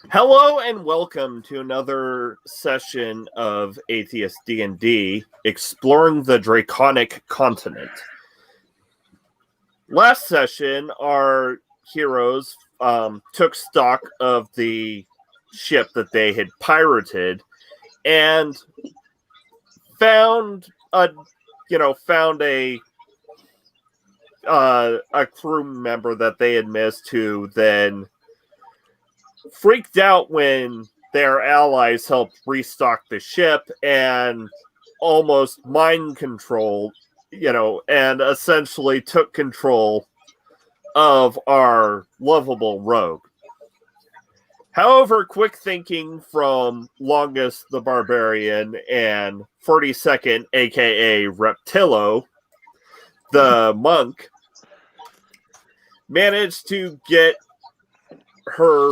Hello and welcome to another session of Atheist DnD, exploring the Draconic continent. Last session, our heroes took stock of the ship that they had pirated and found a crew member that they had missed, who then freaked out when their allies helped restock the ship and almost mind controlled, and essentially took control of our lovable rogue. However, quick thinking from Longus the Barbarian and 42nd, aka Reptilo, the monk, managed to get her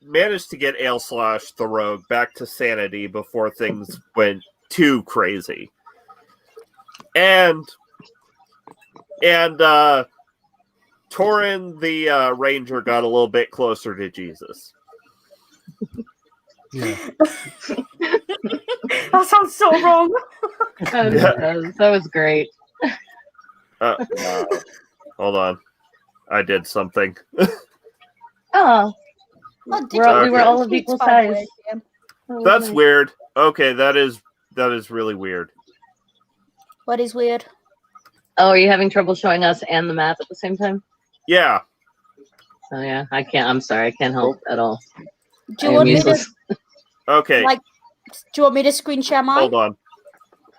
managed to get Ailslash the rogue back to sanity before things went too crazy. And Torin the ranger got a little bit closer to Jesus. Yeah. That sounds so wrong. That was great. Hold on. I did something. Oh, we were all of equal size. That's weird. Okay, that is really weird. What is weird? Oh, are you having trouble showing us and the map at the same time? Yeah. Oh yeah, I can't. I'm sorry, I can't help at all. Do you want me to? Okay. Do you want me to screen share mine? Hold on.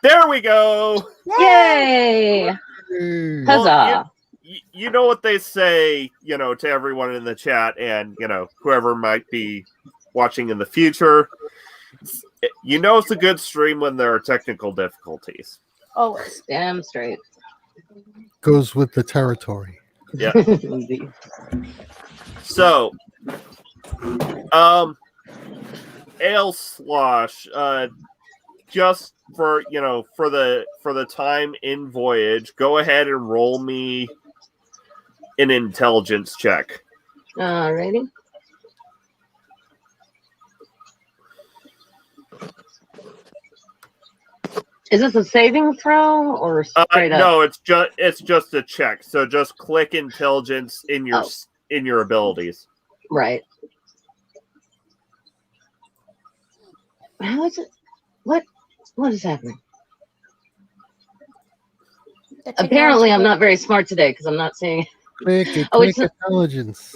There we go. Yay! Huzzah! Well, you know what they say, to everyone in the chat and, whoever might be watching in the future. It's a good stream when there are technical difficulties. Always. Damn straight. Goes with the territory. Yeah. Indeed. So, Ailslash, just for the time in voyage, go ahead and roll me an intelligence check. Alrighty. Is this a saving throw or straight up? No, it's just a check. So just click intelligence in your abilities. Right. How is it? What is happening? Apparently, I'm not very smart today because I'm not seeing. Quick intelligence.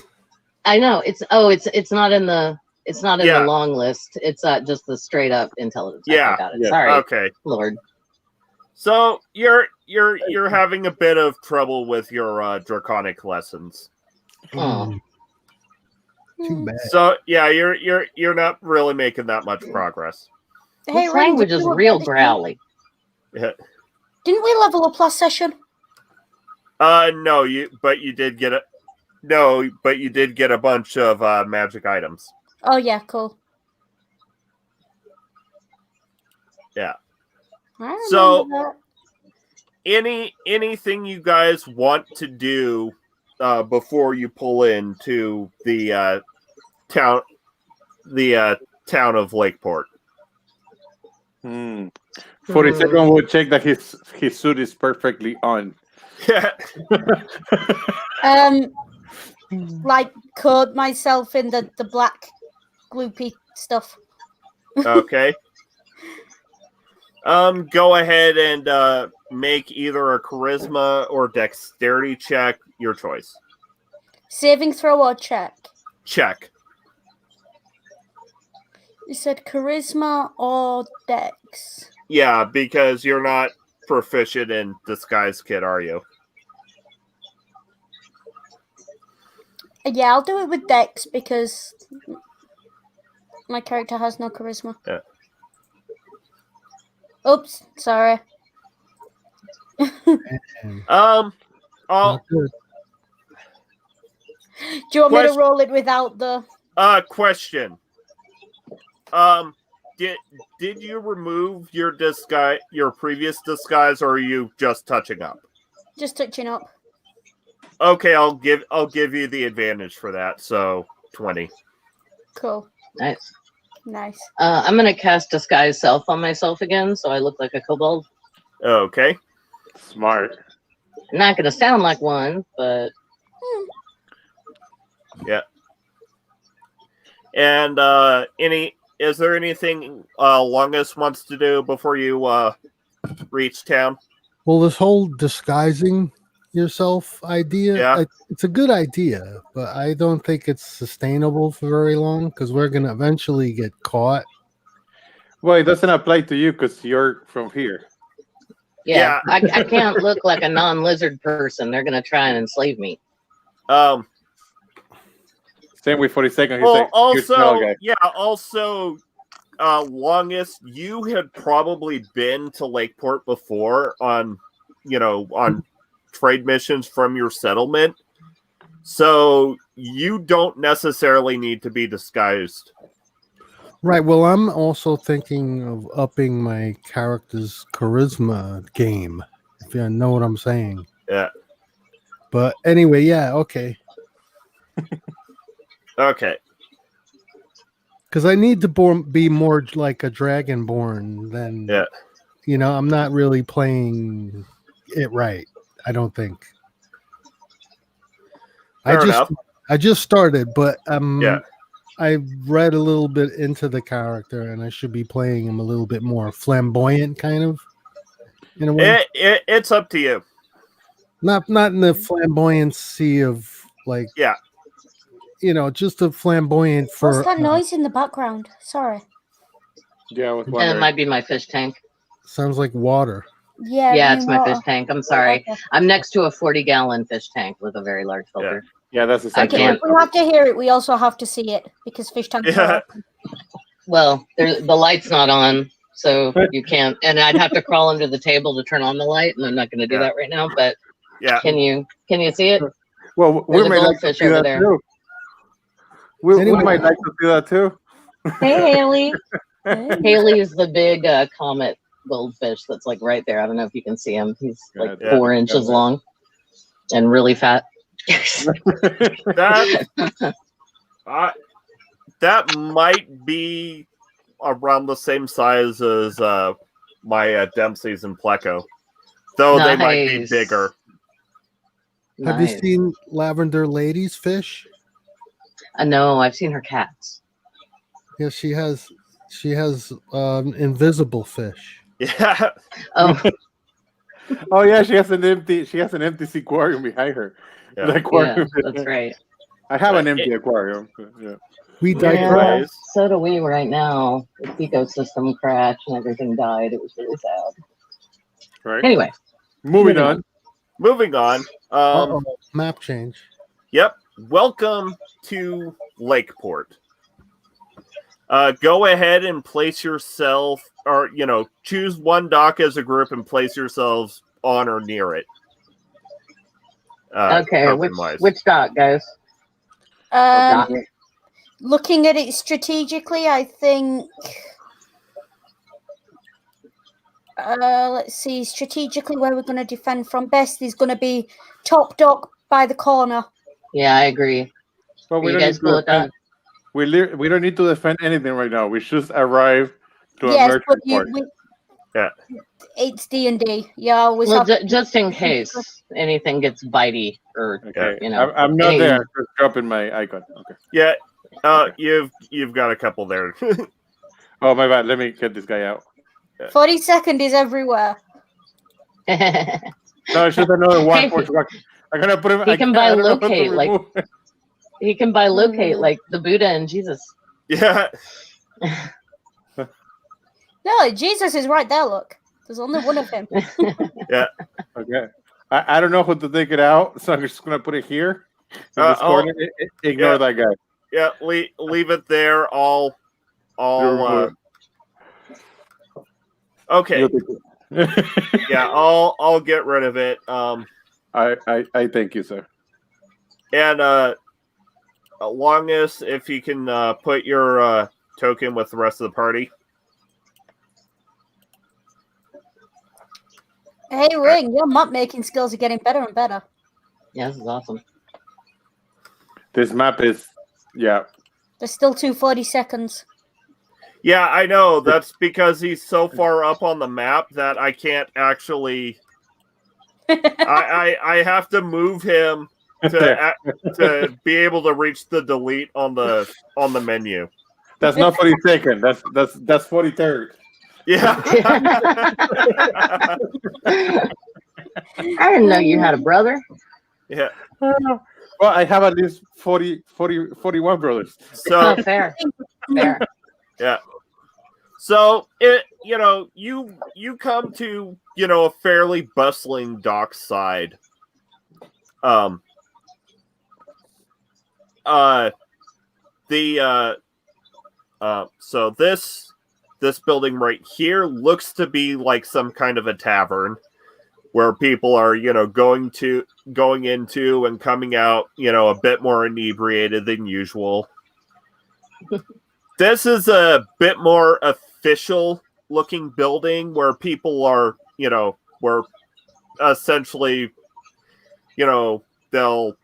I know it's not in the the long list. It's just the straight up intelligence. Yeah. Got it. Sorry. Okay. Lord. So you're having a bit of trouble with your draconic lessons. Oh. Too bad. So yeah, you're not really making that much progress. Hey, This language is real growly. Yeah. Didn't we level up last session? No, you did get a bunch of magic items. Oh yeah, cool. Yeah. I So, remember that. anything you guys want to do before you pull into the town of Lakeport? 42nd would check that his suit is perfectly on. Yeah. Coat myself in the black gloopy stuff. Okay. Go ahead and make either a charisma or dexterity check, your choice. Saving throw or check? Check. You said charisma or dex? Yeah, because you're not proficient in disguise kit, are you? Yeah, I'll do it with dex because my character has no charisma. Yeah. Oops, sorry. I'll Not good. Do you want me to roll it without the... question. Did you remove your previous disguise, or are you just touching up? Just touching up. Okay, I'll give you the advantage for that. So 20. Cool. Nice. Nice. I'm gonna cast Disguise Self on myself again, so I look like a kobold. Okay. Smart. I'm not gonna sound like one, but Yeah. And is there anything Longus wants to do before you reach town? Well, this whole disguising yourself idea, Yeah. it's a good idea, but I don't think it's sustainable for very long because we're going to eventually get caught. Well, it doesn't apply to you because you're from here. yeah. I can't look like a non-lizard person. They're gonna try and enslave me. Same with 42nd. He's Well, like, "You're small also, guy." yeah, also, Longest, you had probably been to Lakeport before on trade missions from your settlement, so you don't necessarily need to be disguised. Right. Well, I'm also thinking of upping my character's charisma game, if you know what I'm saying. Yeah. But anyway, yeah, okay. Okay. Because I need to be more like a dragonborn than, Yeah. I'm not really playing it right. I don't think. Fair enough. I just started, but Yeah. I read a little bit into the character, and I should be playing him a little bit more flamboyant, kind of, in a way. It's up to you. Not in the flamboyancy of like, just a flamboyant for. What's that noise in the background? Sorry. Yeah, I was And wondering. it might be my fish tank. Sounds like water. Yeah, it's my fish tank. I'm sorry. Okay. I'm next to a 40-gallon fish tank with a very large filter. Yeah, that's the same. I can't. We have to hear it. We also have to see it because fish tanks are open. Well, the light's not on, so you can't. And I'd have to crawl under the table to turn on the light, and I'm not going to do that right now. But can you see it? Well, we might like to see that too. We might like to see that too. Hey, Haley. Haley is the big comet goldfish that's like right there. I don't know if you can see him. He's like 4 inches long and really fat. That might be around the same size as my Dempsey's and Pleco, though they might be bigger. Have you seen Lavender Lady's fish? No, I've seen her cats. Yeah, she has invisible fish. Yeah. Oh. Oh yeah, she has an empty aquarium behind her. Yeah. The aquarium. Yeah, that's right. I have an empty aquarium. Yeah. We digress. Yeah, so do we right now. The ecosystem crashed and everything died. It was really sad. Right. Anyway, moving on. Moving on. Map change. Yep. Welcome to Lakeport. Go ahead and place yourself, or choose one dock as a group and place yourselves on or near it. Okay, which dock, guys? Looking at it strategically, I think. Let's see. Strategically, where we're going to defend from best is going to be top dock by the corner. Yeah, I agree. Well, we don't need to defend. We don't need to defend anything right now. We just arrive to a merchant port. It's D&D. Yeah, always just in case anything gets bitey or I'm not there. I'm just dropping my icon. Okay. Yeah. You've got a couple there. Oh my bad. Let me get this guy out. 42nd is everywhere. No, it's just another one. I'm gonna put him. He can buy locate he can buy locate like the Buddha and Jesus. Yeah. No, Jesus is right there. Look, there's only one of him. Yeah. Okay. I don't know how to take it out, so I'm just gonna put it here. Ignore that guy. Yeah, leave it there. Okay. Yeah, I'll get rid of it. I thank you, sir. And Longus, if you can put your token with the rest of the party. Hey, Ring, your map making skills are getting better and better. Yeah, this is awesome. This map is, There's still 240 seconds. Yeah, I know. That's because he's so far up on the map that I can't actually. I have to move him to be able to reach the delete on the menu. That's not 42nd. That's 43rd. Yeah. I didn't know you had a brother. Yeah. Well, I have at least 41 brothers. So fair. Yeah. So you come to a fairly bustling dockside. So this building right here looks to be like some kind of a tavern where people are going into and coming out a bit more inebriated than usual. This is a bit more official looking building where people are, where essentially, they'll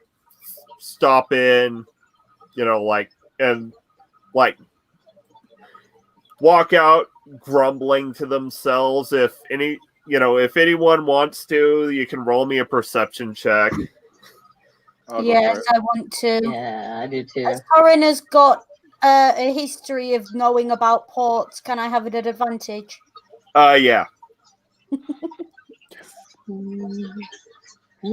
stop in, and walk out grumbling to themselves. If anyone wants to, you can roll me a perception check. Yes, I want to. Yeah, I do too. As Torin has got a history of knowing about ports, can I have it at advantage? Yeah.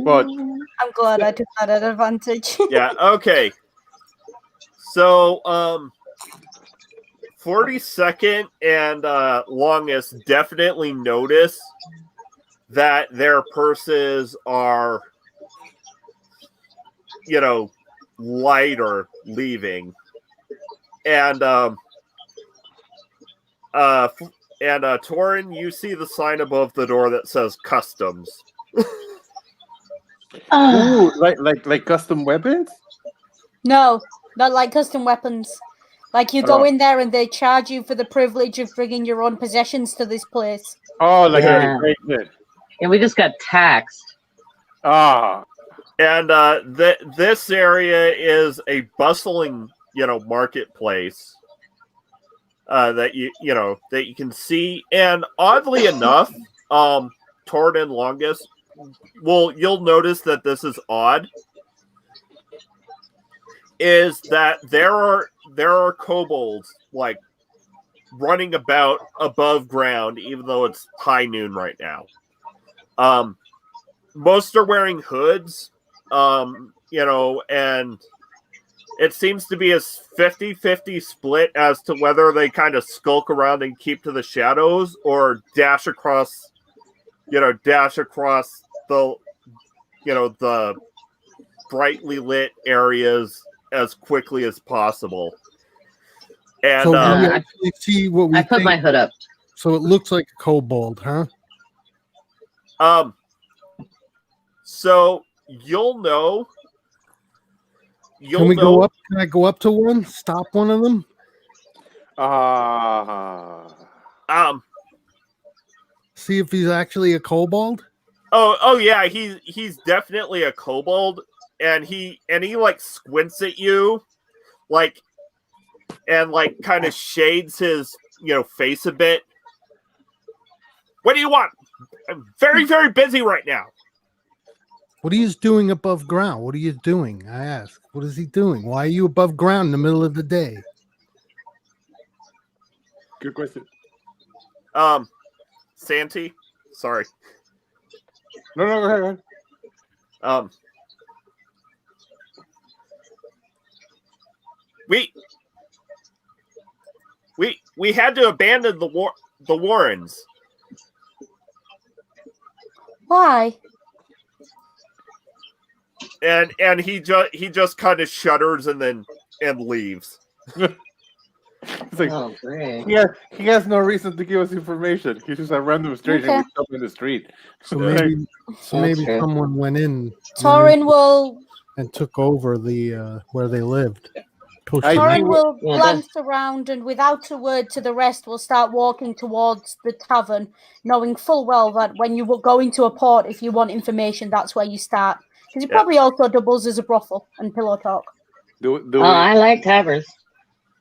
But I'm glad I took that at advantage. Yeah, okay. So, 42nd and longest definitely notice that their purses are, light or leaving. And Torin, you see the sign above the door that says customs. Ooh, like custom weapons? No, not like custom weapons. Like you go in there and they charge you for the privilege of bringing your own possessions to this place. Oh, like Yeah. good. And we just got taxed. Ah. And this area is a bustling, marketplace that you can see. And oddly enough, Torin and Longest, you'll notice that this is odd. Is that there are kobolds like running about above ground, even though it's high noon right now. Most are wearing hoods, and it seems to be a 50-50 split as to whether they kind of skulk around and keep to the shadows or dash across the, the brightly lit areas as quickly as possible. And So we actually see what we I put my hood up. So it looks like a kobold, huh? So you'll know. Can we go up? Can I go up to one? Stop one of them? See if he's actually a kobold? Oh yeah, he's definitely a kobold, and he like squints at you, and kind of shades his face a bit. What do you want? I'm very, very busy right now. What are you doing above ground? What are you doing? I ask. What is he doing? Why are you above ground in the middle of the day? Good question. Santi, sorry. No, go ahead. We had to abandon the Warrens. Why? And he just kind of shudders and leaves. It's like, Oh, great. he has no reason to give us information. He's just a random stranger Okay. we stop in the street. So maybe Okay. someone went in Torin will and took over the where they lived. Torin will Yeah, glance around and without a word to the rest will start walking towards the tavern, knowing full well that when you go into a port, if you want information, that's where you start. Because it probably also doubles as a brothel and pillow talk. Do I like taverns.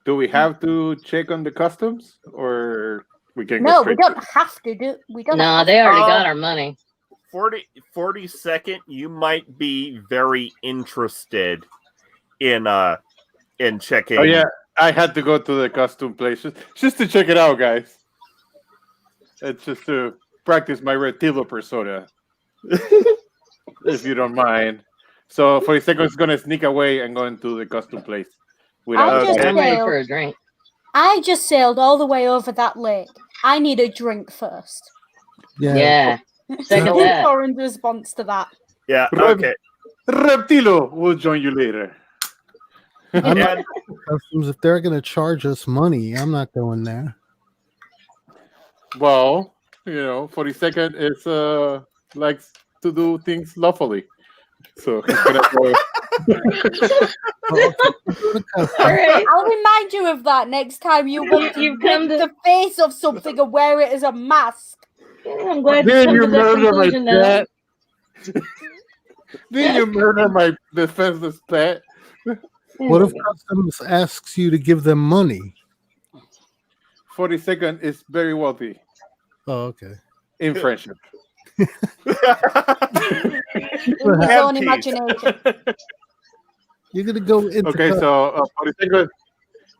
Do we have to check on the customs, or we can? No, go we don't have to do. We don't. No, have they to. already got our money. 42nd, you might be very interested in checking. Oh yeah, I had to go to the custom place just to check it out, guys. It's just to practice my Reptilo persona, if you don't mind. So 42nd is gonna sneak away and go into the custom place. I'm ready for a drink. I just sailed all the way over that lake. I need a drink first. Yeah. Second that. Corin's response to that. Yeah. Okay. Reptilo will join you later. I'm not customs. If they're going to charge us money, I'm not going there. Well, 42nd is likes to do things lawfully, so he's gonna go. All right. I'll remind you of that next time you want to rip the face of something and wear it as a mask. I'm glad you come to that conclusion now. Did you murder my defenseless pet? What if customs asks you to give them money? 42nd is very wealthy. Oh, okay. In friendship. In his own imagination. You're gonna go into. Okay, so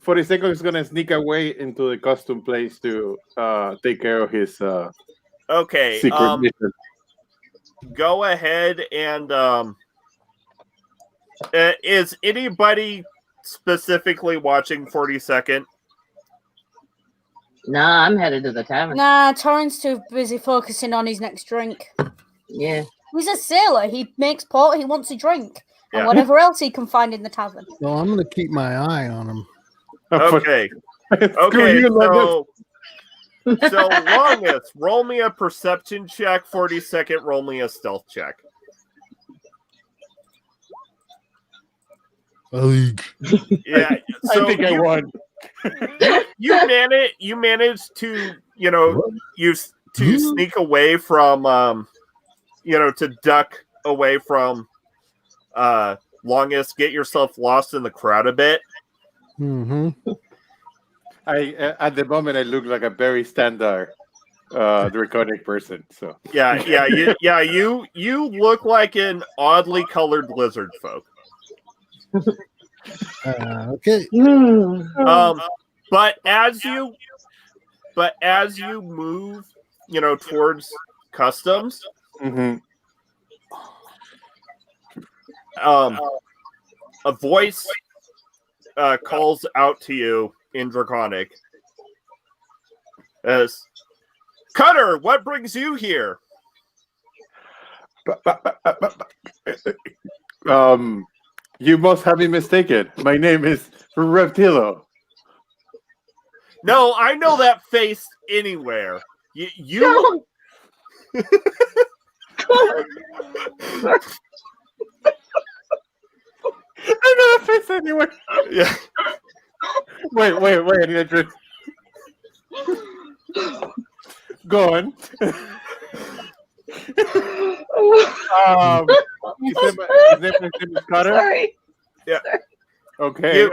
42nd is gonna sneak away into the custom place to take care of his Okay. secret mission. Go ahead and is anybody specifically watching 42nd? Nah, I'm headed to the tavern. Nah, Torrent's too busy focusing on his next drink. Yeah. He's a sailor. He makes port. He wants a drink. Yeah. And whatever else he can find in the tavern. Well, I'm gonna keep my eye on him. Okay. Okay, so Longest, roll me a perception check. 42nd, roll me a stealth check. Yeah, so I think I won. You managed to sneak away from to duck away from Longest, get yourself lost in the crowd a bit. Mm-hmm. At the moment I look like a very standard draconic person. So you look like an oddly colored lizard folk. Okay. But as you move, towards customs, mm-hmm. A voice calls out to you in Draconic as Cutter, what brings you here? You must have been mistaken. My name is Reptilo. No, I know that face anywhere. You No. I know that face anywhere. Yeah. Wait. I need a drink. Go on. His name is Cutter? Sorry. Yeah. Okay.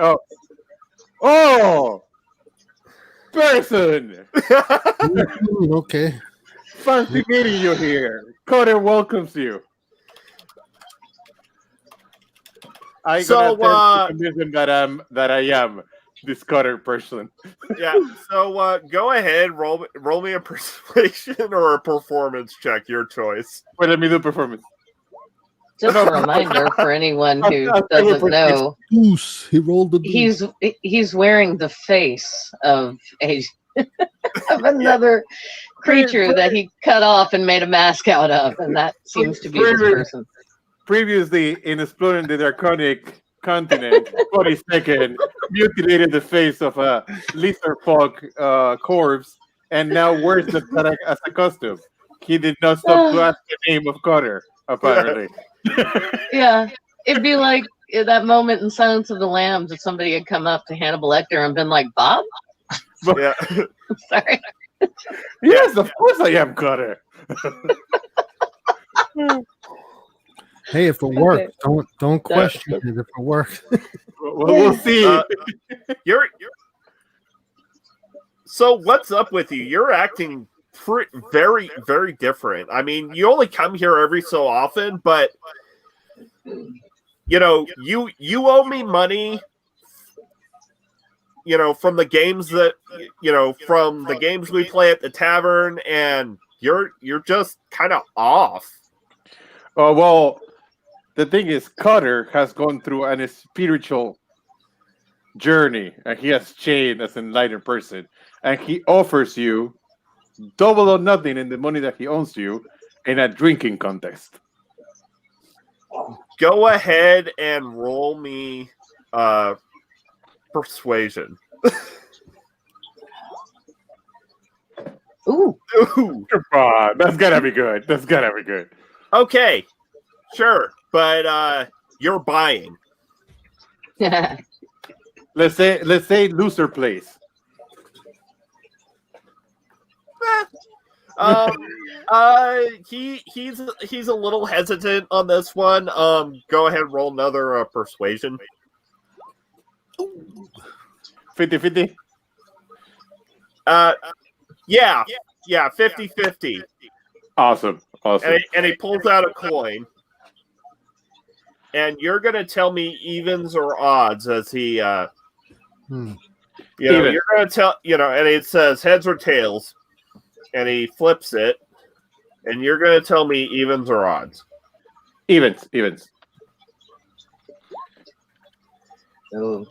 Oh! Person! Okay. Fancy meeting you here. Cutter welcomes you. I gonna convince him that I am this Cutter person. Yeah. So go ahead, roll me a persuasion or a performance check, your choice. Wait, let me do performance. Just a reminder for anyone who doesn't know, Goose. He rolled the goose. he's wearing the face of of another creature that he cut off and made a mask out of, and that seems to be this person. Previously, in exploring the Draconic continent, 42nd mutilated the face of a lizard folk corpse, and now wears the product as a costume. He did not stop to ask the name of Cutter, apparently. Yeah, it'd be like that moment in Silence of the Lambs if somebody had come up to Hannibal Lecter and been like, Bob? Yeah. Sorry. Yes, of course I am Cutter. Hey, if it works, don't question it. If it works, We'll see. So what's up with you? You're acting very, very different. I mean, you only come here every so often, but you know, you owe me money. You know, from the games from the games we play at the tavern, and you're just kind of off. Oh well, the thing is, Cutter has gone through a spiritual journey, and he has changed as an enlightened person, and he offers you double or nothing in the money that he owes you in a drinking contest. Go ahead and roll me persuasion. Ooh. Ooh. Come on, that's gotta be good. That's gotta be good. Okay, sure, but you're buying. Let's say loser place. He's a little hesitant on this one. Go ahead and roll another persuasion. 50-50. Yeah, 50-50. Awesome. And he pulls out a coin. And you're gonna tell me evens or odds as he you're gonna tell and it says heads or tails. And he flips it, and you're gonna tell me evens or odds. Evens. Ooh.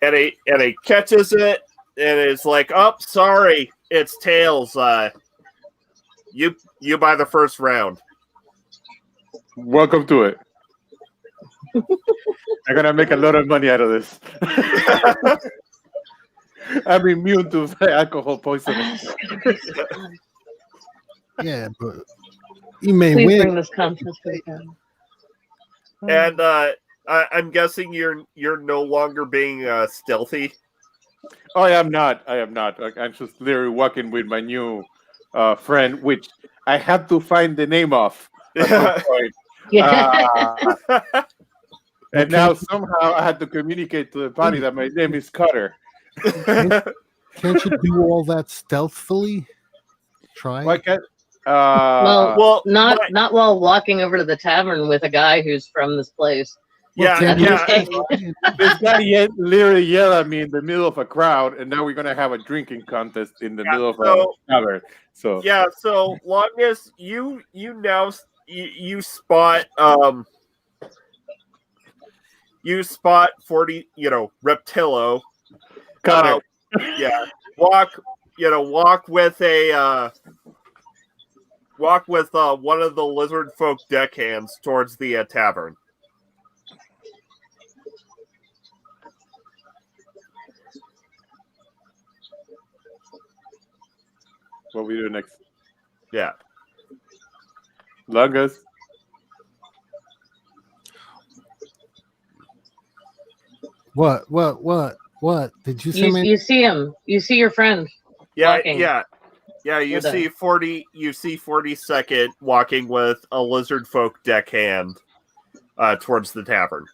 And he catches it, and it's like, oh, sorry, it's tails. You buy the first round. Welcome to it. I'm gonna make a lot of money out of this. I'm immune to alcohol poisoning. Yeah, but you may Please win. bring this contest back down. And I'm guessing you're no longer being stealthy. Oh, I am not. I'm just literally walking with my new friend, which I have to find the name of at some point. Yeah. And now somehow I had to communicate to the party that my name is Cutter. Can't you do all that stealthily? Try. Why can't? Well, not while walking over to the tavern with a guy who's from this place. Yeah. This guy literally yelled at me in the middle of a crowd, and now we're gonna have a drinking contest in the middle of a tavern. So so long as you now you spot 40 Reptillo. Cutter. Walk with one of the lizard folk deckhands towards the tavern. What we do next? Yeah. Lungus. What? Did you see me? You see him. You see your friend. Walking. Yeah. You see 40. You see 42nd walking with a lizard folk deckhand towards the tavern.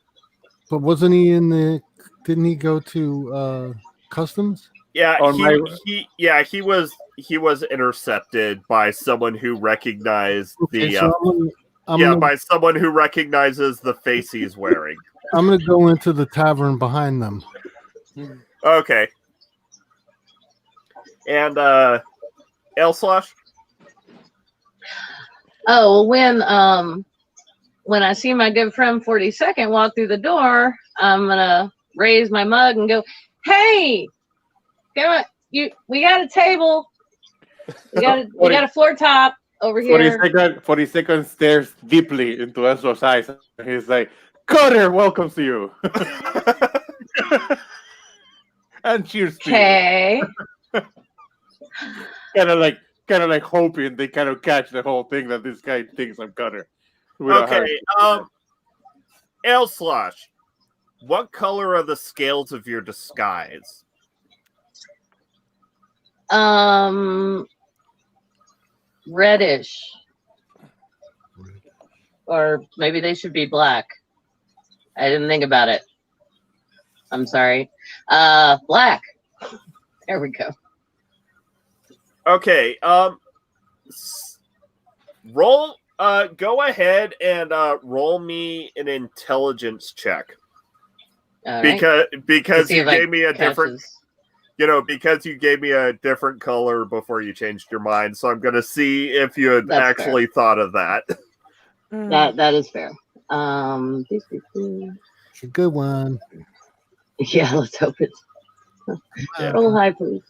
But wasn't he in the? Didn't he go to customs? Yeah, he was intercepted by someone who recognized by someone who recognizes the face he's wearing. I'm gonna go into the tavern behind them. Okay. And L/. Oh, when I see my good friend 42nd walk through the door, I'm gonna raise my mug and go, "Hey, come on, we got a table. We got a floor top over here." 42nd stares deeply into Ezra's eyes, and he's like, "Cutter welcomes you." And cheers to you. Kind of like hoping they kind of catch the whole thing that this guy thinks I'm Cutter. Okay. L/. What color are the scales of your disguise? Reddish. Or maybe they should be black. I didn't think about it. I'm sorry. Black. There we go. Okay. Roll. Go ahead and roll me an intelligence check. All right. Because See you if I gave me a different. catches- Because you gave me a different color before you changed your mind, so I'm going to see if you had That's actually thought of that. That is fair. It's a good one. Yeah, let's hope it's Yeah. roll high, please.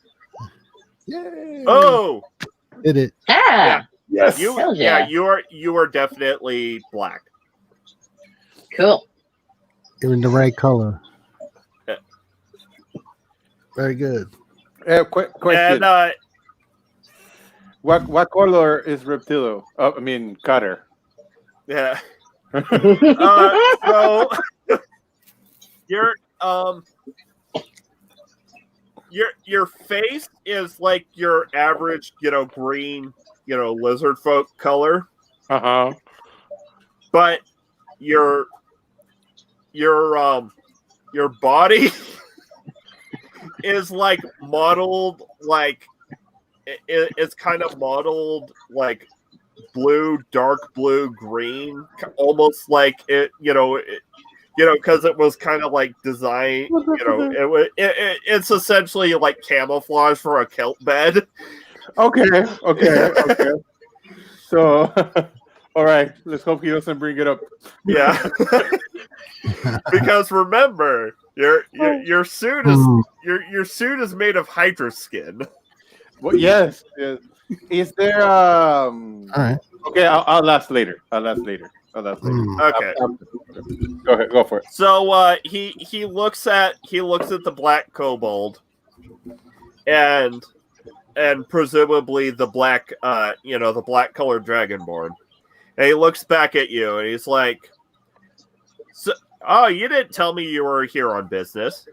Yay! Oh, Did it. Ah, Yes. Hell yeah. you are definitely black. cool. You're in the right color. Yeah. Very good. Question. And What color is Reptilo? I mean, Cutter. yeah. So your your face is like your average, green, lizard folk color, Uh-huh. but your body is like modeled like it's kind of modeled like blue, dark blue, green, almost like because it was kind of like designed, it's essentially like camouflage for a kelp bed. Okay. So, all right. Let's hope he doesn't bring it up. Yeah. Because remember, your suit is your suit is made of hydra skin. Well, yes. Is there All right. Okay, I'll ask later. Okay. Go ahead. Go for it. So he looks at the black kobold and presumably the black the black colored dragonborn. And he looks back at you and he's like, "Oh, you didn't tell me you were here on business."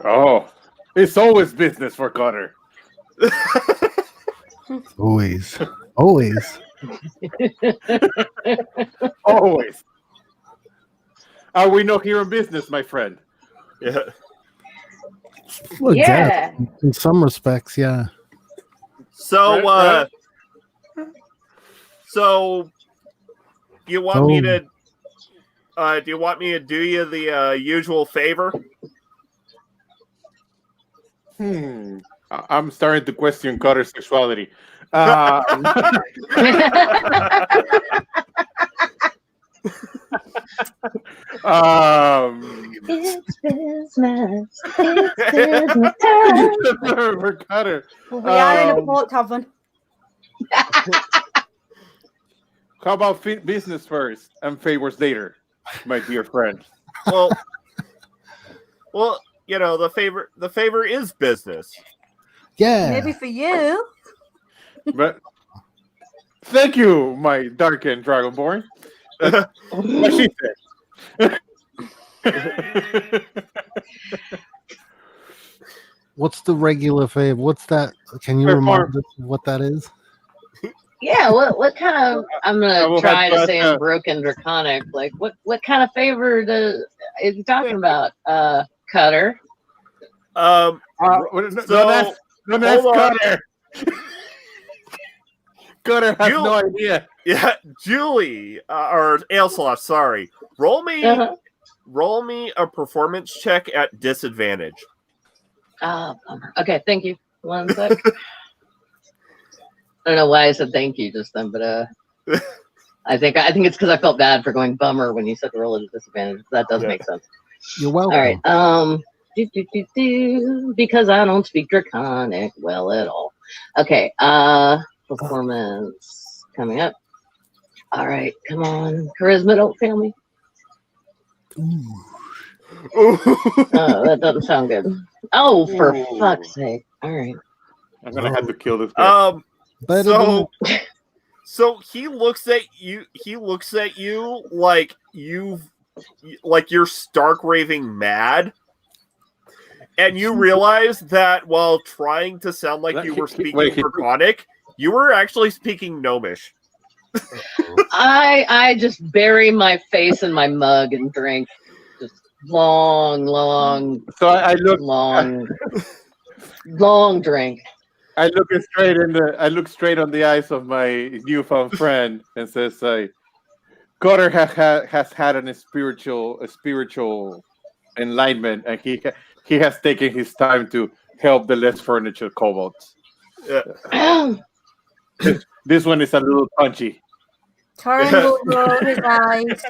Oh, it's always business for Cutter. Always. Always. Are we not here on business, my friend? Yeah. Well, Yeah. in some respects, yeah. So Right. so you want me to do you want me to do you the usual favor? I'm starting to question Cutter's sexuality. It's business. It's business time. For Cutter. We are in a port tavern. How about business first and favors later, my dear friend? Well, the favor is business. Yeah. Maybe for you. But thank you, my darkened dragonborn. That's what she said. What's the regular favor? What's that? Can you remind us what that is? Yeah, what kind of? I'm I will gonna try have to to say ask in broken draconic. Like, what kind of favor is he talking about? Cutter. So, don't ask hold on. Cutter. Cutter has You- no idea. Yeah, Julie or Ailsloth, sorry. Roll me a performance check at disadvantage. Oh, bummer. Okay, thank you. One sec. I don't know why I said thank you just then, but I think it's because I felt bad for going bummer when you said roll at a disadvantage. That does make sense. You're welcome. All right. Because I don't speak draconic well at all. Okay. Performance coming up. All right, come on. Charisma, don't fail me. Oh, that doesn't sound good. Oh, for fuck's sake. All right. I'm gonna have to kill this guy. So he looks at you. He looks at you like you're stark raving mad, and you realize that while trying to sound like you were speaking Draconic, you were actually speaking Gnomish. I just bury my face in my mug and drink just long So I look. long drink. I look straight on the eyes of my newfound friend and says, Cotter has had a spiritual enlightenment, and he has taken his time to help the less furniture kobolds. This one is a little punchy. Torin will roll his eyes,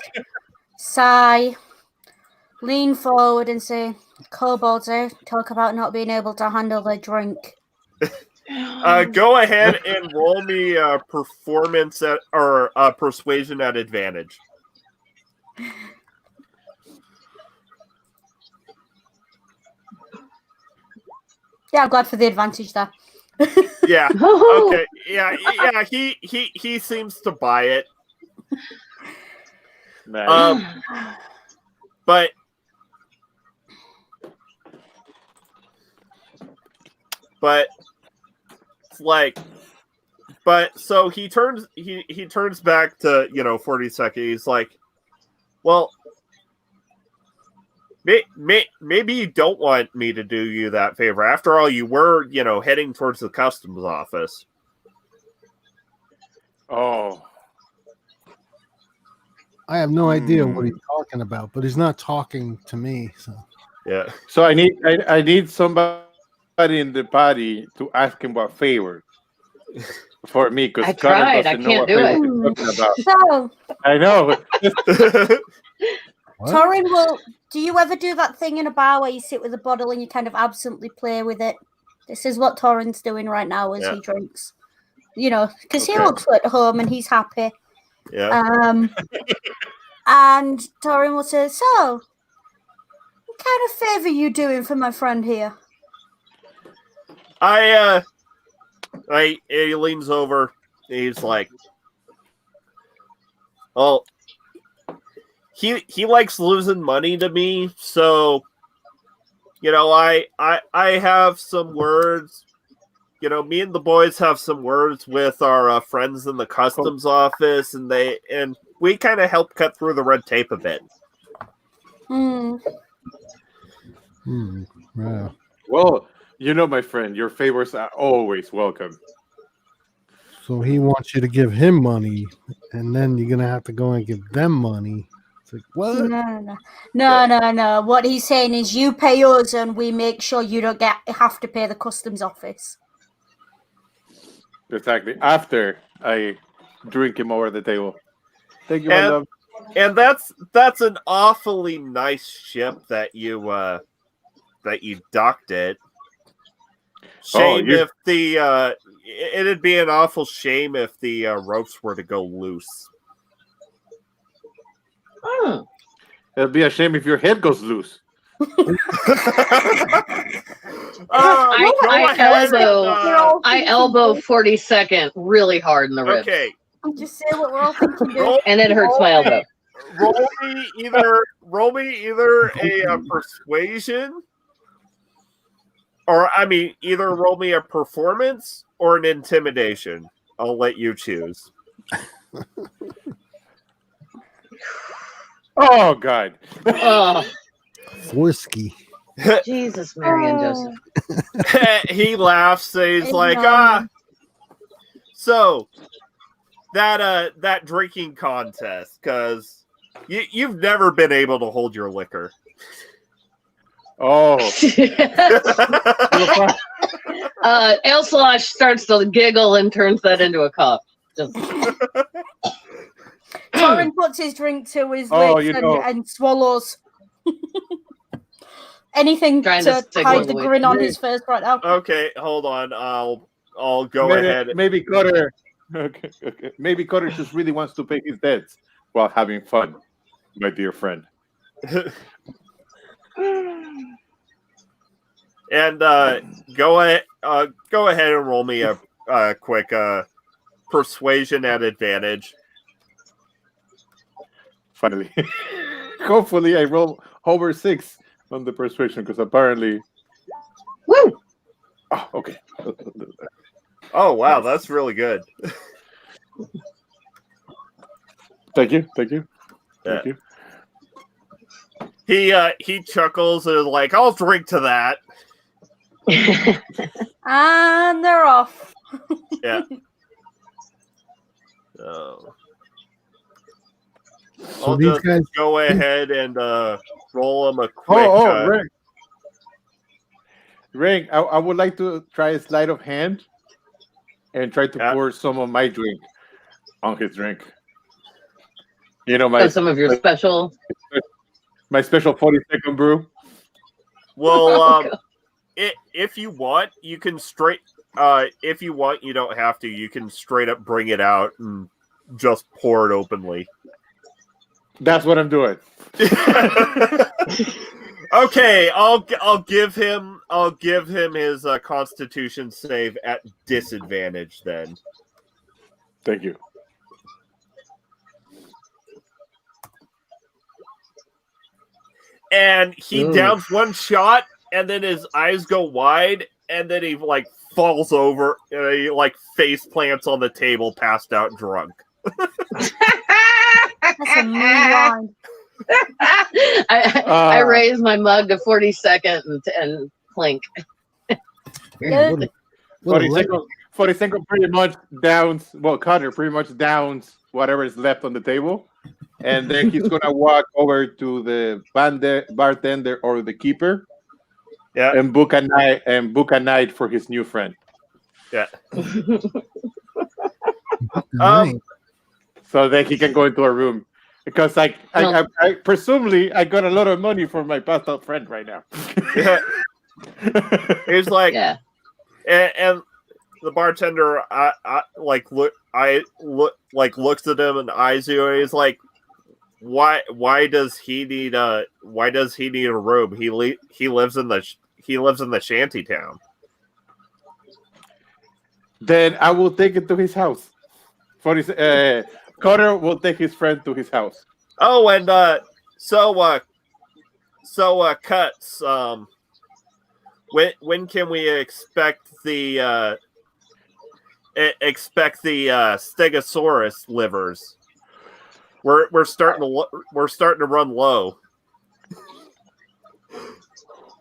sigh, lean forward and say, kobolds, talk about not being able to handle their drink. Go ahead and roll me a performance or persuasion at advantage. Yeah, I'm glad for the advantage there. Yeah. Okay. Yeah. He seems to buy it. Nice. But it's like, so he turns back to 40 seconds. He's like, well, maybe you don't want me to do you that favor. After all, you were heading towards the customs office. Oh. I have no idea what he's talking about, but he's not talking to me. So Yeah. So I need somebody in the party to ask him what favor for me, because I tried. I can't do it. So, I know. what? Torin do you ever do that thing in a bar where you sit with a bottle and you kind of absently play with it? This is what Torin's doing right now as he drinks. Because he looks at home and he's happy. Yeah. And Torin will say, so, what kind of favor you doing for my friend here? He leans over. He's like, well, he likes losing money to me, so I have some words. Me and the boys have some words with our friends in the customs office, and we kind of help cut through the red tape a bit. Yeah. Well, my friend, your favors are always welcome. So he wants you to give him money, and then you're gonna have to go and give them money. It's like, what? No. What he's saying is, you pay us, and we make sure you don't have to pay the customs office. Exactly. After I drink him over the table. Thank you, my love. And that's an awfully nice ship that you docked it. Shame if it'd be an awful shame if the ropes were to go loose. It'd be a shame if your head goes loose. I elbow 42nd really hard in the ribs. Okay. Just say what we're all thinking. And it hurts my elbow. Roll me either a persuasion, or either roll me a performance or an intimidation. I'll let you choose. Oh God. Forsky. Jesus, Mary and Joseph. He laughs. He's like, so that drinking contest, because you've never been able to hold your liquor. Oh. Elslosh starts to giggle and turns that into a cough. Torin puts his drink to his lips and swallows. Anything to hide the grin on his face right now. Okay, hold on. I'll go ahead. Maybe Cotter. Okay. Maybe Cotter just really wants to pay his debts while having fun, my dear friend. And go ahead and roll me a quick persuasion at advantage. Finally, hopefully I roll over 6 on the persuasion, because apparently, woo! Oh, okay. Oh wow, that's really good. Thank you. He chuckles and is like, "I'll drink to that." And they're off. Yeah. So So I'll these just guys, go ahead and roll him a quick. Ring. Ring, I would like to try a sleight of hand and try to pour some of my drink on his drink. You know, Some of your special. My special 40-second brew. Well, if you want, you can straight. If you want, you don't have to. You can straight up bring it out and just pour it openly. That's what I'm doing. Okay, I'll give him his Constitution save at disadvantage then. Thank you. And he downs one shot, and then his eyes go wide, and then he like falls over, and he like face plants on the table, passed out drunk. That's a mean line. I raise my mug to 42nd and clink. Good. 40-second pretty much downs. Well, Cutter pretty much downs whatever is left on the table, and then he's gonna walk over to the bartender or the keeper, and book a night for his new friend. Yeah. So that he can go into a room, because I presumably I got a lot of money for my passed out friend right now. Yeah. He's like, and the bartender, looks at him and eyes you, and he's like, why does he need a room? He lives in the shanty town. Then I will take it to his house. Carter will take his friend to his house. Oh, and Cuts. When can we expect the Stegosaurus livers? We're starting to run low.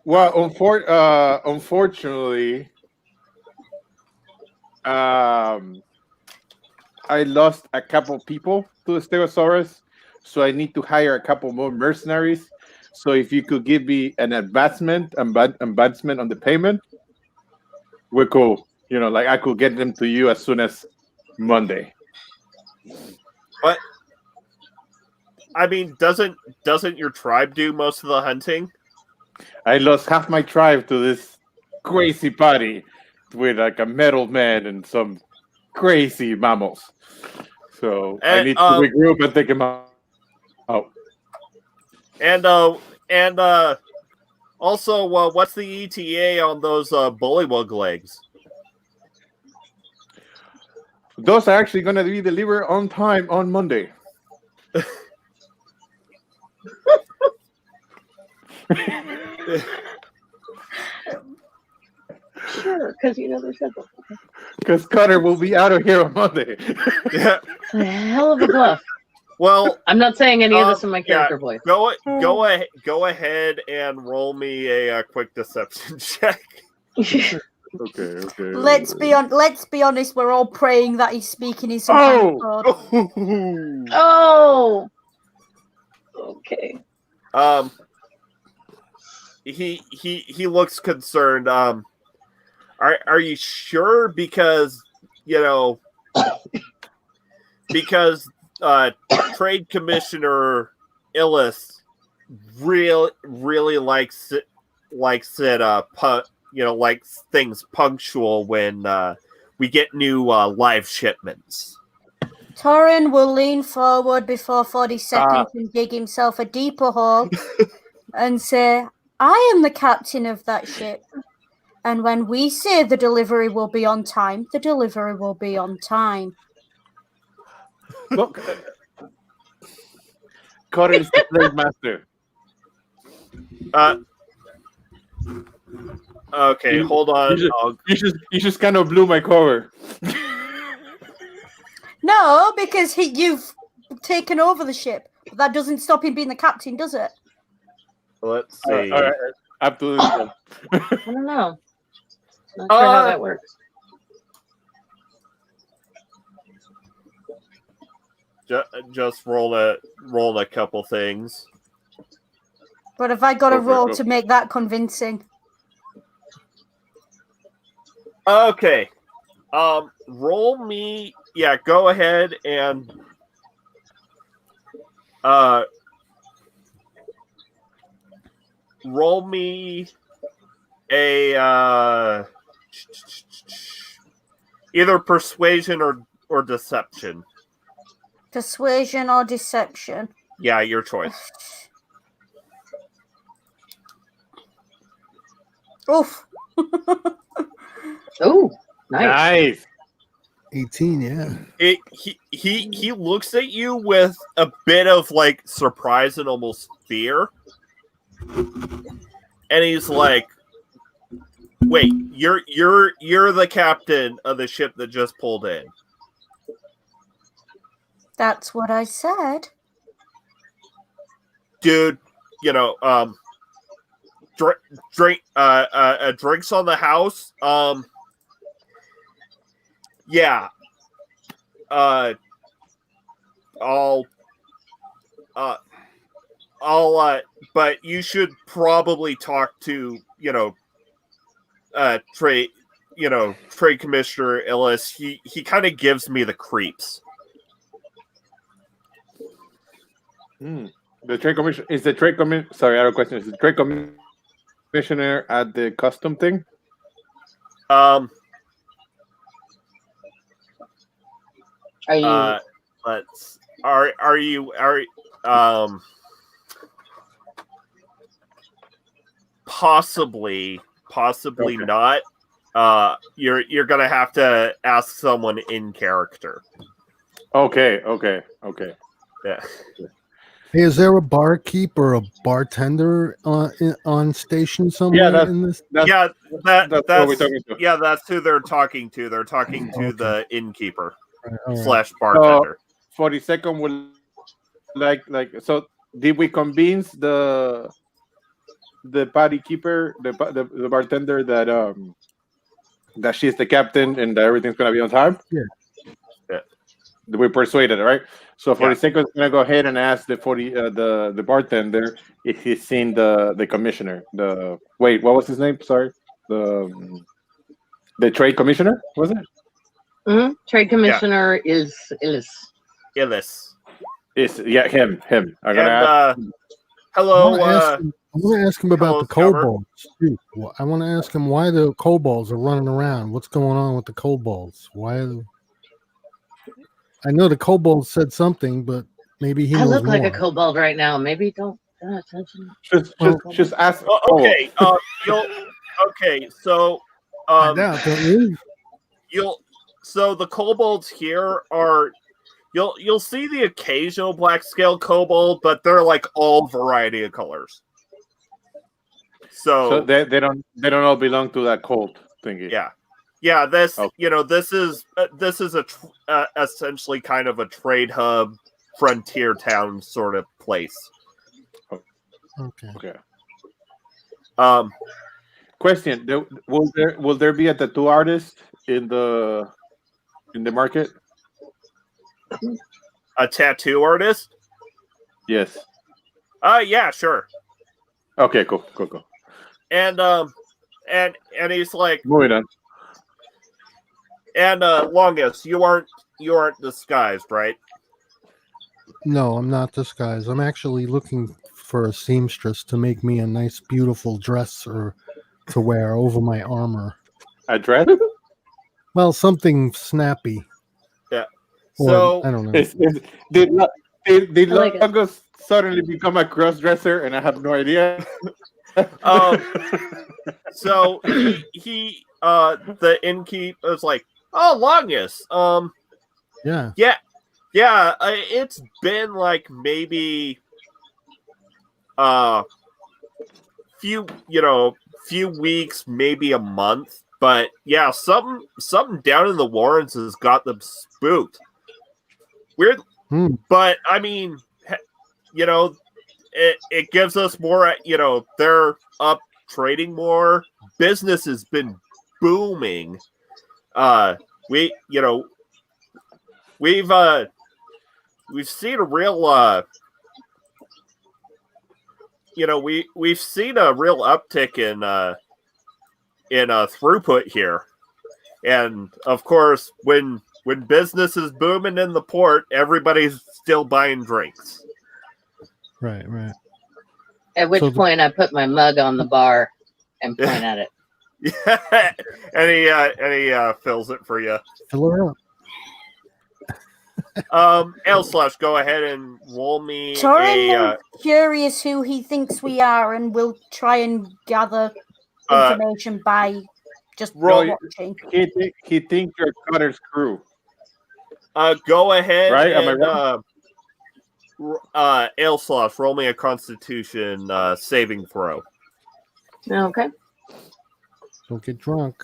Well, unfortunately, I lost a couple people to the Stegosaurus, so I need to hire a couple more mercenaries. So if you could give me an advancement on the payment, we're cool. You know, like I could get them to you as soon as Monday. But I mean, doesn't your tribe do most of the hunting? I lost half my tribe to this crazy party with like a metal man and some crazy mammals. So I need to regroup and take them out. And also, what's the ETA on those bullywug legs? Those are actually going to be delivered on time on Monday. Sure, because you know there's simple. Because Cutter will be out of here on Monday. Yeah. Hell of a bluff. Well, I'm not saying any of this in my character voice. Go ahead and roll me a quick deception check. Okay. Let's be honest. We're all praying that he's speaking in some kind of code. Oh. Okay. He looks concerned. Are you sure? Because Trade Commissioner Illis really likes it, likes things punctual when we get new live shipments. Torin will lean forward before 42nd can dig himself a deeper hole and say, I am the captain of that ship. And when we say the delivery will be on time, the delivery will be on time. Look, Carter is the slave master. Okay, hold on. You just kind of blew my cover. No, because you've taken over the ship. But that doesn't stop him being the captain, does it? Let's see. All right. Absolutely. I don't know. Not sure how that works. Just roll a couple things. But have I got a Okay, roll go. to make that convincing? Okay. Roll me. Yeah, go ahead and roll me a either persuasion or deception. Persuasion or deception? Yeah, your choice. Oof. Oh, nice. Nice. 18, yeah. He looks at you with a bit of like surprise and almost fear, and he's like, "Wait, you're the captain of the ship that just pulled in." That's what I said. Dude, drinks on the house. Yeah. But you should probably talk to, trade commissioner Illis. He kind of gives me the creeps. The trade commission is the trade commission. Sorry, I have a question. Is the trade commissioner at the custom thing? Are you? Are you possibly Okay. not. You're gonna have to ask someone in character. Okay. Yeah. Hey, is there a barkeep or a bartender on station somewhere in this? That's That's what we're talking to. yeah, that's who they're talking to. They're talking to Okay. the innkeeper All right. / bartender. 42nd will like so. Did we convince the party keeper, the bartender that she's the captain and that everything's gonna be on time? Yeah. We persuaded, right? So 42nd is gonna go ahead and ask the bartender if he's seen the commissioner. What was his name? Sorry, the trade commissioner, was it? Mhm. Trade commissioner is Illis. Illis. Him. I'm And gonna ask. hello. I want to ask him about hello, the Scubber. kobolds too. I want to ask him why the kobolds are running around. What's going on with the kobolds? I know the kobold said something, but maybe he I knows look more. like a kobold right now. Maybe don't pay attention. Just ask. Okay. Okay. So, I doubt, don't you? So the kobolds here are. You'll see the occasional black scale kobold, but they're like all variety of colors. So they don't all belong to that cult thingy. Yeah. This Okay. this is essentially kind of a trade hub, frontier town sort of place. Okay. Question: Will there be a tattoo artist in the market? A tattoo artist? Yes. Yeah, sure. Okay. Cool. And he's like, Moving on. and Longus, you aren't disguised, right? No, I'm not disguised. I'm actually looking for a seamstress to make me a nice, beautiful dress or to wear over my armor. A dress? Well, something snappy. Yeah. Or, So I don't know. Did I like it. Longus suddenly become a cross dresser and I have no idea? So he the innkeep was like, "Oh, Longus, Yeah. it's been like maybe few weeks, maybe a month, but yeah, something down in the Warrens has got them spooked. Weird, but I mean, it gives us more. They're up trading more. Business has been booming. We've seen a real we've seen a real uptick in throughput here, and of course when business is booming in the port, everybody's still buying drinks. Right. At which point I put my mug on the bar and point at it. Yeah, and he fills it for you. Fill her up. L/, go ahead and roll me Torin is curious who he thinks we are, and will try and gather information by just watching. He thinks you're Cutter's crew. Go ahead. Right? And, Am I right? L/, roll me a Constitution saving throw. Okay. Don't get drunk.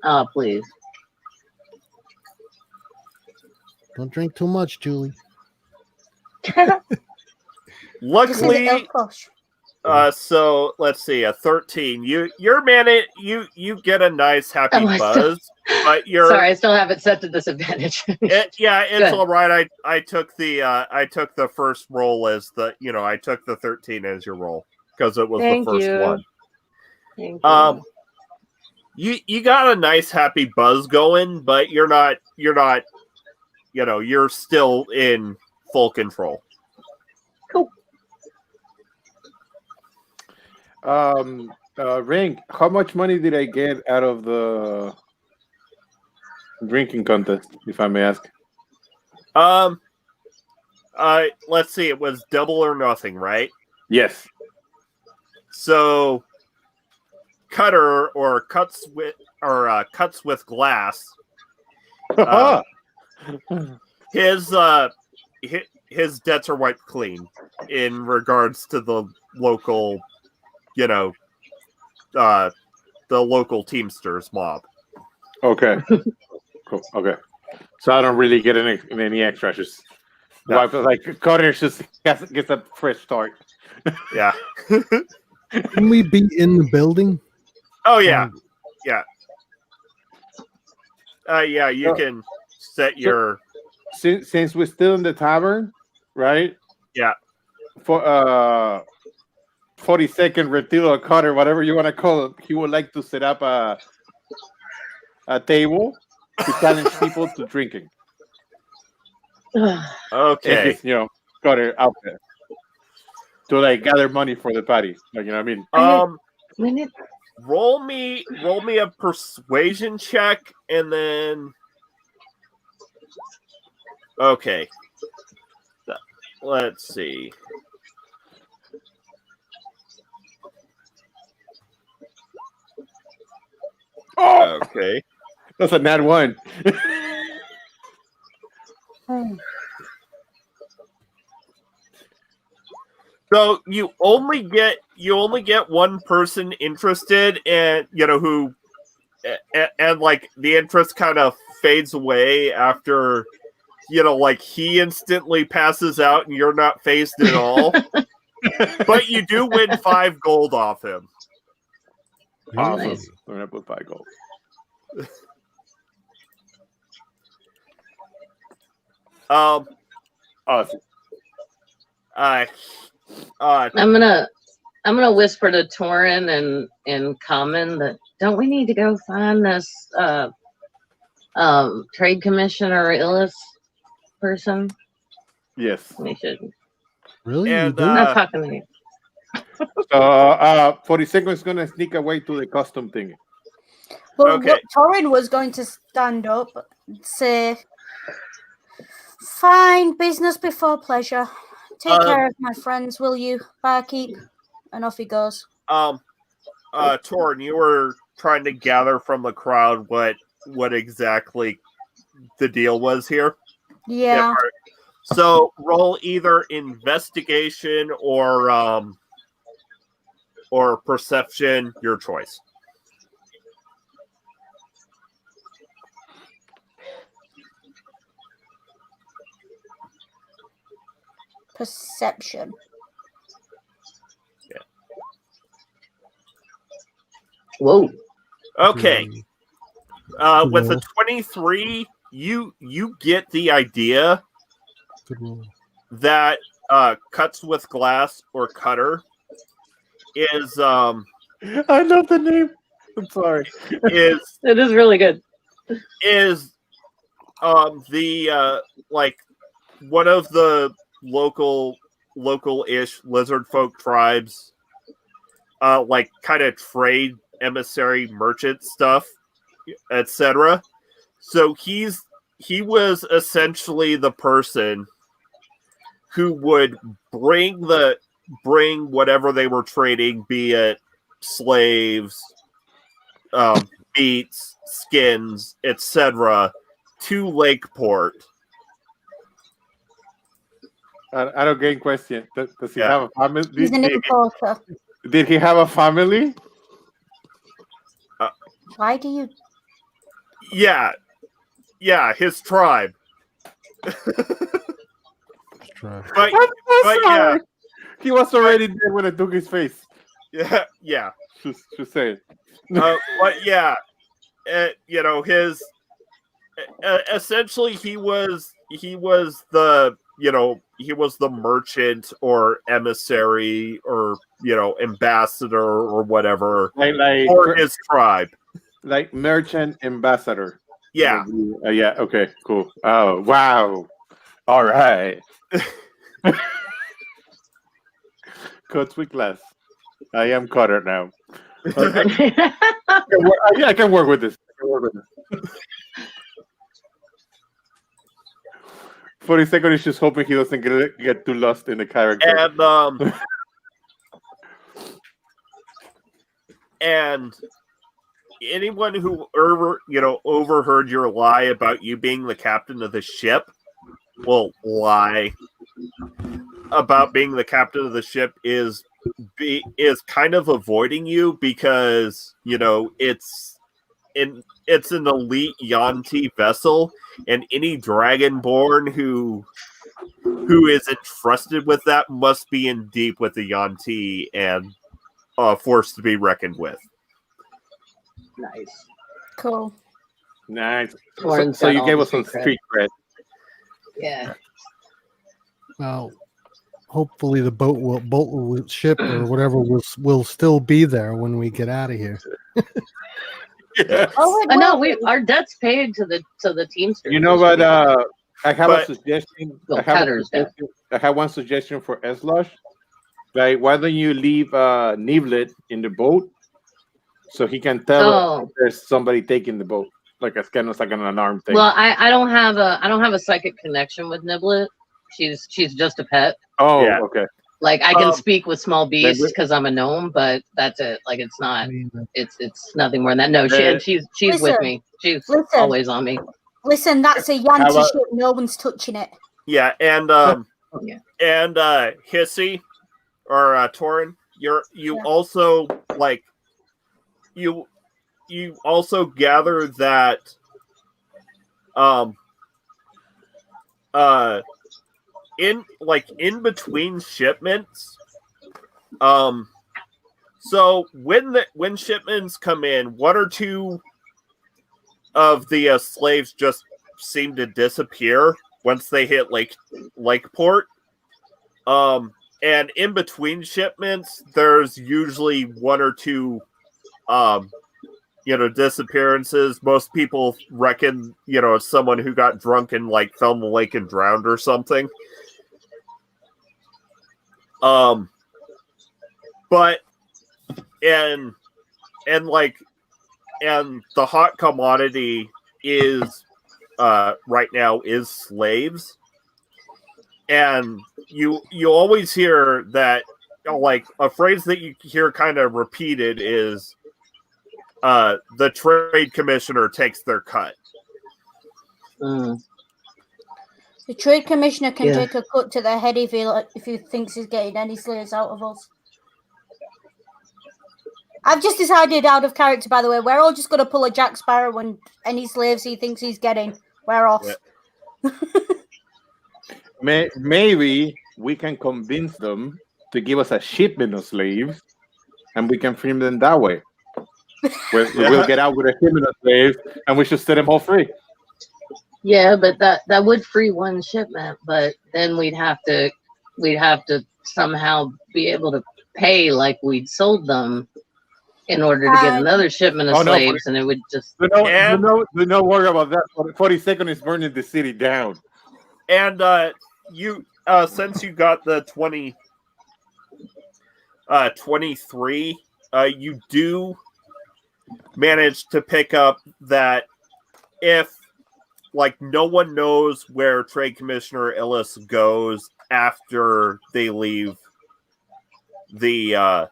Oh, please. Don't drink too much, Julie. Luckily, so let's see, a 13. You get a nice happy buzz, but you're sorry. I still have it set to disadvantage. It's all right. I took the first roll as I took the 13 as your roll because it was the first one. Thank you. You got a nice happy buzz going, but you're not you're still in full control. Cool. Ring, how much money did I get out of the drinking contest, if I may ask? Let's see, it was double or nothing, right? Yes. So Cutter or cuts with glass. His debts are wiped clean in regards to the local, the local Teamsters mob. Okay. Cool. Okay. So I don't really get any extra. Just wipe like Cutter just gets a fresh start. Yeah. Can we be in the building? Oh yeah. Yeah. You can set your. Since we're still in the tavern, right? Yeah. For 42nd Retilo Cutter, whatever you want to call it, he would like to set up a table to challenge people to drinking. Okay. And Cutter out there to gather money for the party. What I mean? Roll me a persuasion check, and then. Okay. Let's see. Oh! Okay. That's a nat 1. So you only get one person interested, and who, and the interest kind of fades away after. He instantly passes out and you're not phased at all. But you do win 5 gold off him. Awesome. Nice. We're going to put 5 gold. Awesome. I'm gonna whisper to Torin and Common that don't we need to go find this trade commissioner Illis person? Yes. We should. Really? And, you do? Not talking to you. So 42nd is going to sneak away to the custom thing. Well, Okay. Torin was going to stand up and say, "Fine, business before pleasure. Take care of my friends, will you, barkeep?" And off he goes. Torin, you were trying to gather from the crowd what exactly the deal was here. Yeah. So roll either investigation or perception, your choice. Perception. Yeah. Whoa. Okay. Good With a roll. 23, you get the idea Good roll. that cuts with glass or cutter is I love the name. I'm sorry. is It is really good. the like one of the local-ish lizard folk tribes like kind of trade emissary merchant stuff, etc. So he was essentially the person who would bring whatever they were trading, be it slaves, meats, skins, etc., to Lakeport. I don't get question. Does he Yeah. have a family? He's an importer. Did he have a family? Why do you? Yeah, his tribe. Try. But I'm so But sorry. He was already there when I took his face. yeah. Just say it. But yeah, his essentially he was the merchant or emissary or ambassador or whatever Like for his tribe. like merchant ambassador. Yeah. Yeah. Okay. Cool. Oh wow. All right. Cuts with glass. I am Cutter now. I can work with this. 42nd is just hoping he doesn't get too lost in the character. And anyone who overheard your lie about you being the captain of the ship will lie about being the captain of the ship is kind of avoiding you because it's an elite Yanti vessel, and any dragonborn who is entrusted with that must be in deep with the Yanti and forced to be reckoned with. Nice. Cool. Nice. Lauren's So got you all gave the us some street street cred. Yeah. Well, hopefully the ship or whatever will still be there when we get out of here. Yes. Oh, it I know will. our debt's paid to the Teamsters. You know what? I have a suggestion. Well, I have Cutter's debt. I have one suggestion for Eslosh. Like, why don't you leave Nivlet in the boat so he can tell if there's somebody taking the boat, like a kind of like an alarm thing. Well, I don't have a psychic connection with Niblet. She's just a pet. Oh, Yeah. okay. Like I can speak with small beasts Niblet? because I'm a gnome, but that's it. Like it's not. I mean, It's nothing more than that. No, she's with Listen, me. She's listen. always on me. Listen, that's a How Yanti about- ship. No one's touching it. Yeah, and Yeah. and Hissy or Torin, you Yeah. also like you also gather that in between shipments, so when shipments come in, one or two of the slaves just seem to disappear once they hit Lakeport. And in between shipments, there's usually one or two disappearances. Most people reckon, it's someone who got drunk and fell in the lake and drowned or something. But and the hot commodity is right now is slaves. And you always hear that, a phrase that you hear kind of repeated is the trade commissioner takes their cut. Mm. The trade commissioner can Yeah. take a cut to the head if he thinks he's getting any slaves out of us. I've just decided out of character, by the way, we're all just going to pull a Jack Sparrow, and any slaves he thinks he's getting, we're off. Yeah. Maybe we can convince them to give us a shipment of slaves, and we can free them that way. We'll get out with a him and a slave, and we should set them all free. Yeah, but that would free one shipment, but then we'd have to somehow be able to pay like we'd sold them in order to get another shipment of slaves, and it would just do not worry about that. 42nd is burning the city down. And you since you got the 23, you do manage to pick up that if like no one knows where Trade Commissioner Illis goes after they leave the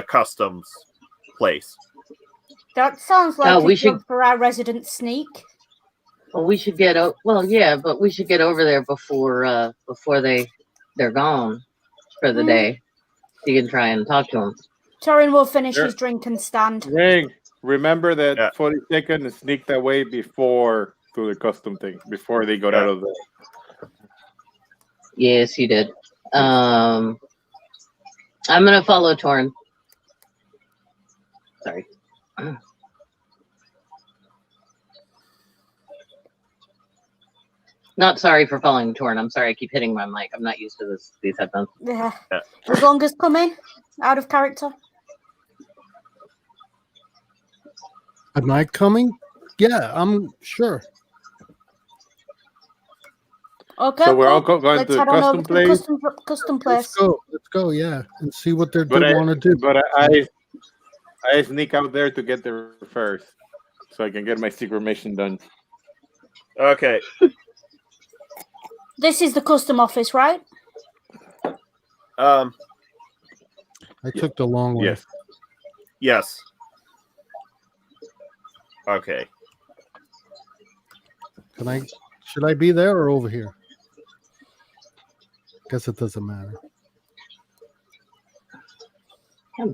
customs place. That sounds like we a job for our resident sneak. Well, we should get but we should get over there before they're gone for the day. You can try and talk to them. Torin will finish his drink and stand. Ring. Remember that 42nd sneaked away before to the custom thing, before they got out of the. Yes, he did. I'm gonna follow Torin. Sorry. Not sorry for following Torin. I'm sorry I keep hitting my mic. I'm not used to these headphones. Yeah. As long as coming out of character. Am I coming? Yeah, I'm sure. Okay. So we're all going to the custom place. Custom place. Let's go. Yeah, and see what they want to do. But I sneak out there to get there first, so I can get my secret mission done. Okay. This is the custom office, right? I took the long way. Yes. Okay. Should I be there or over here? Guess it doesn't matter. All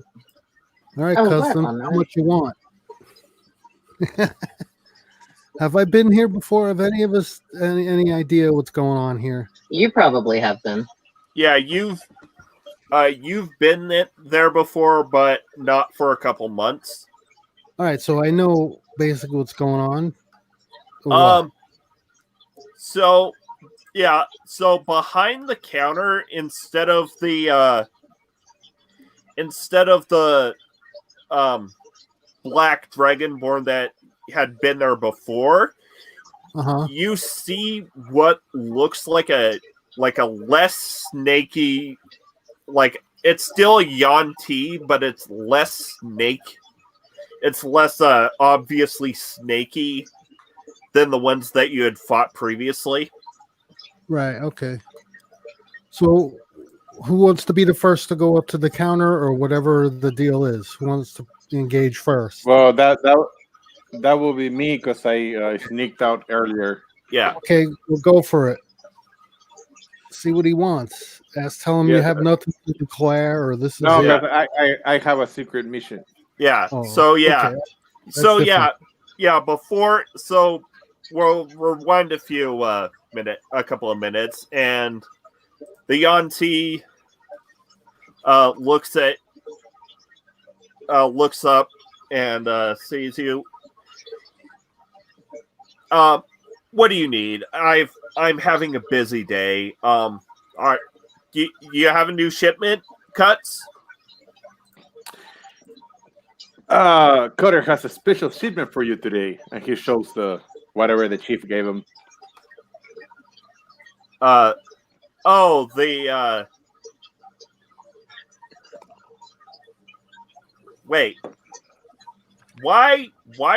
right, custom. How much you want? Have I been here before? Have any of us any idea what's going on here? You probably have been. Yeah, you've been there before, but not for a couple months. All right, so I know basically what's going on. So behind the counter, instead of the black dragonborn that had been there before, you see what looks like a less snaky, like it's still Yuan-Ti, but it's less snake. It's less obviously snaky than the ones that you had fought previously. Right, okay. So who wants to be the first to go up to the counter or whatever the deal is? Who wants to engage first? Well, that will be me because I sneaked out earlier. Yeah. Okay, we'll go for it. See what he wants. Tell him you have nothing to declare or this is it. I have a secret mission. Yeah. Oh, so yeah. Okay. So different. Yeah. Before, so we'll rewind a couple of minutes, and the Yuan-Ti looks up and sees you. What do you need? I'm having a busy day. All right. You have a new shipment, Cuts? Cutter has a special shipment for you today, and he shows the whatever the chief gave him. Wait. Why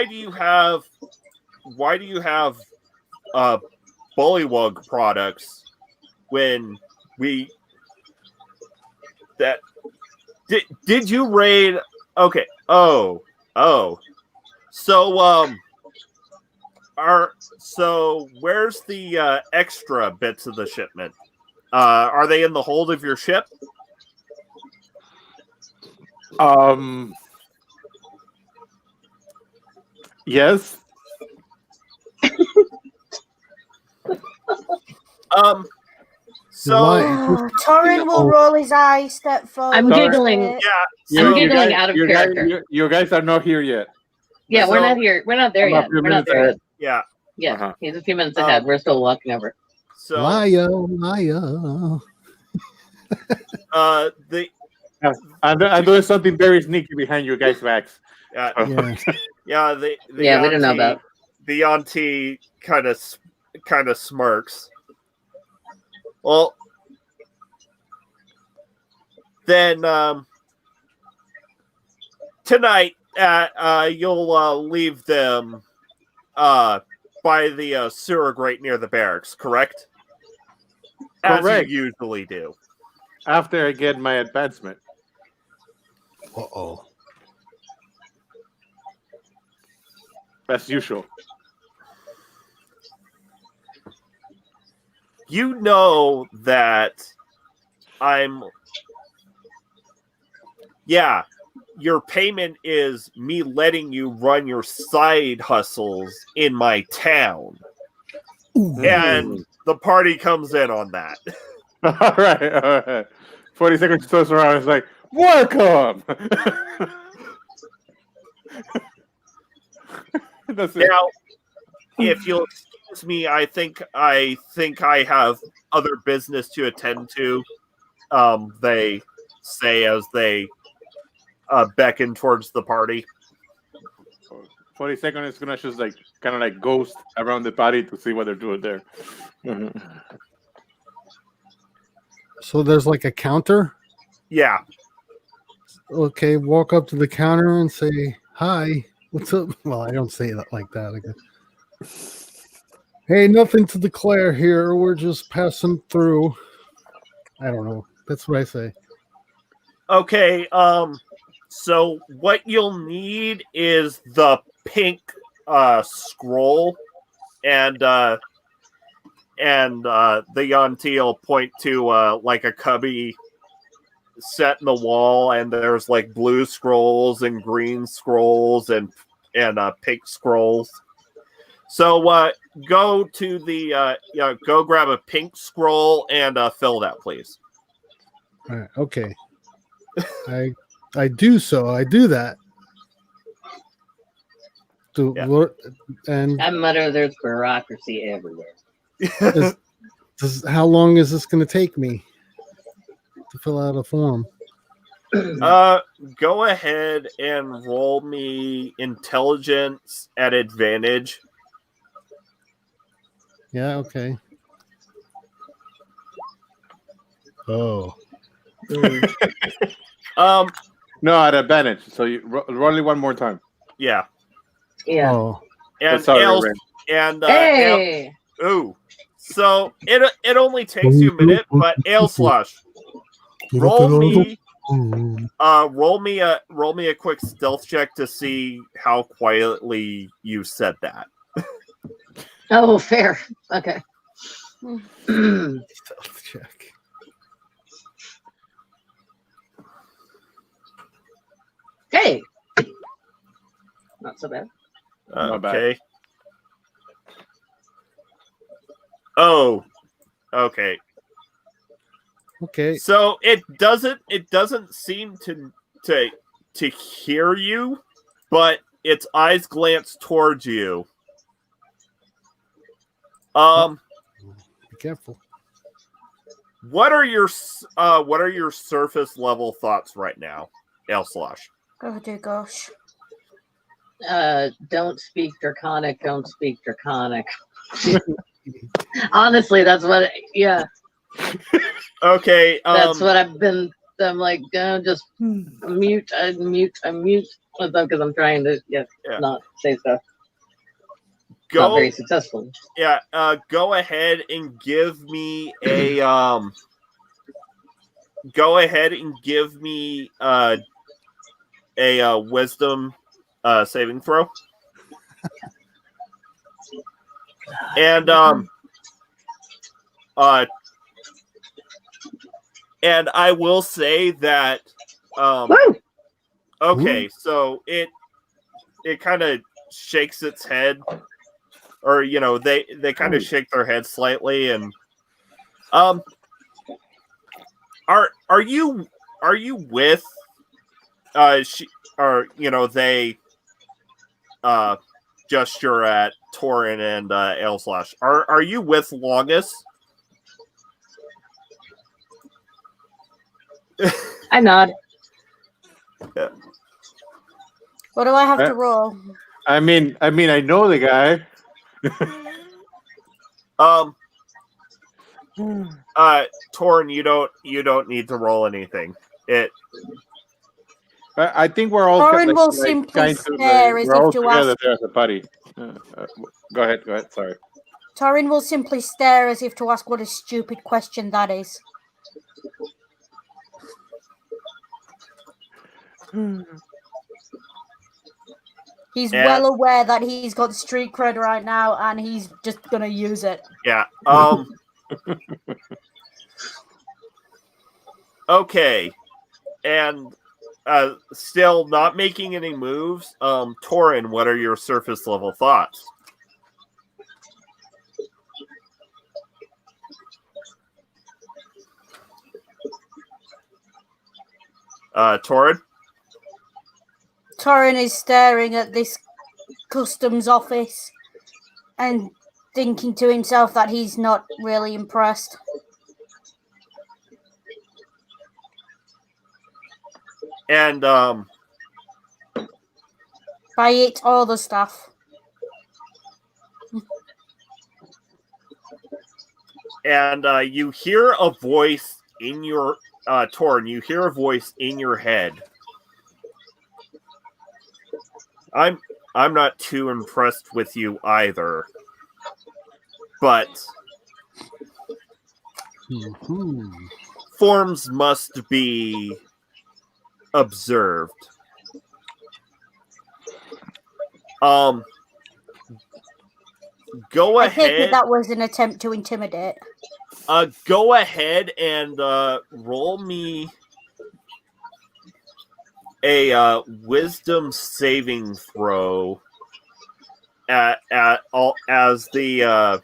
do you have Bullywug products when did you raid? Okay. So where's the extra bits of the shipment? Are they in the hold of your ship? Yes. Torrin will roll his eyes, step forward. I'm giggling. Yeah. I'm giggling out of character. You guys are not here yet. Yeah, we're not here. We're not there yet. We're not there yet. Yeah. Yeah, he's a few minutes ahead. We're still walking over. So liar. I'm doing something very sneaky behind you guys' backs. Yeah. Yeah. We don't know about. The auntie kind of smirks. Well, then tonight you'll leave them by the sewer grate near the barracks, correct? Correct. As you usually do. After I get my advancement. Uh-oh. As usual. You know that your payment is me letting you run your side hustles in my town. Ooh. And the party comes in on that. All right. 40 seconds close around. It's like, welcome. That's it. Now, if you'll excuse me, I think I have other business to attend to. They say as they beckon towards the party. 40 seconds is gonna just like kind of like ghost around the party to see what they're doing there. Mm-hmm. So there's like a counter? Yeah. Okay, walk up to the counter and say, hi, what's up? Well, I don't say that like that, I guess. Hey, nothing to declare here. We're just passing through. I don't know. That's what I say. Okay, so what you'll need is the pink scroll, and the auntie will point to like a cubby set in the wall, and there's like blue scrolls and green scrolls and pink scrolls. So go to the go grab a pink scroll and fill that, please. All right, okay. I do so. I do that. And I mutter, there's bureaucracy everywhere. how long is this going to take me to fill out a form? Go ahead and roll me intelligence at advantage. Yeah, okay. Oh. No, at advantage. So you roll it one more time. Yeah. Yeah. Oh. And Hey. Ooh. So it only takes you a minute, but Ale Slosh, roll me a quick stealth check to see how quietly you said that. Oh, fair. Okay. Stealth check. Hey. Not so bad. Not bad. Okay. Oh. Okay. Okay. So it doesn't seem to hear you, but its eyes glance towards you. Be careful. What are your surface level thoughts right now, El Slosh? Oh dear gosh. Don't speak draconic. Don't speak draconic. Honestly, that's what. Yeah. Okay. That's what I've been. I'm like, just mute. I mute with them because I'm trying to not say stuff. Not very successful. Yeah. Go ahead and give me a Go ahead and give me a wisdom saving throw. And and I will say that okay, so it kind of shakes its head, or they kind of shake their head slightly, and Are you with they gesture at Torin and Ailslash. Are you with Longus? I nod. Yeah. What do I have to roll? I mean, I know the guy. Torin, you don't need to roll anything. I think we're all Torin will simply stare as we're all if to together ask. there as a buddy. Go ahead. Sorry. Torin will simply stare as if to ask what a stupid question that is. He's well aware that he's got street cred right now, and he's just gonna use it. Yeah. Okay. And still not making any moves. Torin, what are your surface level thoughts? Torin? Torin is staring at this customs office and thinking to himself that he's not really impressed. And by it, all the stuff. And you hear a voice in your Torin. You hear a voice in your head. I'm not too impressed with you either, but forms must be observed. Go ahead. I think that was an attempt to intimidate. Go ahead and roll me a wisdom saving throw as the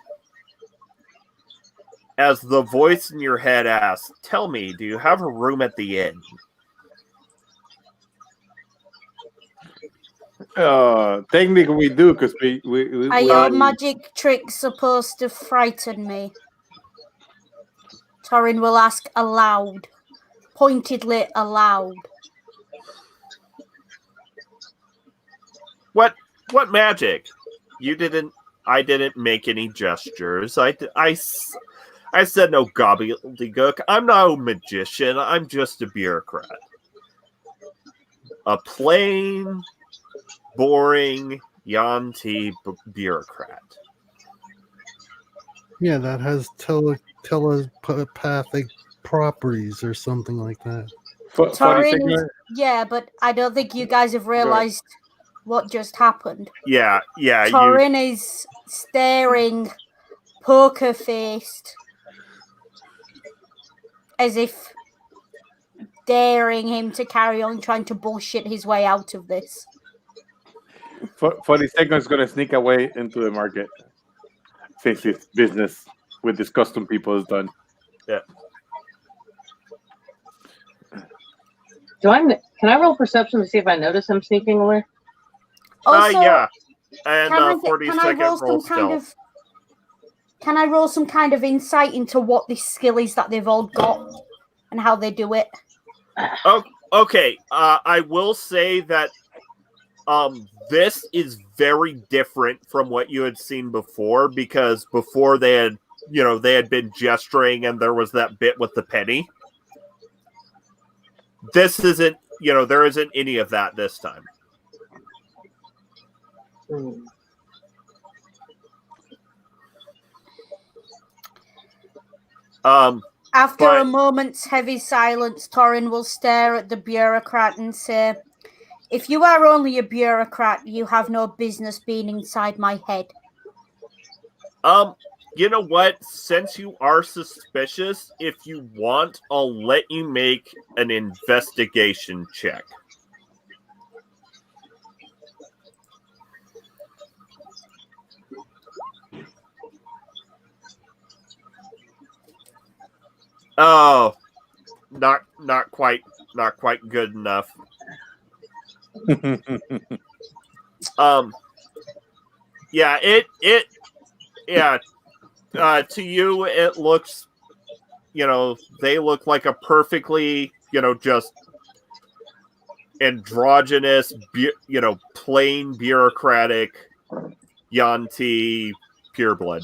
voice in your head asks, "Tell me, do you have a room at the inn?" Technically we do, because we Are your magic tricks supposed to frighten me? Torin will ask aloud, pointedly aloud. What magic? I didn't make any gestures. I said no gobbledygook. I'm not a magician. I'm just a bureaucrat. A plain, boring Yuan-Ti bureaucrat. Yeah, that has telepathic properties or something like that. Torin, yeah, but I don't think you guys have realized what just happened. Yeah. Torin is staring, poker-faced, as if daring him to carry on trying to bullshit his way out of this. 40 seconds is going to sneak away into the market. Since his business with this custom people is done. Yeah. Can I roll perception to see if I notice him sneaking away? Also, yeah. And can 40-second roll stealth. Can I roll some kind of insight into what this skill is that they've all got and how they do it? Oh, okay. I will say that this is very different from what you had seen before, because before they had been gesturing and there was that bit with the penny. This isn't, there isn't any of that this time. After a moment's heavy silence, Torin will stare at the bureaucrat and say, "If you are only a bureaucrat, you have no business being inside my head." You know what? Since you are suspicious, if you want, I'll let you make an investigation check. Oh, not quite good enough. To you it looks, they look like a perfectly, just androgynous, plain bureaucratic Yanti pureblood.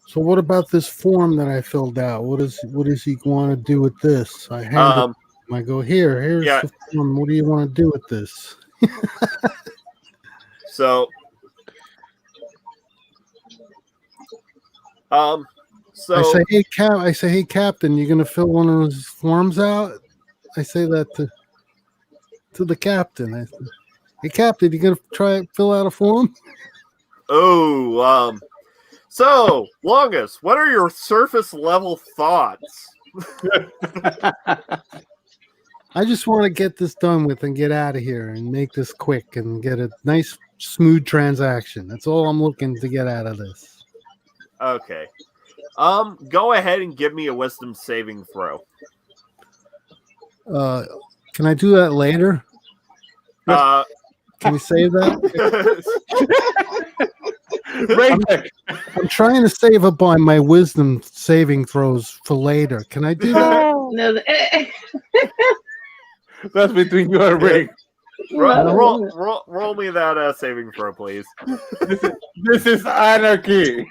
So what about this form that I filled out? What does he want to do with this? I hand it. I go, here's the form. What do you want to do with this? So I say, hey, Captain, you gonna fill one of those forms out? I say that to the captain. I say, hey, Captain, you gonna try fill out a form? So, Longus, what are your surface level thoughts? I just want to get this done with and get out of here and make this quick and get a nice, smooth transaction. That's all I'm looking to get out of this. Okay. Go ahead and give me a wisdom saving throw. Can I do that later? Can we save that? I'm trying to save up on my wisdom saving throws for later. Can I do that? No, that's between you and Rick. Roll me that saving throw, please. This is anarchy.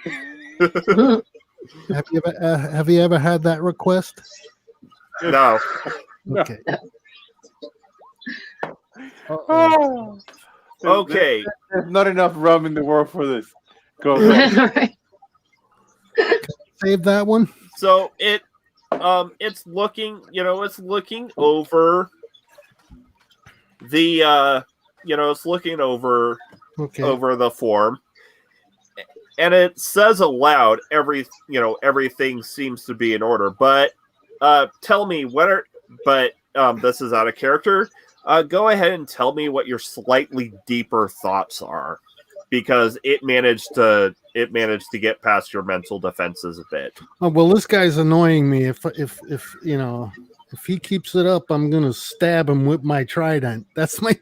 Have you ever had that request? No. Okay. Okay. There's not enough rum in the world for this. Go. right. Save that one. So it's looking over the it's looking over over the form, and it says aloud everything seems to be in order. But tell me this is out of character. Go ahead and tell me what your slightly deeper thoughts are, because it managed to get past your mental defenses a bit. Oh, well, this guy's annoying me. If he keeps it up, I'm gonna stab him with my trident. That's my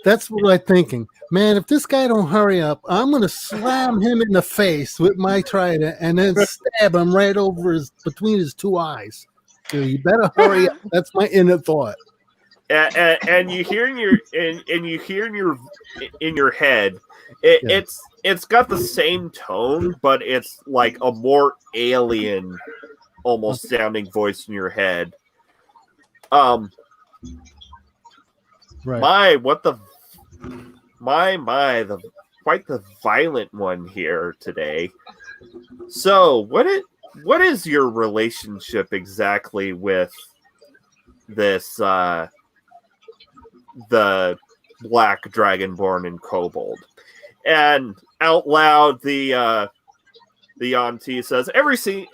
that's what I'm thinking. Man, if this guy don't hurry up, I'm gonna slam him in the face with my trident and then stab him right over between his two eyes. So you better hurry up. That's my inner thought. And you hear in your head, it's got the same tone, but it's like a more alien, almost sounding voice in your head. Right. Quite the violent one here today. So what is your relationship exactly with this the black dragonborn and kobold? And out loud the Yanti says everything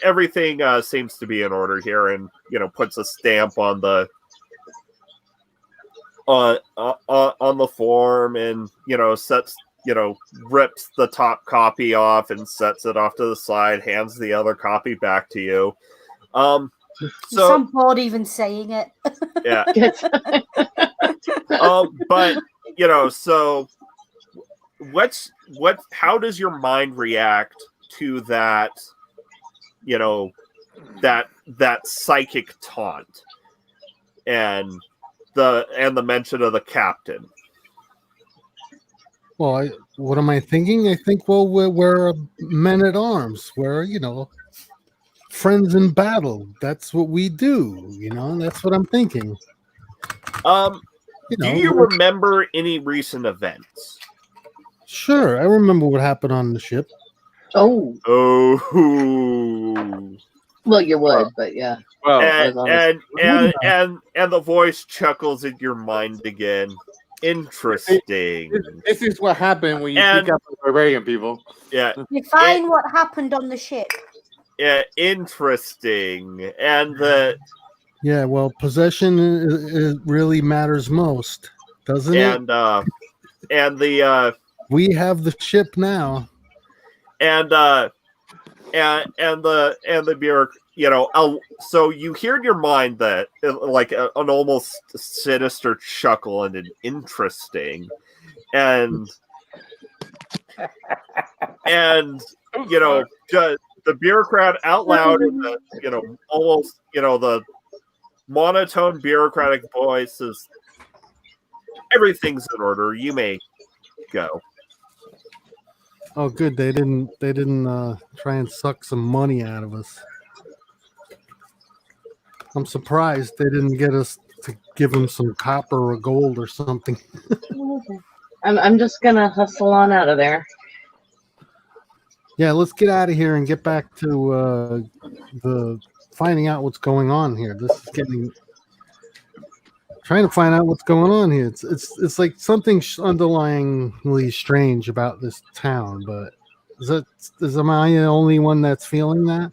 seems to be in order here, and puts a stamp on the form, and sets rips the top copy off and sets it off to the side, hands the other copy back to you. So I'm bored even saying it. Yeah. But so how does your mind react to that that psychic taunt and the mention of the captain? Well, what am I thinking? I think, well, we're men at arms. We're, friends in battle. That's what we do. That's what I'm thinking. Do you remember any recent events? Sure, I remember what happened on the ship. Oh. Well, you would, but yeah. Well, and the voice chuckles in your mind again. Interesting. This is what happened when you pick up the barbarian people. Yeah. Define what happened on the ship. Yeah, interesting. And well, possession it really matters most. Doesn't and the we have the ship now? and the bureaucrat, so you hear in your mind that like an almost sinister chuckle and an interesting, and the bureaucrat out loud in the almost the monotone bureaucratic voice is, everything's in order, you may go. Oh, good. They didn't try and suck some money out of us. I'm surprised they didn't get us to give them some copper or gold or something. I'm just gonna hustle on out of there. Yeah, let's get out of here and get back to the finding out what's going on here. This is trying to find out what's going on here. It's like something underlyingly strange about this town, but am I the only one that's feeling that?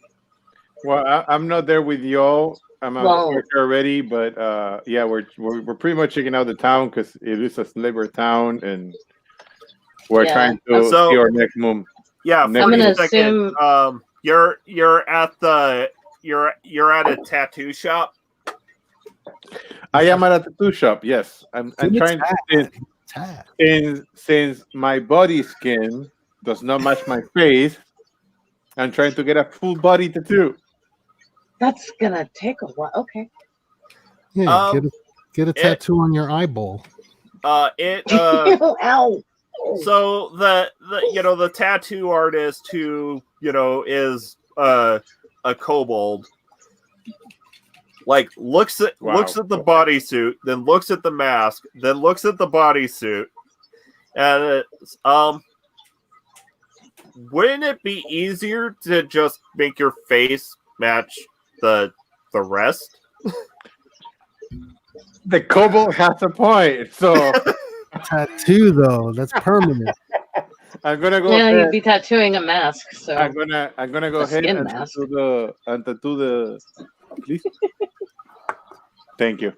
Well, I'm not there with y'all. I'm out Well- there already, but yeah, we're pretty much checking out the town because it is a sliver town, and we're Yeah. trying to So- see our next move. Yeah, I'm 40 gonna second, assume- you're at a tattoo shop. I am at a tattoo shop. Yes, I'm trying since my body skin does not match my face. I'm trying to get a full body tattoo. That's gonna take a while. Okay. Yeah, get a tattoo on your eyeball. Ow. So the tattoo artist who is a kobold, like looks at the bodysuit, then looks at the mask, then looks at the bodysuit, and wouldn't it be easier to just make your face match the rest? The kobold has a point, so Tattoo though, that's permanent. I'm gonna go. Yeah, ahead. you'd be tattooing a mask. So I'm gonna go A ahead skin and mask. tattoo the. Please. Thank you.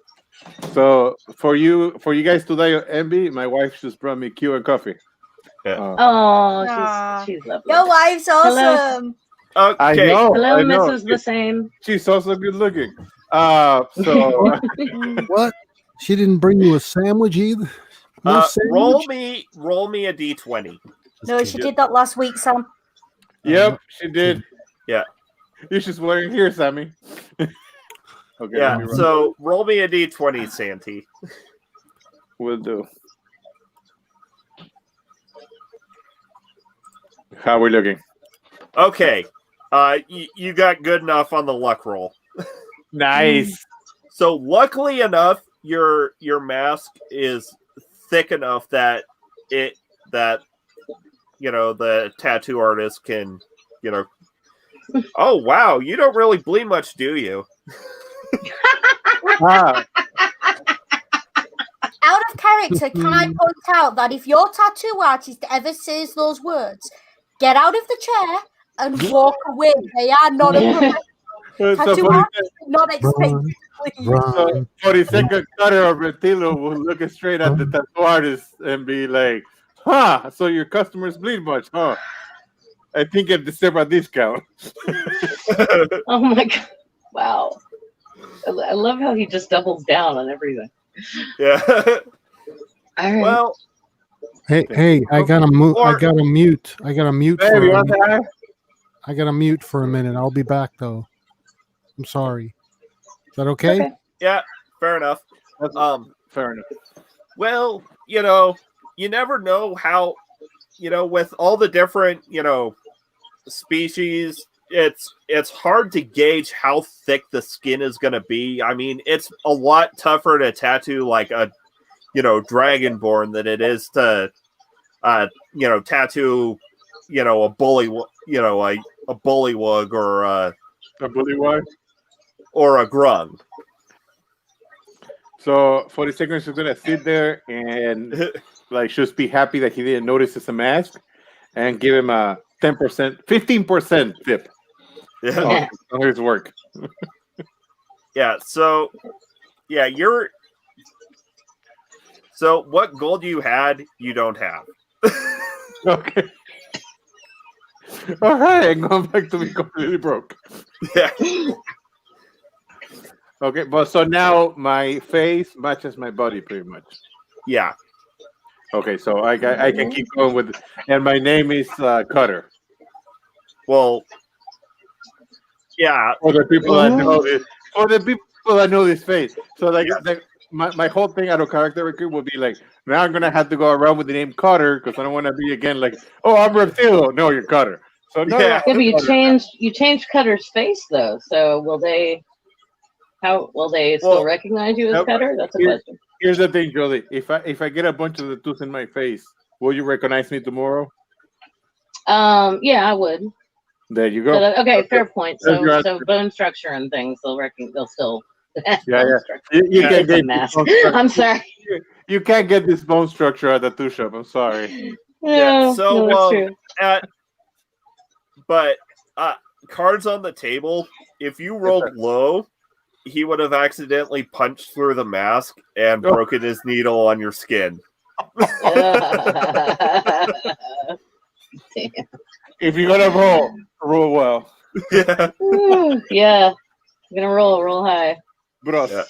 So for you guys to die of envy, my wife just brought me Cuban coffee. Yeah. Aw. she's lovely. Your wife's awesome. Okay. I know. Hello, I know. Mrs. The Same. She's also good looking. So What? She didn't bring you a sandwich either? No sandwich? Roll me a d20. No, she did that last week, Sam. yep, she did. Yeah. You should wear it here, Sammy. Okay. Yeah. let me run. So roll me a d20, Santi. Will do. How are we looking? Okay. You got good enough on the luck roll. Nice. So luckily enough, your mask is thick enough that the tattoo artist can, oh wow, you don't really bleed much, do you? Ah, Out of character, can I point out that if your tattoo artist ever says those words, get out of the chair and walk away. They are not a professional. so Tattoo artists do not expect you to leave. Run. 42nd Cutter or Bertilo will look straight at the tattoo artist and be like, huh, so your customers bleed much, huh? I think I deserve a discount. Oh my god! Wow. I love how he just doubles down on everything. Yeah. All right. Well, Hey, I got a mute. I got a mute Hey, for you a want minute. that? I got a mute for a minute. I'll be back though. I'm sorry. Is that okay? Okay. yeah, fair enough. Fair enough. Well, you never know how, with all the different, species, it's hard to gauge how thick the skin is going to be. I mean, it's a lot tougher to tattoo like a, dragonborn than it is to, tattoo, a bully, a bullywug or A bully wife. or a grung. So 40 seconds is gonna sit there and like just be happy that he didn't notice it's a mask and give him a 10%, 15% tip Yeah. on his work. Yeah, so yeah, So what gold you had, you don't have. Okay. All right, I'm going back to be completely broke. Yeah. Okay, but so now my face matches my body pretty much. Yeah. Okay, so I can keep going with, and my name is Cutter. Well, yeah. For the people that know this, for the people that know this face. So like, my whole thing out of character record will be like, now I'm gonna have to go around with the name Cutter because I don't want to be again like, oh, I'm Reptilo. No, you're Cutter. So no, Yeah. Yeah, but you changed Cutter's face though. So will they still recognize you as no, Cutter? That's a question. Here's the thing, Jolie. If I get a bunch of the tooth in my face, will you recognize me tomorrow? Yeah, I would. There you go. But, okay, fair point. There's your So answer. bone structure and things, they'll still. Yeah. You Yeah, can't it's a get mask. bone structure. I'm sorry. You can't get this bone structure at the tooth shop. I'm sorry. Yeah. So that's true. but cards on the table. If you rolled low, he would have accidentally punched through the mask and broken his needle on your skin. If you're gonna roll well. Yeah. Ooh, yeah. I'm gonna roll high. Bros. Yeah.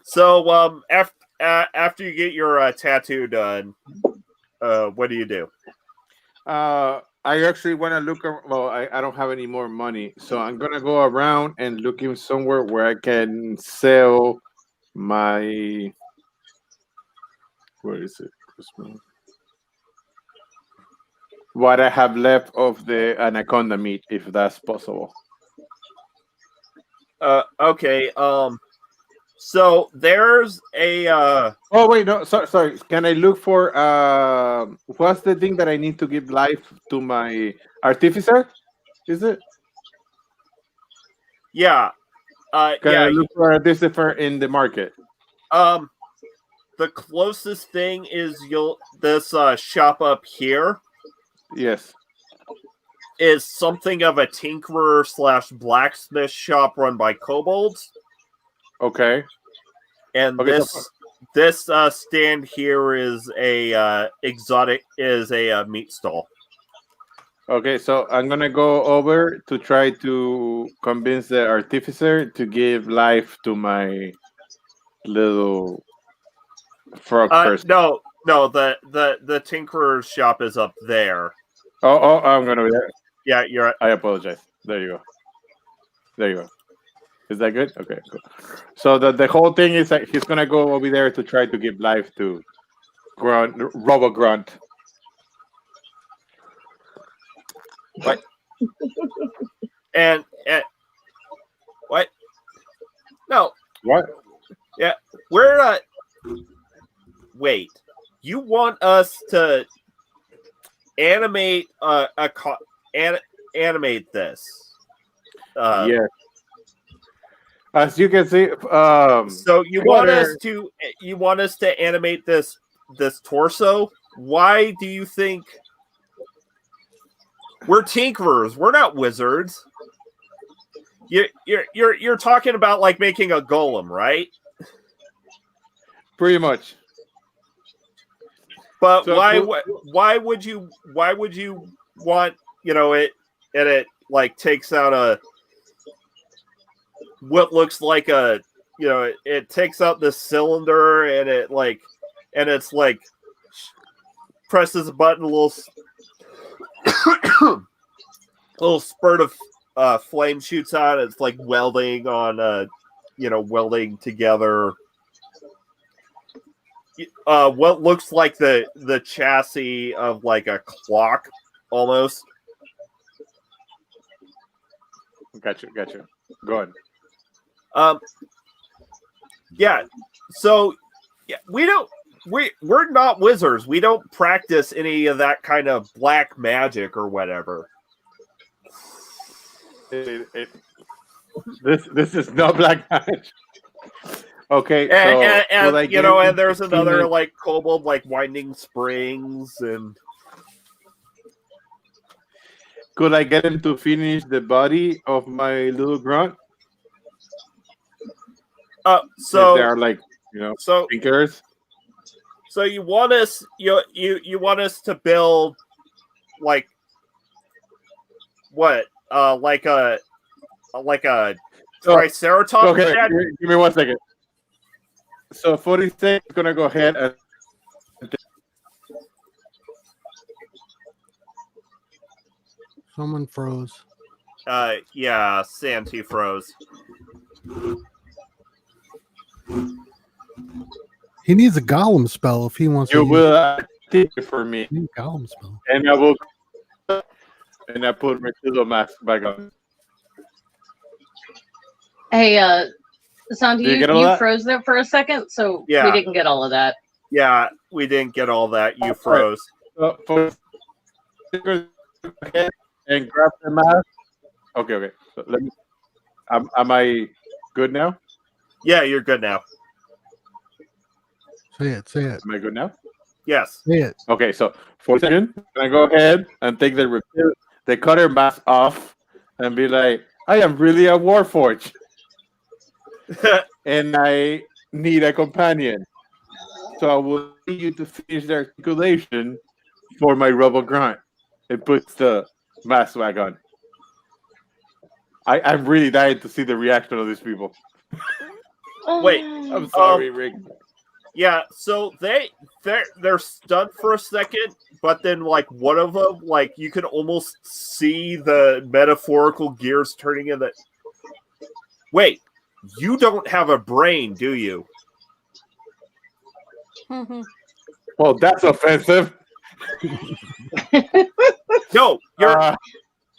So after you get your tattoo done, what do you do? I actually want to look. Well, I don't have any more money, so I'm gonna go around and looking somewhere where I can sell my. Where is it? What I have left of the anaconda meat, if that's possible. Okay. So there's a. Oh wait, no. Sorry. Can I look for what's the thing that I need to give life to my artificer? Is it? Yeah. Can I look for artificer in the market? The closest thing is this shop up here. Yes. Is something of a tinkerer / blacksmith shop run by kobolds. Okay. And this stand here is a meat stall. Okay, so I'm gonna go over to try to convince the artificer to give life to my little frog person. No, the tinkerer's shop is up there. Oh, I'm gonna be there. Yeah, you're right. I apologize. There you go. Is that good? Okay, cool. So the whole thing is that he's gonna go over there to try to give life to Robo Grunt. What? and what? No. What? Yeah, we're wait. You want us to animate animate this? Yeah. As you can see, so you want us to animate this torso? Why do you think we're tinkerers? We're not wizards. You're talking about like making a golem, right? Pretty much. But so why would you want it, and it like takes out what looks like it takes out this cylinder and it's like presses a button, a little little spurt of flame shoots out. It's like welding on welding together what looks like the chassis of like a clock almost. Gotcha. Go ahead. Yeah. So yeah, we're not wizards. We don't practice any of that kind of black magic or whatever. This is not black magic. Okay, and and there's another like kobold like winding springs and. Could I get him to finish the body of my little grunt? So if they are like thinkers. So you want us you want us to build like what? Like a triceratops? Okay, head? give me 1 second. So 46 is gonna go ahead and Someone froze. Yeah, Santi froze. He needs a golem spell if he wants you to will activate it for me, use a golem spell. and I put my Tilo mask back on. Hey, Santi, Did you get all you that? froze there for a second, so Yeah. we didn't get all of that. Yeah, we didn't get all that. You froze. So for and grab the mask. Okay. So let me. Am I good now? Yeah, you're good now. Say it. Am I good now? Yes. Say it. Okay, so for a second, I go ahead and take the cutter mask off and be like, I am really a warforged, and I need a companion. So I will need you to finish the articulation for my Robo Grunt. It puts the mask back on. I'm really dying to see the reaction of these people. Wait, I'm sorry, Rick. Yeah, so they're stunned for a second, but then like one of them, like you can almost see the metaphorical gears turning in the. Wait, you don't have a brain, do you? Well, that's offensive. No, you're. I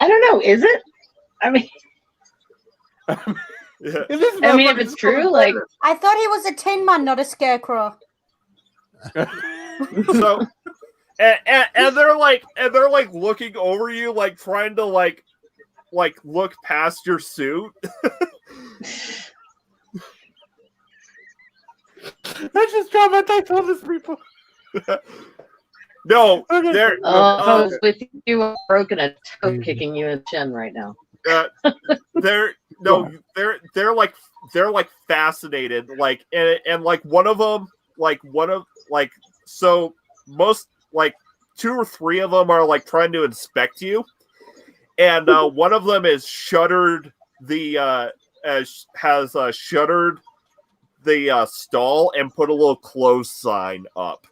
don't know. Is it? I mean, if it's true, like I thought he was a tin man, not a scarecrow. So, and they're like looking over you, like trying to like look past your suit. I just traumatized all these people. No, Okay. they're if I was with you, I've broken a toe kicking you in the chin right now. they're like fascinated, like and like one of them, so most like 2 or 3 of them are like trying to inspect you, and one of them is shuttered the has shuttered the stall and put a little close sign up.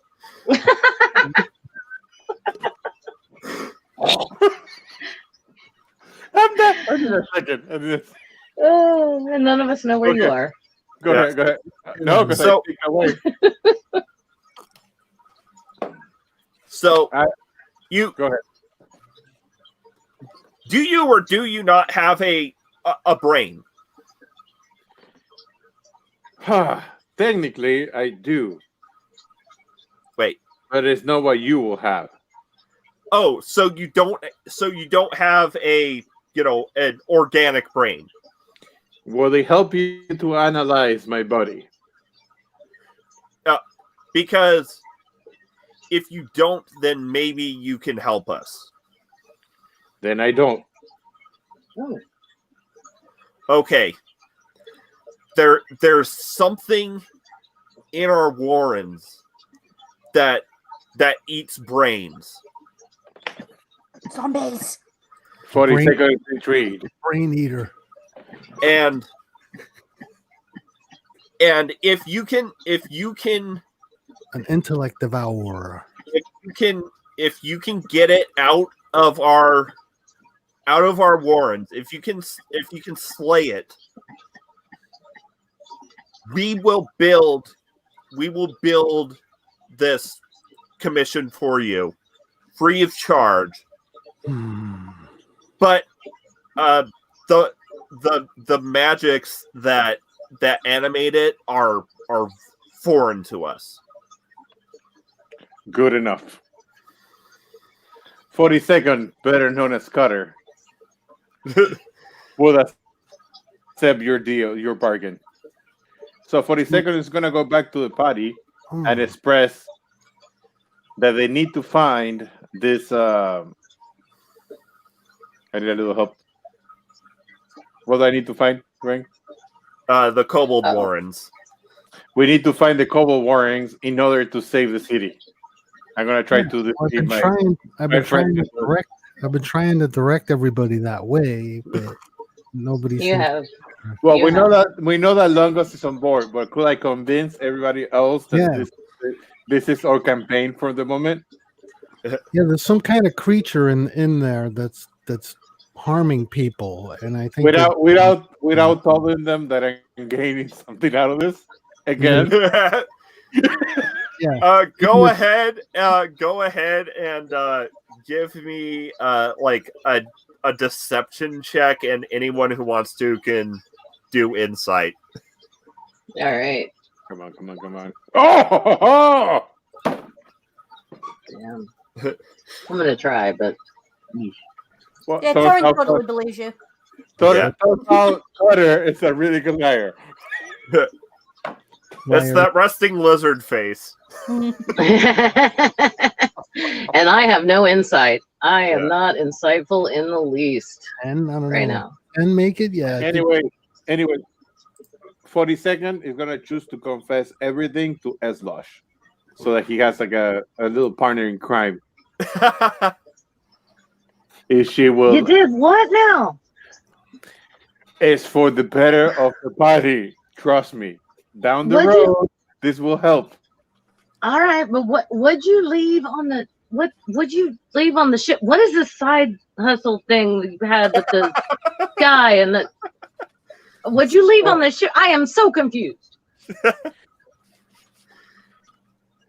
I'm not. I need a second. And none of us know where you are. Go ahead. No, because So- I think away. So you go ahead. Do you or do you not have a brain? Technically, I do. Wait. But it's not what you will have. Oh, so you don't have an organic brain. Will they help you to analyze my body? Because if you don't, then maybe you can help us. Then I don't. Okay. There's something in our warrens that eats brains. Zombies. 40 Brain- seconds intrigue. Brain eater. And if you can An intellect devourer. if you can get it out of our warrens, if you can slay it, we will build this commission for you free of charge. But the magics that animate it are foreign to us. Good enough. 42nd, better known as Cutter, will accept your deal, your bargain. So 42nd is going to go back to the party and express that they need to find this. I need a little help. What do I need to find, Ring? The Kobold Warrens. We need to find the Cobble Warrens in order to save the city. I'm gonna try to I've defeat been my friend. I've been trying to direct everybody that way, but nobody You seems. have. Well, You we know have. that Longos is on board, but could I convince everybody else that Yeah. this is our campaign for the moment? Yeah, there's some kind of creature in there that's harming people, and I think Without telling them that I'm gaining something out of this again. Yeah. Go ahead and give me like a deception check, and anyone who wants to can do insight. All right. Come on. Oh! Damn. I'm gonna try, but Well, Yeah, turns Corin out totally believes you. Turns out Cutter is a really good liar. That's that resting lizard face. and I have no insight. I am not insightful in the least And I don't right know. now. And make it, yeah. Anyway, 42nd is gonna choose to confess everything to Eslosh, so that he has like a little partner in crime. If she will, You did what now? it's for the better of the party. Trust me. Down the What'd you- road, this will help. All right, but what'd you leave on the what'd you leave on the ship? What is this side hustle thing that you had with the guy and the what'd you leave on the ship? I am so confused.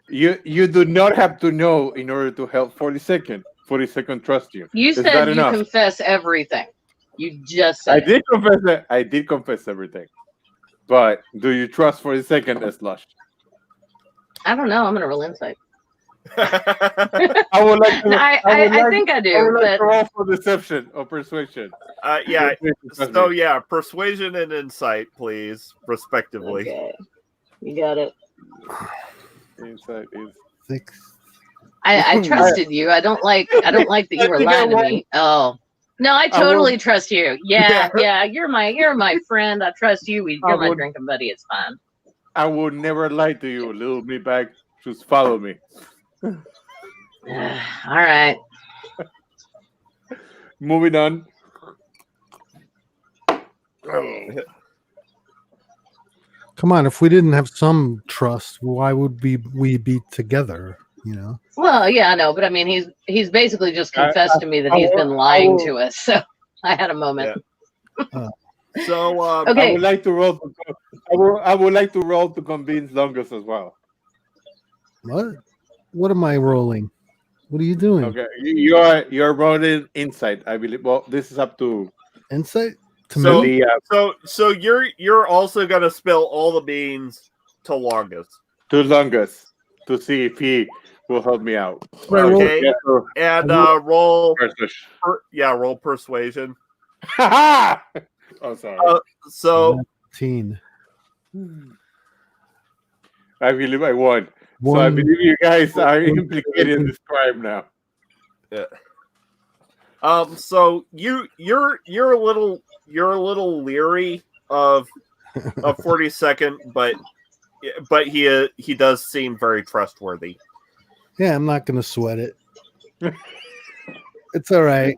You do not have to know in order to help 42nd. 42nd trust you. You Is that said you enough? confess everything. You just said I did confess that. I did confess everything. But do you trust 42nd as Lush? I don't know. I'm gonna roll insight. I would like to. I think I do, I would like but to roll for deception or persuasion. Yeah. Trust So me. yeah, persuasion and insight, please, respectively. okay. You got it. Insight is 6. I trusted you. I don't like that you were I think I lying to won. me. Oh. No, I totally trust you. Yeah, you're my friend. I trust you. You're my drinking buddy. It's fine. I would never lie to you, little me bag. Just follow me. All right. Moving on. Come on, if we didn't have some trust, why would we be together? You know. Well, yeah, I know, but I mean, he's basically just confessed to me that he's been lying to us. So I had a moment. Yeah. So Okay. I would like to roll. I would like to roll to convince Longus as well. What? What am I rolling? What are you doing? Okay, you're rolling insight, I believe. Well, this is up to Insight to So- me. the so you're also gonna spill all the beans to Longus. to Longus to see if he will help me out. Okay. Yeah, so- And roll Persuasion. roll persuasion. Oh, sorry. So 19. I believe I won. So I believe you guys are implicated in this crime now. so you're a little leery of 42nd, but he does seem very trustworthy. Yeah, I'm not gonna sweat it. It's all right.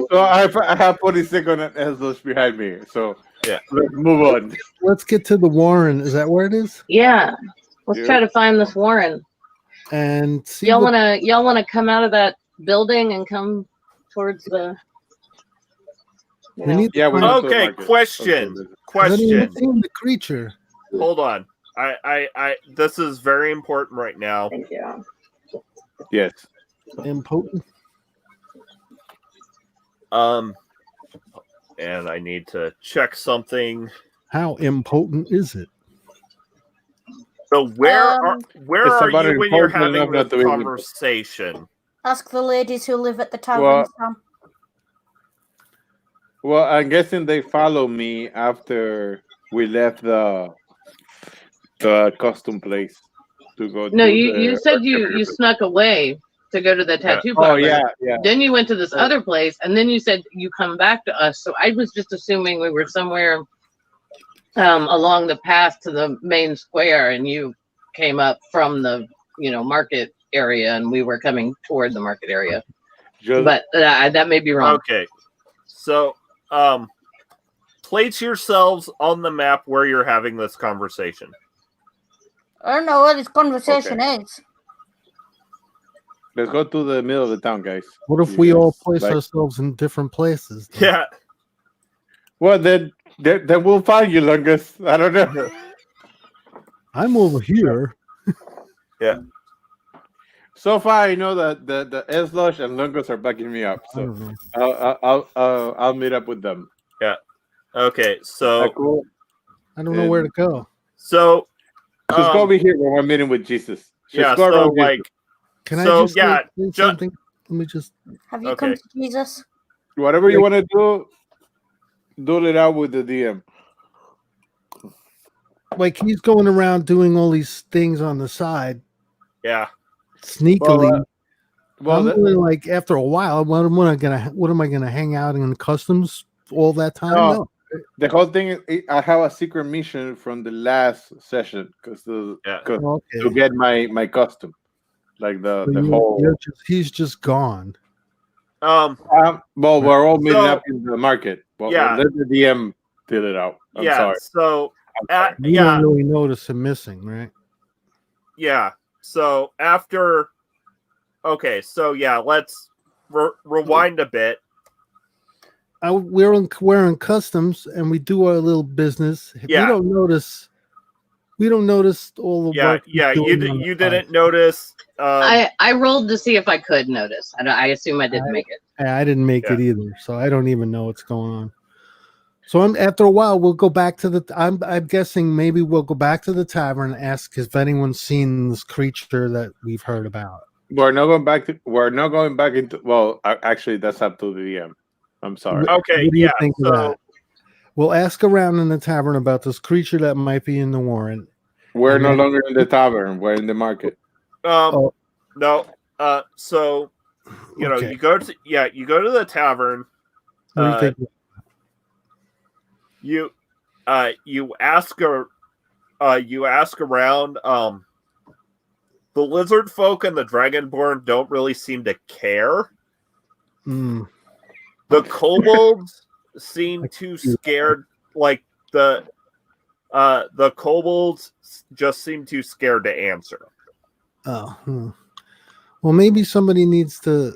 So I have 42nd and Eslos behind me. So Yeah. let's move on. Let's get to the Warren. Is that where it is? Yeah. Let's Yeah. try to find this Warren. And see. Y'all what- wanna come out of that building and come towards the you We know. need to Yeah, we find- know to the Okay, market. question. I haven't even Question. seen the creature. Hold on. I this is very important right now. Thank you. Yes. Impotent. And I need to check something. How impotent is it? So where It's are about you when you're important having enough not this to be able to- conversation? Ask the ladies who live at the tavern, Well- Sam. Well, I'm guessing they follow me after we left the custom place to go. No, to you the- said you snuck away to go to the tattoo Oh parlor. yeah. Then you went to this other place, and then you said you come back to us. So I was just assuming we were somewhere along the path to the main square, and you came up from the market area, and we were coming toward the market area. But that may be wrong. Okay, so place yourselves on the map where you're having this conversation. I don't know what this conversation is. Let's go to the middle of the town, guys. What if we all place ourselves in different places? Then? Yeah. Well, then we'll find you, Lungus. I don't know. I'm over here. Yeah. So far, I know that the Eslosh and Lungus are backing me up, so I'll meet up with them. Yeah. Okay. So cool. I don't know where to go. So just go over here when we're meeting with Jesus. Yeah. So like, can I just say something? Let me just. Have you come to Jesus? Whatever you want to do it out with the DM. Like he's going around doing all these things on the side. Yeah. Sneakily. I'm really like after a while, what am I gonna hang out in customs all that time? No. The whole thing is I have a secret mission from the last session to get my custom. Like he's just gone. Well, we're all meeting up in the market. Well, let the DM fill it out. I'm sorry. So you don't really notice him missing, right? Yeah. So after, let's rewind a bit. We're in customs and we do our little business. Yeah. We don't notice all the work. Yeah. You didn't notice. I rolled to see if I could notice. I assume I didn't make it. I didn't make it either, so I don't even know what's going on. So after a while, we'll go back to I'm guessing maybe we'll go back to the tavern and ask if anyone's seen this creature that we've heard about. We're not going back into. Well, actually, that's up to the DM. I'm sorry. Okay. What do you think of that? We'll ask around in the tavern about this creature that might be in the warrant. We're no longer in the tavern. We're in the market. No. So you go to the tavern. What do you think? You ask around. The lizard folk and the dragonborn don't really seem to care. Mm. The kobolds seem too scared. Like the kobolds just seem too scared to answer. Oh, well, maybe somebody needs to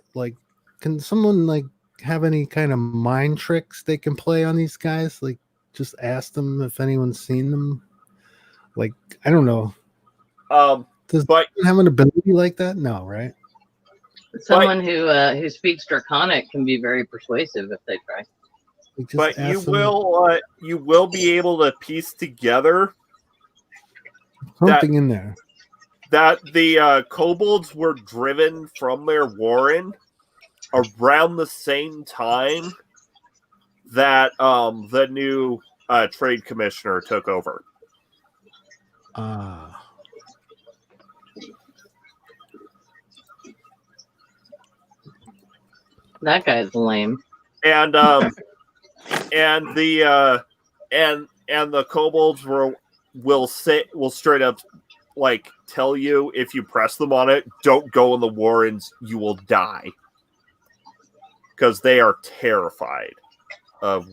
can someone have any kind of mind tricks they can play on these guys? Like, just ask them if anyone's seen them. Like, I don't know. Does have an ability like that? No, right? Someone who speaks Draconic can be very persuasive if they try. But you will be able to piece together something in there. That the kobolds were driven from their warren around the same time that the new trade commissioner took over. That guy's lame. And the kobolds will straight up tell you if you press them on it, don't go in the warrens, you will die. Because they are terrified of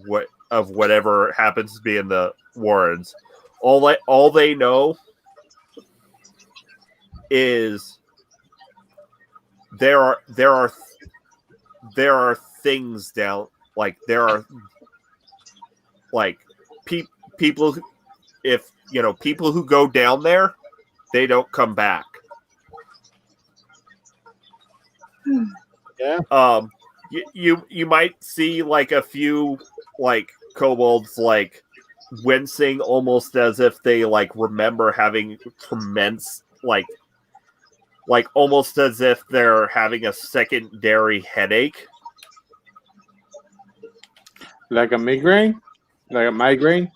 whatever happens to be in the warrens. All they know is there are things down, there are people people who go down there, they don't come back. Yeah. You might see a few kobolds wincing almost as if they remember having tremendous almost as if they're having a secondary headache. Like a migraine? Like a migraine?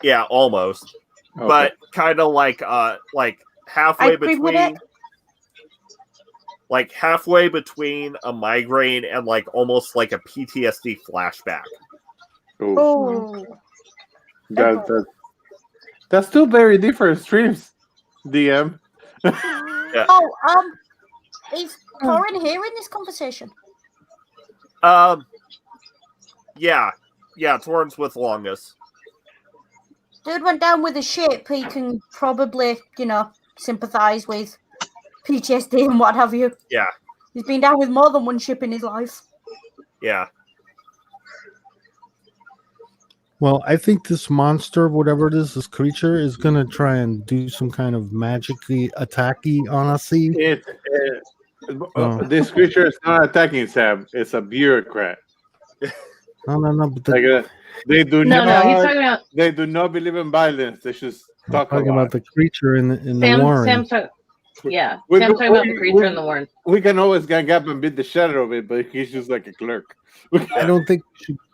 Yeah, almost. Okay. But kind of halfway between halfway between a migraine and almost like a PTSD flashback. Oh. That's two very different streams, DM. Oh, is Corin here in this conversation? Yeah, Torrance with Longus. Dude went down with a ship. He can probably, sympathize with PTSD and what have you. Yeah. He's been down with more than one ship in his life. Yeah. Well, I think this monster, whatever it is, this creature is gonna try and do some kind of magically attacky on us. This creature is not attacking Sam. It's a bureaucrat. No. But they do No, not. he's talking about. They do not believe in violence. They just talk talking about the creature in the warren. Sam's talking about the creature in the warren. We can always gang up and beat the shit out of it, but he's just like a clerk. I don't think.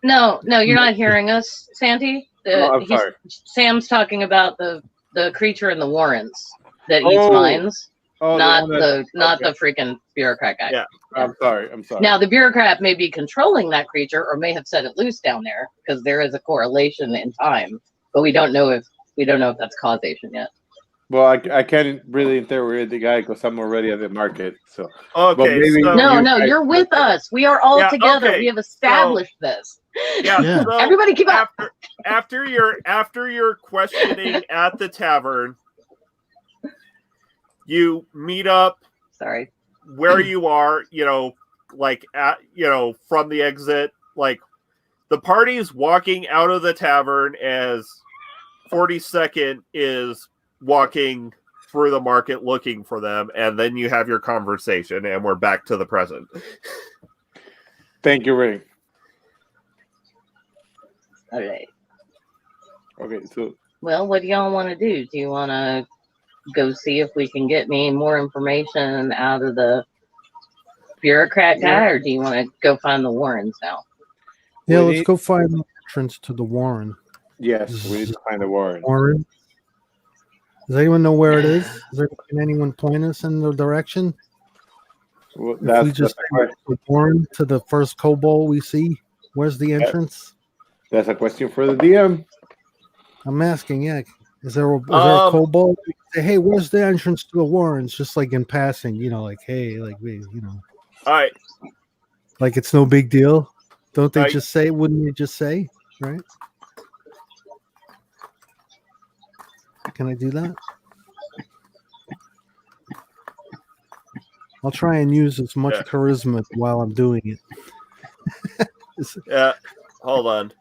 No, you're not hearing us, Santi. I'm sorry. Sam's talking about the creature in the warrens that eats mines, not the freaking bureaucrat guy. Yeah, I'm sorry. Now the bureaucrat may be controlling that creature, or may have set it loose down there, because there is a correlation in time, but we don't know if that's causation yet. Well, I can't really interrogate the guy because I'm already at the market. So Okay. You're with us. We are all together. okay. We have established this. Yeah. So Everybody keep up. After your questioning at the tavern, you meet up. Sorry. Where you are, from the exit, like the party's walking out of the tavern as 42nd is walking through the market looking for them, and then you have your conversation, and we're back to the present. Thank you, Ray. Okay. So Well, what do y'all want to do? Do you want to go see if we can get any more information out of the bureaucrat guy, or do you want to go find the Warrens now? Yeah, let's go find the entrance to the warren. Yes, we need to find the warren. Warren. Does anyone know where it is? Can anyone point us in the direction? Well, If we just take the warren to the first kobold we see, where's the entrance? That's a question for the DM. I'm asking, yeah. Is there a kobold? Say, hey, where's the entrance to the warrens? Just like in passing, like, hey, like we, All right. like it's no big deal. Don't they just say? Wouldn't they just say, right? Can I do that? I'll try and use as much charisma while I'm doing it. Yeah. Hold on.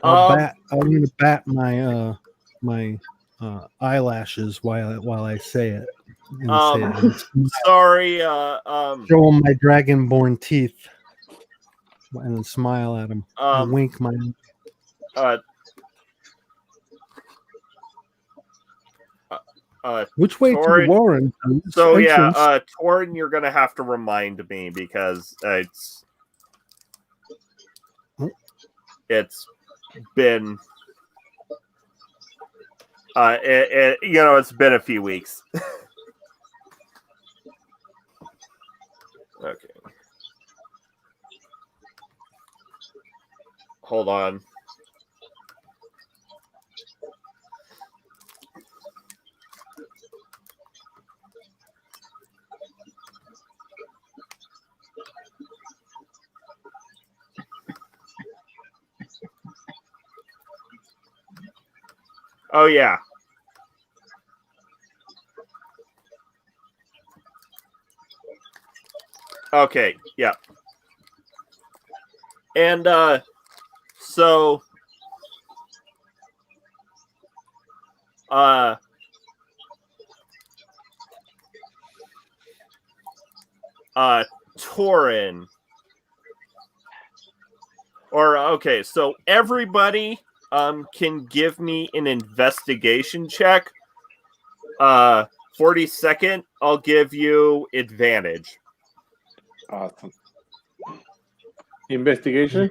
I'm going to bat my my eyelashes while I say it. Sorry. Show them my dragonborn teeth, and then smile at them. And wink my. Which way Torin, to the warren? So Torin, you're gonna have to remind me because it's been it's been a few weeks. Okay. Hold on. Oh, yeah. Okay, yeah. And, so, Torin, so everybody can give me an investigation check. 42nd, I'll give you advantage. Awesome. Investigation?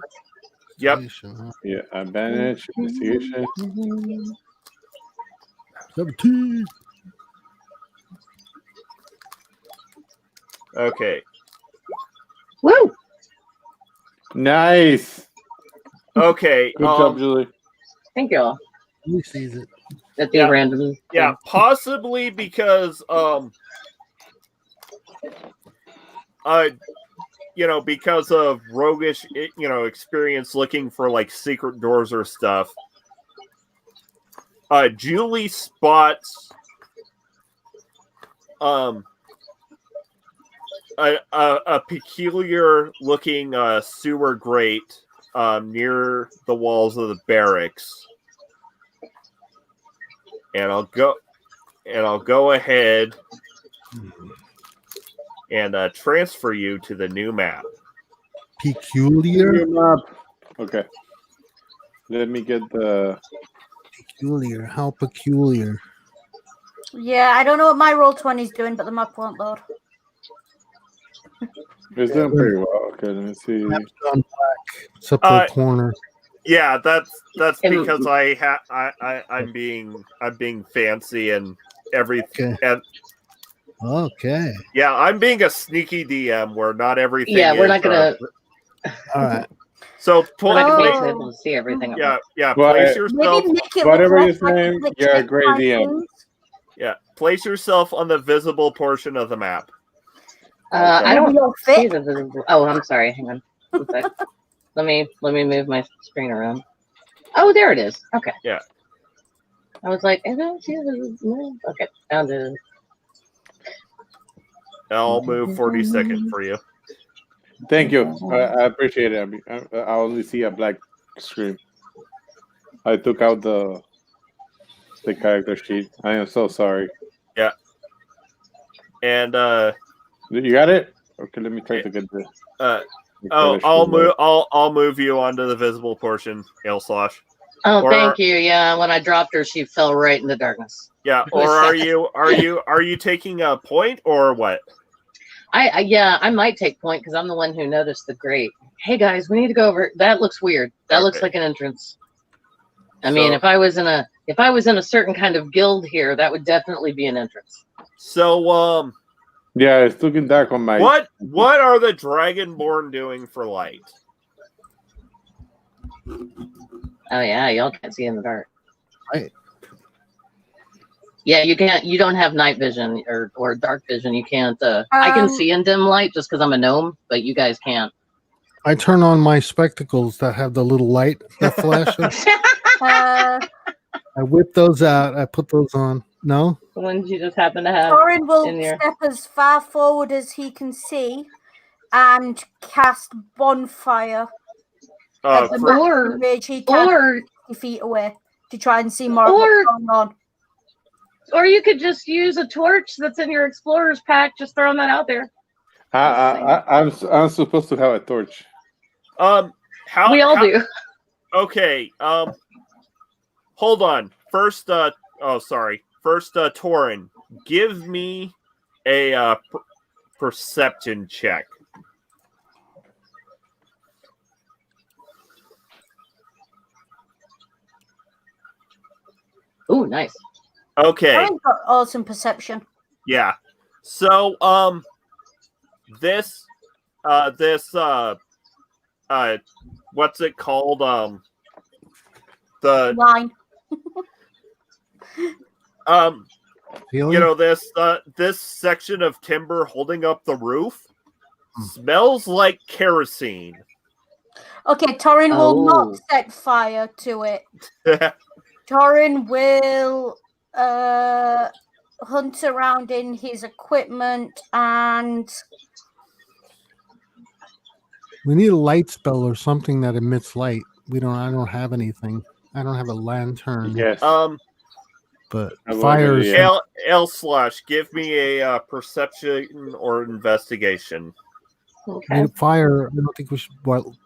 Yep. Yeah, advantage, investigation. 17. Okay. Woo! Nice. Okay. Good job, Julie. Thank you all. He sees it. At the Yeah. random. Yeah, possibly because because of roguish experience looking for like secret doors or stuff. Julie spots a peculiar looking sewer grate near the walls of the barracks. And I'll go ahead and transfer you to the new map. Peculiar? New map. Okay. Let me get the... Peculiar. How peculiar? Yeah, I don't know what my Roll20 is doing, but the map won't load. It's doing pretty well. Okay, let me see. Map's on black. It's up the corner. Yeah, that's because I'm being fancy and everything. Okay. Okay. Yeah, I'm being a sneaky DM where not everything. Yeah, we're not gonna. All right. So We're not gonna be Oh. able to see everything. yeah. Well, Place yourself. Maybe make it Whatever look his like name, the you're a check great DM. icons. Yeah, place yourself on the visible portion of the map. I don't Maybe you'll see fit. the visible. Oh, I'm sorry. Hang on. One sec. Let me move my screen around. Oh, there it is. Okay. Yeah. I was like, I don't see the. No. Okay, found it. I'll move 40 seconds for you. Thank you. I appreciate it. I only see a black screen. I took out the character sheet. I am so sorry. Yeah. And You got it? Okay, let me try to get the. I'll move you onto the visible portion, Slash. Oh, Or- thank you. Yeah, when I dropped her, she fell right in the darkness. Yeah, or are you taking a point or what? I might take point because I'm the one who noticed the grate. Hey guys, we need to go over. That looks weird. That looks Okay. like an entrance. I mean, if I was in a certain kind of guild here, that would definitely be an entrance. So Yeah, it's looking dark on my. what are the Dragonborn doing for light? Oh yeah, y'all can't see in the dark. Right. Yeah, you can't. You don't have night vision or dark vision. You can't. I can see in dim light just because I'm a gnome, but you guys can't. I turn on my spectacles that have the little light that flashes. I whip those out. I put those on. No? The ones you just happen to have. Torin will in there. step as far forward as he can see and cast bonfire at the maximum range he can, Or 50 feet away, to try and see more of Or- what's going on. or you could just use a torch that's in your explorer's pack. Just throwing that out there. I'm supposed to have a torch. We all do. Okay. Hold on. First, Torin, give me a perception check. Ooh, nice. Okay. Torin's got awesome perception. Yeah. So, this, what's it called? Line. Feeling? This section of timber holding up the roof smells like kerosene. Okay, Torin will Oh. not set fire to it. Torin will hunt around in his equipment and We need a light spell or something that emits light. I don't have anything. I don't have a lantern. Yes. But I will fire agree, is yeah. L/, give me a perception or investigation. Okay. need fire. I don't think we should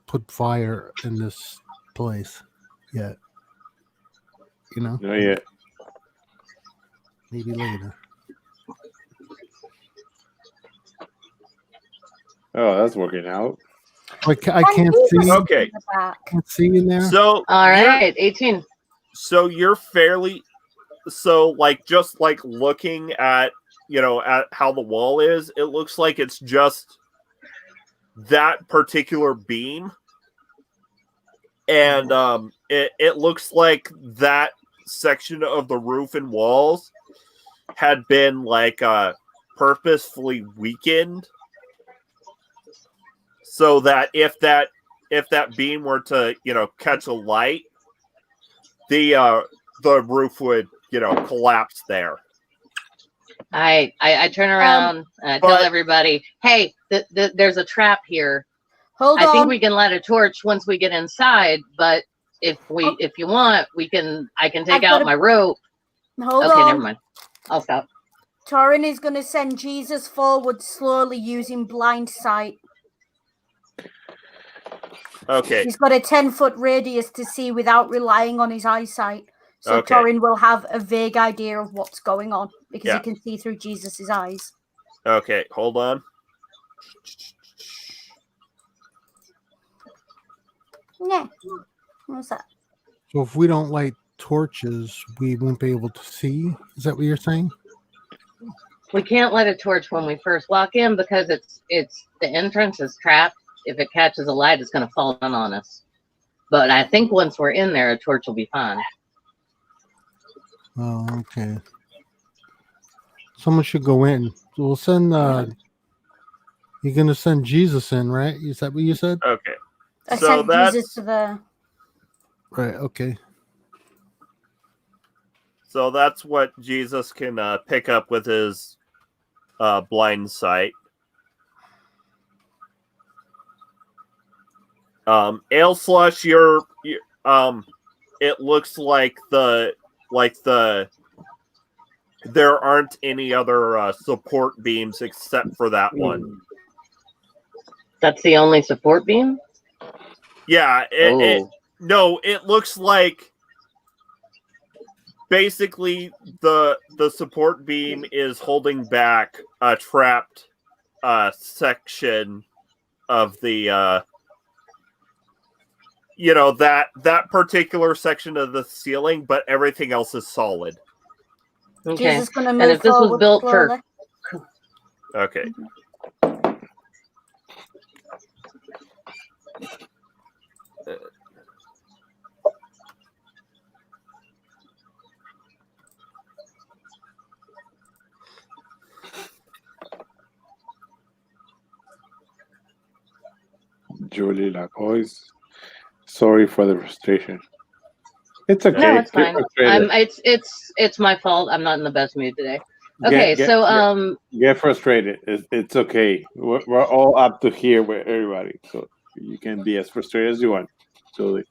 put fire in this place yet. You know, No, yeah. maybe later. Oh, that's working out. I can't see. Okay. in the back. Can't see in there. So All right, 18. So you're fairly just looking at at how the wall is, it looks like it's just that particular beam. And it looks like that section of the roof and walls had been like purposefully weakened, so that if that beam were to catch a light, the roof would collapse there. I turn around and I tell everybody, hey, there's a trap here. Hold I on. think we can light a torch once we get inside, but if you want, I can take out my rope. Hold okay, on. never mind. I'll stop. Torin is going to send Jesus forward slowly using blind sight. Okay. He's got a 10-foot radius to see without relying on his eyesight. So Okay. Torin will have a vague idea of what's going on because Yeah. he can see through Jesus' eyes. Okay, hold on. Yeah. What's that? So if we don't light torches, we won't be able to see. Is that what you're saying? We can't light a torch when we first walk in because it's the entrance is trapped. If it catches a light, it's going to fall down on us. But I think once we're in there, a torch will be fine. Oh, okay. Someone should go in. So we'll send. You're gonna send Jesus in, right? Is that what you said? Okay. I So sent that's Jesus to the... Right. Okay. so that's what Jesus can pick up with his blind sight. Ale Slush, it looks like there aren't any other support beams except for that one. That's the only support beam? Yeah, it looks like basically the support beam is holding back a trapped section of the that particular section of the ceiling, but everything else is solid. Okay. Jesus going to move And if this was forward built slowly. Okay. Julie Lacois, sorry for the frustration. It's okay. No, it's Get fine. frustrated. It's my fault. I'm not in the best mood today. Okay, Get frustrated. It's okay. We're all up to here with everybody, so you can be as frustrated as you want. So,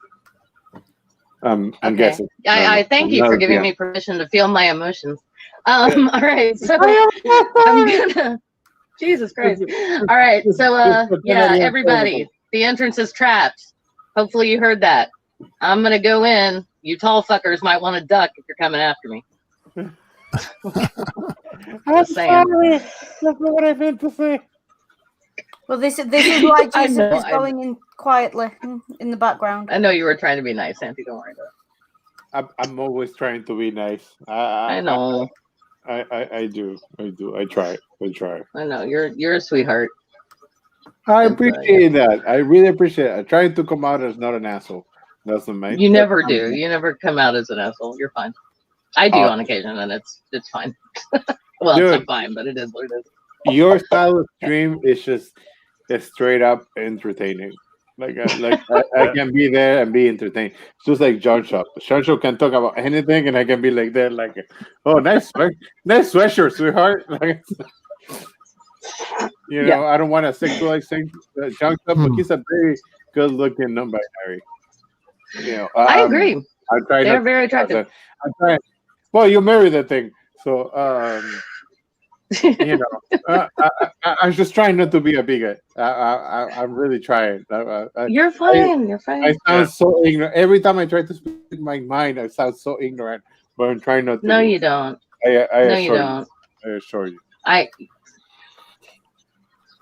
I'm guessing. I thank you for giving me permission to feel my emotions. All right, so I'm gonna. Jesus Christ! All right, so everybody, the entrance is trapped. Hopefully, you heard that. I'm gonna go in. You tall fuckers might want to duck if you're coming after me. I'm sorry. That's not what I meant to say. Well, this is why I Jesus know, is going in quietly in the background. I know you were trying to be nice, Auntie. Don't worry about it. I'm always trying to be nice. I know. I do. I try. I know. You're a sweetheart. I appreciate that. I really appreciate it. I try to come out as not an asshole. That's the main. You never do. You never come out as an asshole. You're fine. I do on occasion, and it's fine. Well, Dude, it's not fine, but it is what it is. Your style of stream is just straight up entertaining. I can be there and be entertained. It's just like John Shaw. John Shaw can talk about anything, and I can be like there, like, oh, nice sweatshirt, sweetheart. Like, I don't want to sexualize John Shaw, but he's a very good-looking non-binary. I agree. They're very attractive. Well, you married that thing, so I'm just trying not to be a bigot. I'm really trying. You're fine. You're fine. I sound so ignorant. Every time I try to speak my mind, I sound so ignorant. But I'm trying not to. No, you don't. I assure you.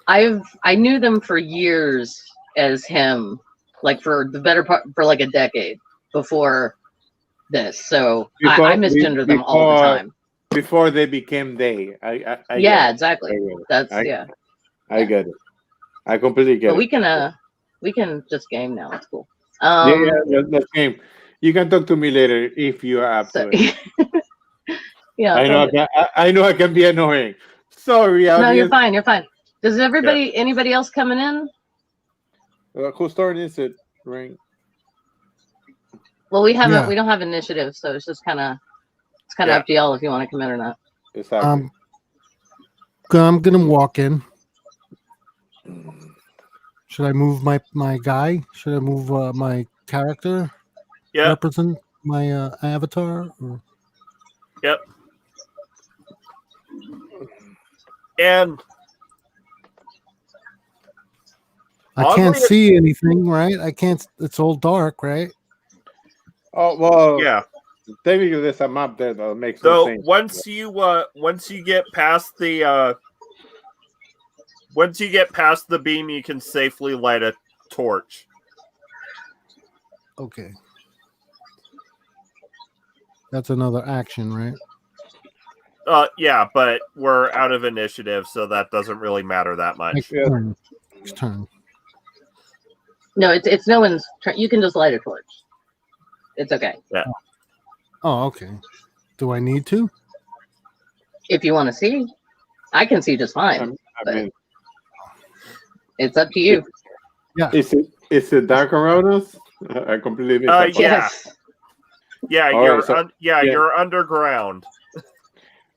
I knew them for years as him, like for the better part for like a decade before this. So I misgender them all the time. Before they became they. Exactly. I get it. I completely get it. We can just game now. It's cool. Let's game. You can talk to me later if you are up So, to it. yeah. I know. I know I can be annoying. Sorry, No, you're audience. fine. You're fine. Does anybody else coming in? Whose turn is it? Ring. Well, we Yeah. don't have initiative, so it's just kind of Yeah. up to y'all if you want to come in or not. Exactly. I'm gonna walk in. Should I move my guy? Should I move my character? Yep. Represent my avatar? Or? Yep. And I can't Oddly- see anything, right? I can't. It's all dark, right? Oh well. yeah. Technically, there's a map there that makes So no sense. once you get past the beam, you can safely light a torch. Okay. That's another action, right? Yeah, but we're out of initiative, so that doesn't really matter that much. Next turn. Next turn. No, it's no one's turn. You can just light a torch. It's okay Oh, okay. Do I need to? if you want to see. I can see just fine. I mean, It's up to you. Yeah. is it dark around us? I completely missed that part. Yes. Yeah, All you're right, you're underground.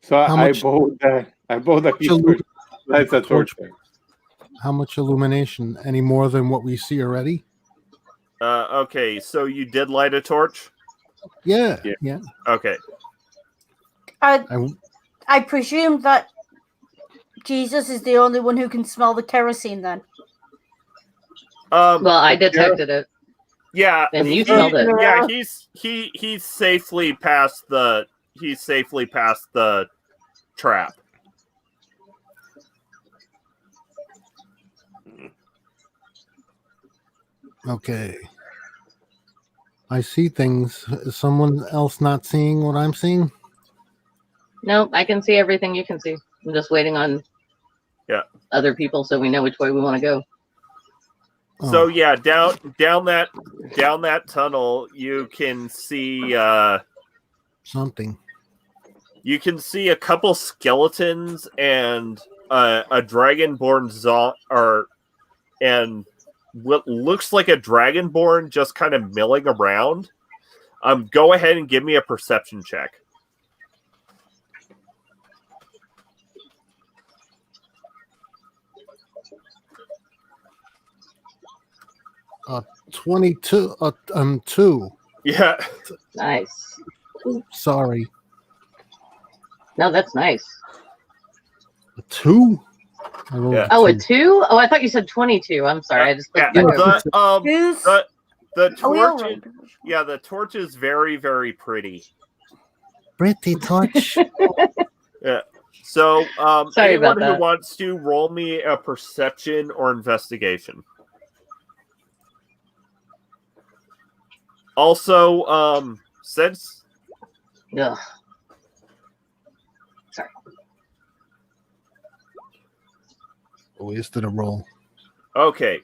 So How I much- bought that. I bought the torch. That's a torch. How much illumination? Any more than what we see already? Okay, so you did light a torch? Yeah. Yeah. Yeah. Okay. I presume that Jesus is the only one who can smell the kerosene then. Well, I detected it. Yeah, And you smelled it. Yeah, he's safely past the trap. Okay. I see things. Is someone else not seeing what I'm seeing? No, I can see everything you can see. I'm just waiting on other people so we know which way we want to go. So Oh. yeah, down that tunnel, you can see Something. you can see a couple skeletons and a dragonborn and what looks like a dragonborn just kind of milling around. Go ahead and give me a perception check. 22. 2. Yeah. Nice. Sorry. No, that's nice. A 2? I rolled Yeah. Oh, a 2? Oh, I thought you said 22. I'm sorry. I just Yeah, clicked back over. Who's the are we all torch. rolling? Yeah, the torch is very, very pretty. Pretty touch. Yeah. So, Sorry anyone about who that. wants to roll me a perception or investigation. Also, since Ugh. Sorry. Wasted a roll. okay,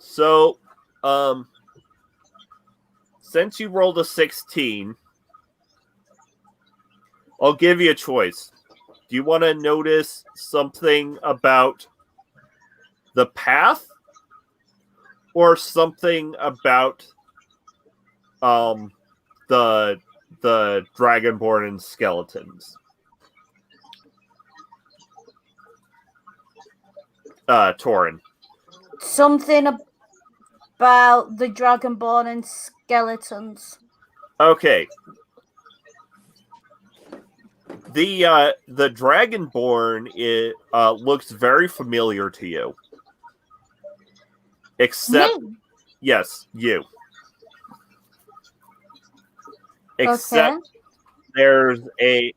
so since you rolled a 16, I'll give you a choice. Do you want to notice something about the path or something about the dragonborn and skeletons? Torin. Something about the dragonborn and skeletons. Okay. The dragonborn looks very familiar to you. Except Me? yes, you. Except Okay. there's a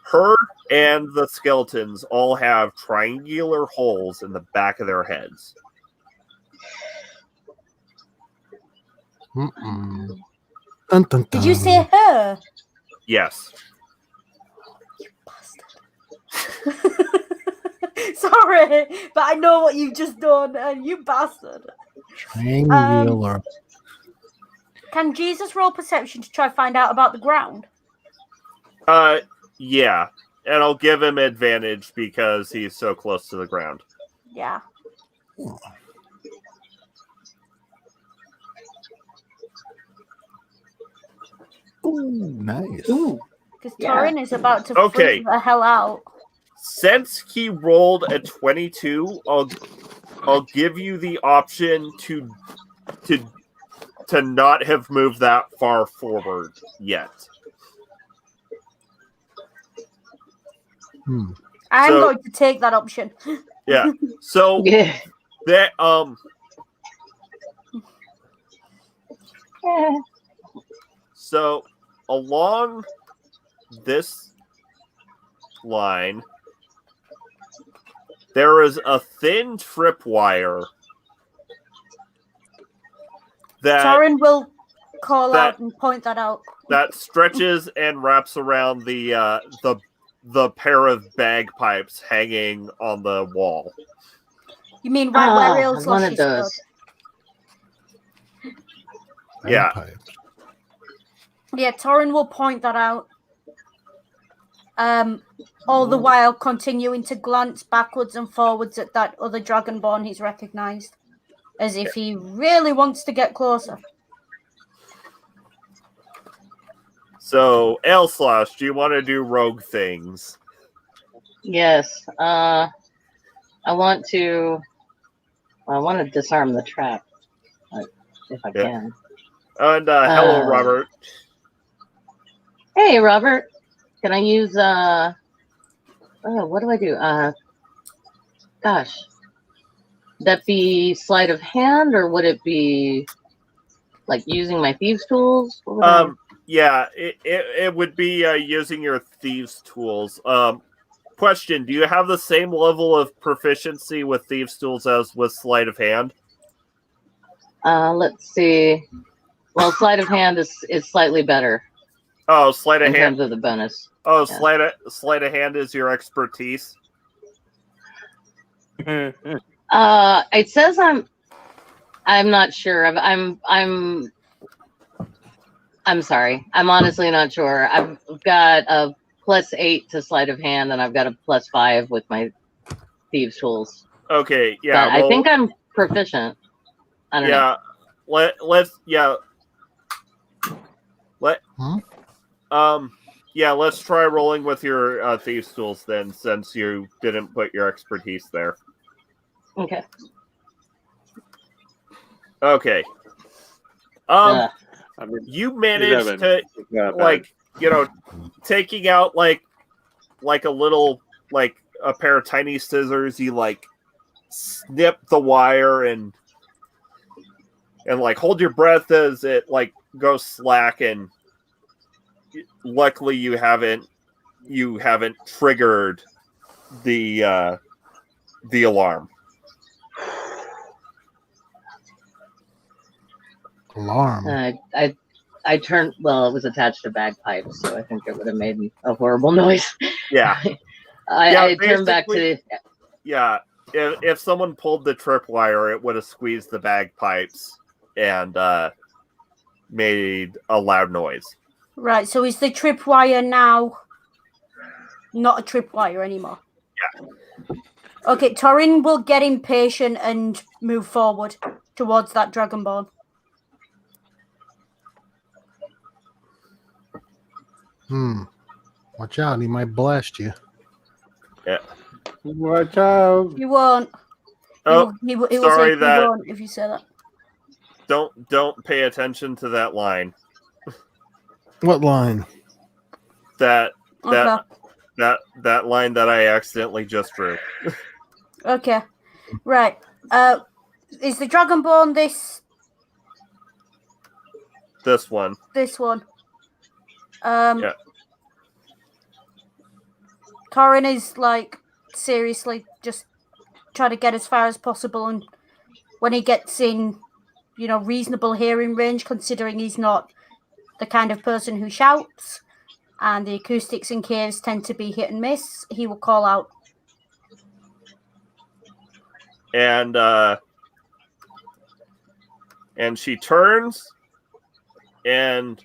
her and the skeletons all have triangular holes in the back of their heads. Mm-mm. Dun, dun, Did you dun. say her? Yes. Sorry, but I know what you've just done, and you bastard. Triangular? Can Jesus roll perception to try find out about the ground? Yeah. And I'll give him advantage because he's so close to the ground. Yeah. Ooh, nice. Because Yeah. Torin is about to Okay. freak the hell out. Since he rolled a 22, I'll give you the option to not have moved that far forward yet. I'm So- going to take that option. Yeah. So Yeah. that so along this line, there is a thin tripwire that Torin will call out and point that out. that stretches and wraps around the pair of bagpipes hanging on the wall. You mean right where else one she of those. stood? Yeah. Bagpipes. Yeah, Torin will point that out. All the while continuing to glance backwards and forwards at that other dragonborn he's recognized. As if he really wants to get closer. So, Elslash, do you want to do rogue things? Yes. I want to disarm the trap, if I can. And hello, Robert. Hey, Robert. Can I use what do I do? Gosh. Would that be sleight of hand, or would it be like using my thieves' tools? What would I- Yeah, it would be using your thieves' tools. Question: do you have the same level of proficiency with thieves' tools as with sleight of hand? Let's see. Well, sleight of hand is slightly better Oh, sleight of in hand. terms of the bonus. Oh, Yeah. sleight of hand is your expertise. It says I'm not sure. I'm sorry. I'm honestly not sure. I've got a +8 to sleight of hand, and I've got a +5 with my thieves' tools. Okay, yeah. But I think I'm proficient. I don't know. Let's try rolling with your thieves' tools then, since you didn't put your expertise there. Okay. Okay. I mean, You managed 11. to It's not bad. taking out like a little a pair of tiny scissors. You snip the wire and hold your breath as it goes slack, and luckily you haven't triggered the alarm. Alarm. I turned. Well, it was attached to bagpipes, so I think it would have made a horrible noise. Yeah. I turned back to. Yeah, if someone pulled the tripwire, it would have squeezed the bagpipes and made a loud noise. Right, so is the tripwire now not a tripwire anymore? Yeah. Okay, Torin will get impatient and move forward towards that dragonborn. Watch out, he might blast you. Yeah. Watch out. You won't. Oh, He will sorry say that- you won't if you say that. Don't pay attention to that line. What line? That Okay. line that I accidentally just drew. Okay. Right. Is the dragonborn this one. this one? Yeah. Corin is seriously just try to get as far as possible, and when he gets in, reasonable hearing range, considering he's not the kind of person who shouts, and the acoustics in caves tend to be hit and miss, he will call out. And she turns and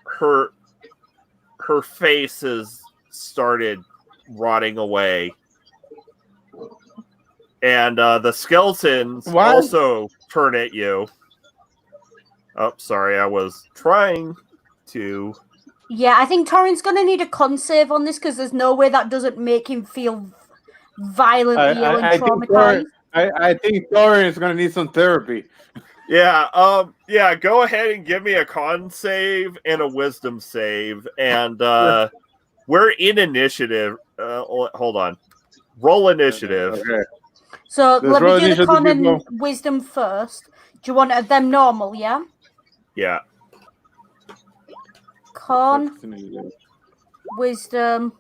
her face has started rotting away. And the skeletons also turn at you. Oh, sorry, I was trying to... Yeah, I think Torin's going to need a con save on this because there's no way that doesn't make him feel violently ill and traumatized. I think Thorin is going to need some therapy. Yeah, go ahead and give me a con save and a wisdom save. And we're in initiative. Hold on. Roll initiative. Okay. So Let's let me do the con people. and wisdom first. Do you want them normal, yeah? Yeah. Con, wisdom,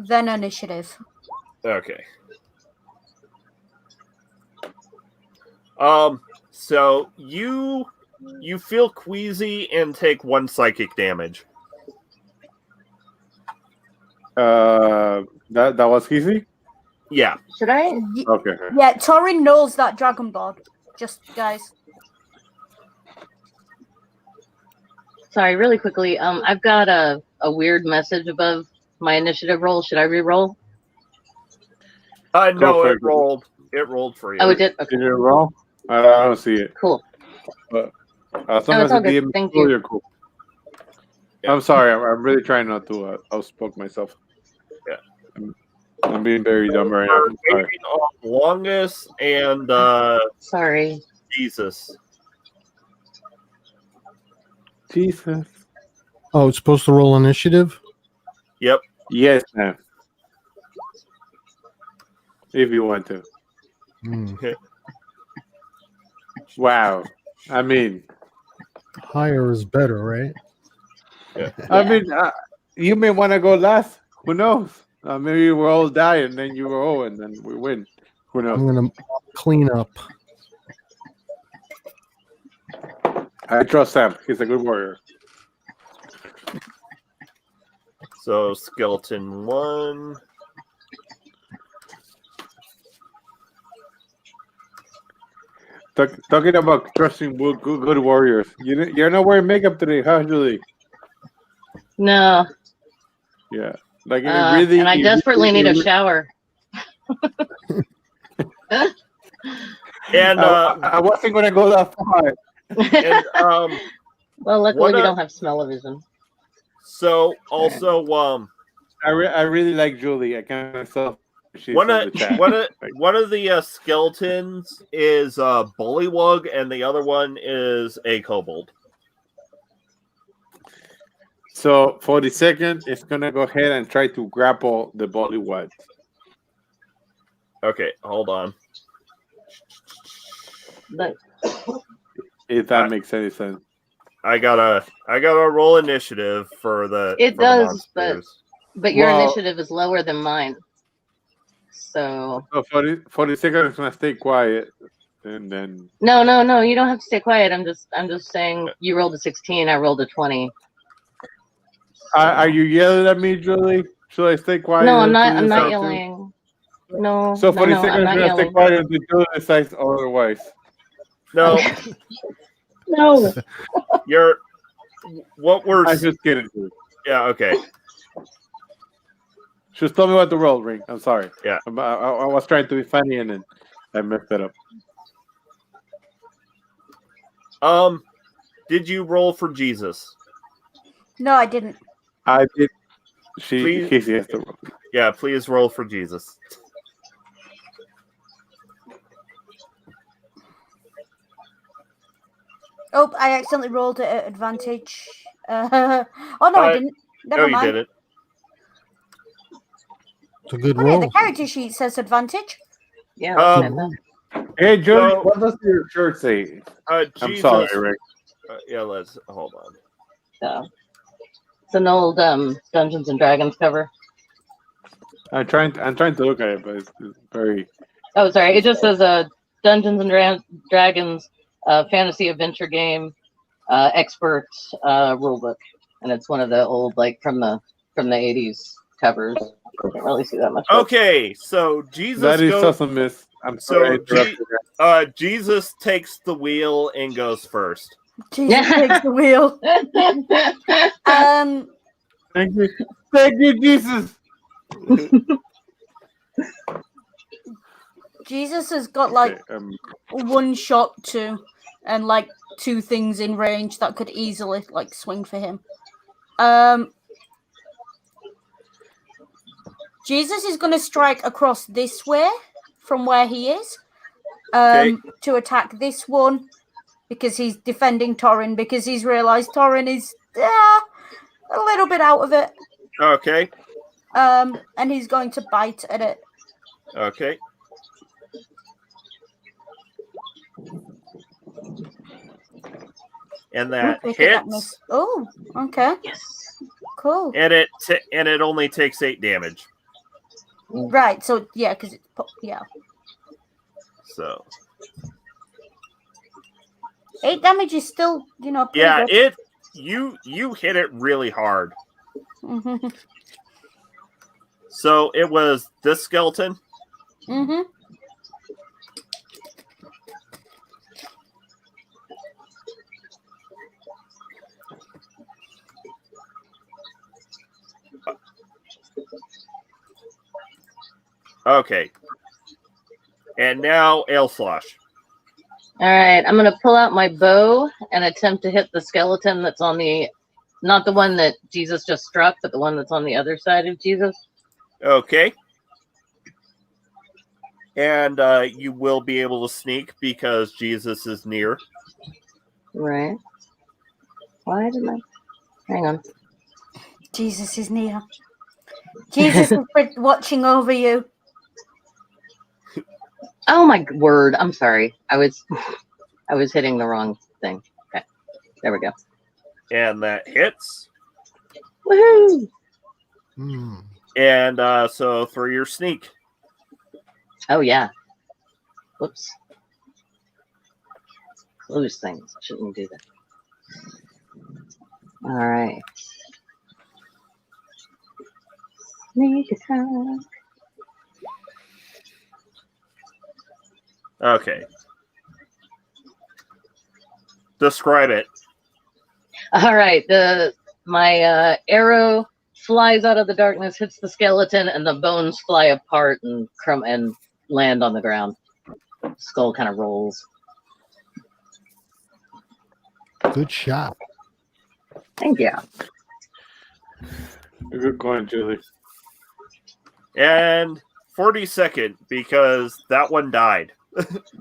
then initiative. Okay. So you feel queasy and take 1 psychic damage. That was easy? Yeah. Should I? Okay. Yeah, Torin knows that Dragon Board. Just, guys. Sorry, really quickly. I've got a weird message above my initiative roll. Should I re-roll? No, it rolled. It rolled for you. Oh, it did? Okay. Did it roll? I don't see it. Cool. But as long as the DM is cool, you're cool. Yeah. I'm sorry. I'm really trying not to outspoke myself. Yeah. I'm being very dumb right now. Sorry. Longest and sorry. Jesus. Oh, it's supposed to roll initiative? Yep. Yes, ma'am. If you want to. Wow. I mean, higher is better, right? Yeah. I mean, you may want to go last. Who knows? Maybe we'll all die and then you roll and then we win. Who knows? I'm going to clean up. I trust Sam. He's a good warrior. So, skeleton 1. Talking about trusting good warriors. You're not wearing makeup today, huh, Julie? No. Yeah. Like really. And I desperately need a shower. And I wasn't gonna go that far. And, well, luckily we don't have smell-o-vision. So also, I really like Julie. I can't myself. One of the skeletons is Bullywug, and the other one is a kobold. So for the second, it's gonna go ahead and try to grapple the Bullywug. Okay, hold on. But if that makes any sense. I gotta roll initiative for the. It for does, the but your initiative is lower than mine. So for the second, it's gonna stay quiet, and then. No, you don't have to stay quiet. I'm just saying you rolled a 16, I rolled a 20. Are you yelling at me, Julie? Should I stay quiet? No, I'm not yelling. No. So for the second, I'm I'm gonna stay quiet until Julie decides otherwise. No. No. I'm just kidding. Yeah. Okay. Just tell me what to roll, Ring. I'm sorry. Yeah. I was trying to be funny and then I messed it up. Did you roll for Jesus? No, I didn't. I did. He has to roll. Yeah, please roll for Jesus. Oh, I accidentally rolled it at advantage. Oh no, I didn't. Never mind. You didn't. It's a good Oh, roll. yeah, the character sheet says advantage. Yeah. Hey, Julie, what does your shirt say? I'm sorry, Rick. Yeah, let's hold on. So, it's an old Dungeons and Dragons cover. I'm trying to look at it, but it's very. Oh, sorry. It just says Dungeons and Dragons fantasy adventure game expert rulebook, and it's one of the old from the 80s covers. I can't really see that much. Okay, so Jesus. That is just a miss. I'm So, sorry. to interrupt you Jesus takes the wheel and goes first. Jesus takes the wheel. there. Thank you, Jesus. Jesus has got like Okay, one shot to, and like 2 things in range that could easily like swing for him. Jesus is going to strike across this way from where he is, to attack this one because he's defending Torin, because he's realized Torin is a little bit out of it. Okay. And he's going to bite at it. Okay. And that hits. Oh, okay. Yes. Cool. And it only takes 8 damage. Right. So yeah, because it's yeah. So 8 damage is still, pretty yeah, good. you hit it really hard. Mm-hmm. So it was this skeleton. Mm-hmm. Okay. And now Ale Slosh. All right, I'm gonna pull out my bow and attempt to hit the skeleton that's on not the one that Jesus just struck, but the one that's on the other side of Jesus. Okay. And you will be able to sneak because Jesus is near. Right. Why did I? Hang on. Jesus is near. Jesus is watching over you. Oh my word! I'm sorry. I was hitting the wrong thing. Okay, there we go. And that hits. Woohoo! And so throw your sneak. Oh yeah. Whoops. Close things. Shouldn't do that. All right. Sneak attack. Okay. Describe it. All right. My arrow flies out of the darkness, hits the skeleton, and the bones fly apart and land on the ground. Skull kind of rolls. Good shot. Thank you. Good going, Julie. And 42nd, because that one died.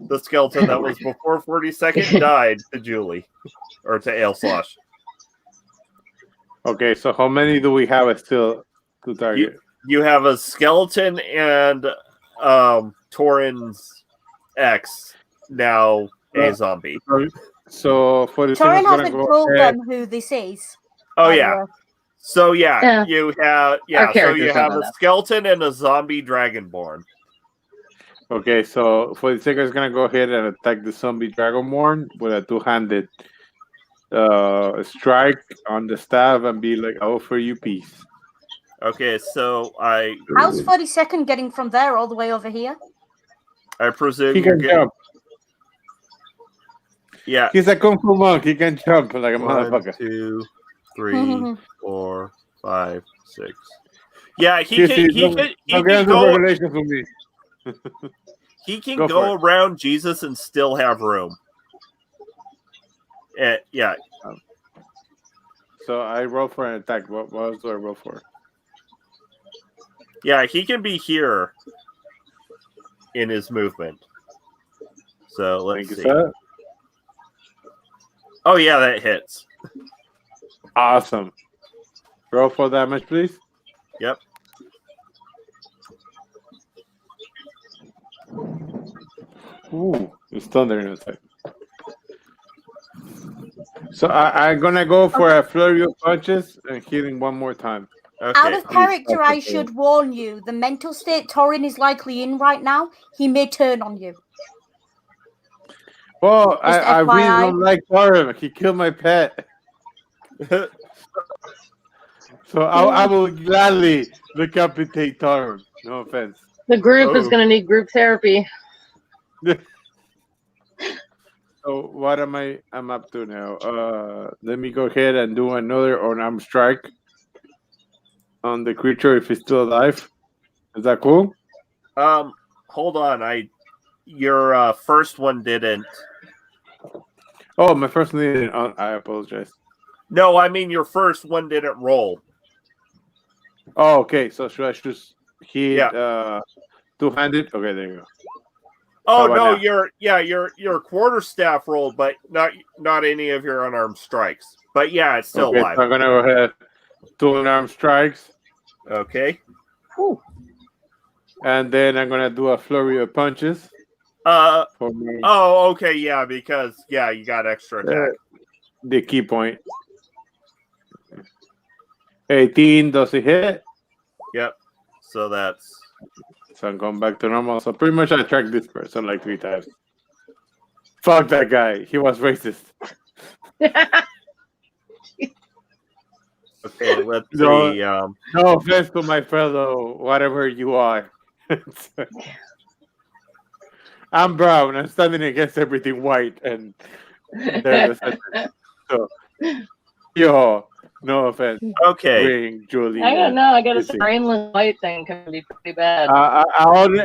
The skeleton that was before 42nd died to Julie. Or to Ale Slosh. Okay, so how many do we have still to target? You have a skeleton and Torin's ex, now a zombie. So for the Torin hasn't told them who this is. Oh yeah. So yeah, you have a skeleton and a zombie dragonborn. Okay, so for the second is gonna go ahead and attack the zombie dragonborn with a 2-handed strike on the staff and be like, "I offer you peace." Okay, so How's 42nd getting from there all the way over here? I presume he can jump. Yeah, he's a kung fu monk. He can jump like a 1, motherfucker. 2, 3, 4, 5, 6. Yeah, he can go. For me. He can go around Jesus and still have room. Yeah. So I roll for an attack. What else do I roll for? Yeah, he can be here in his movement. So let's see. Sir. Oh yeah, that hits. Awesome. Roll for damage, please. Yep. Ooh, it's thunder in attack. So I'm gonna go for a flurry of punches and hitting one more time. Okay. Out of character, I should warn you. The mental state Torin is likely in right now, he may turn on you. Well, I really don't like Torin. He killed my pet. So I will gladly decapitate Torin. No offense. The group is going to need group therapy. So what am I'm up to now? Let me go ahead and do another unarmed strike on the creature if it's still alive. Is that cool? Hold on. Your first one didn't. Oh, my first name. I apologize. No, I mean your first one didn't roll. Oh, okay. So should I just hit Yeah. two-handed? Okay, there you go. Oh How no, about now? your quarterstaff rolled, but not any of your unarmed strikes. But yeah, it's still Okay, alive. so I'm gonna go ahead. Two unarmed strikes, Okay. Whew. and then I'm gonna do a flurry of punches. For me, Oh, okay, yeah, because you got extra attack. the key point. 18 does it hit? Yep. So that's So I'm going back to normal. So pretty much I tracked this person like 3 times. Fuck that guy. He was racist. okay. Let's No. see. No offense to my fellow, whatever you are. I'm brown. I'm standing against everything white, and there's a sentence. So, yo, no offense. Okay. Ring, Julie. I don't know. I got a Lizzie. brainless white thing can be pretty bad. I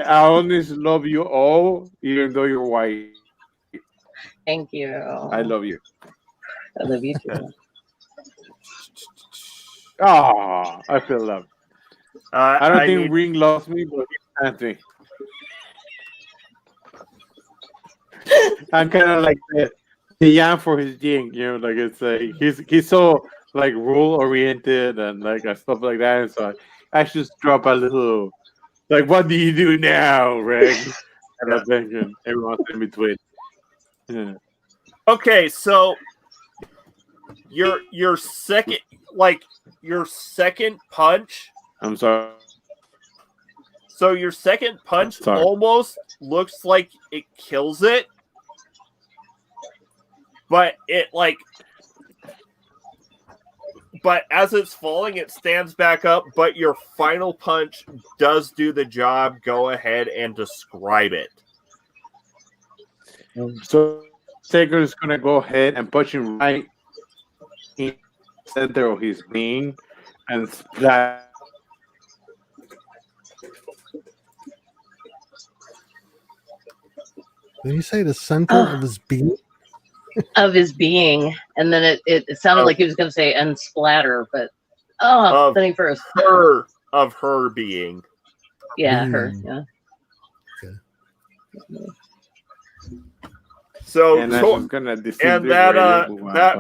always love you all, even though you're white. Thank you. I love you. I love you too. Ah, I feel loved. I don't think need- Ring loves me, but he stands me. I'm kind of like the yang for his yin, like it's he's so like rule oriented and like stuff like that. And so I just drop a little like, what do you do now, Reg? And I'm thinking everyone's in between. Yeah. Okay, so your second punch. I'm sorry. So your second punch Sorry. almost looks like it kills it, but but as it's falling, it stands back up. But your final punch does do the job. Go ahead and describe it. So Taker is gonna go ahead and punch him right in the center of his being and splat. Did you say the center of his being? Of his being, and then it sounded like he was going to say and splatter, but then he first of her being. Yeah, her. Yeah. Okay. So And that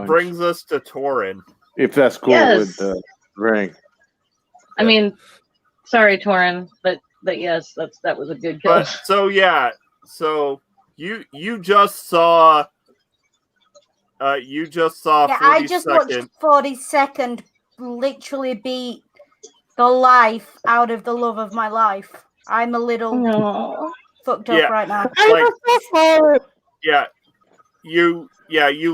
brings us to Torin. If that's cool with the ring. I mean, sorry, Torin, but yes, that was a good kill. But, so you just saw. You just saw. Yeah, I just watched 40-second literally beat the life out of the love of my life. I'm a little fucked up right now. You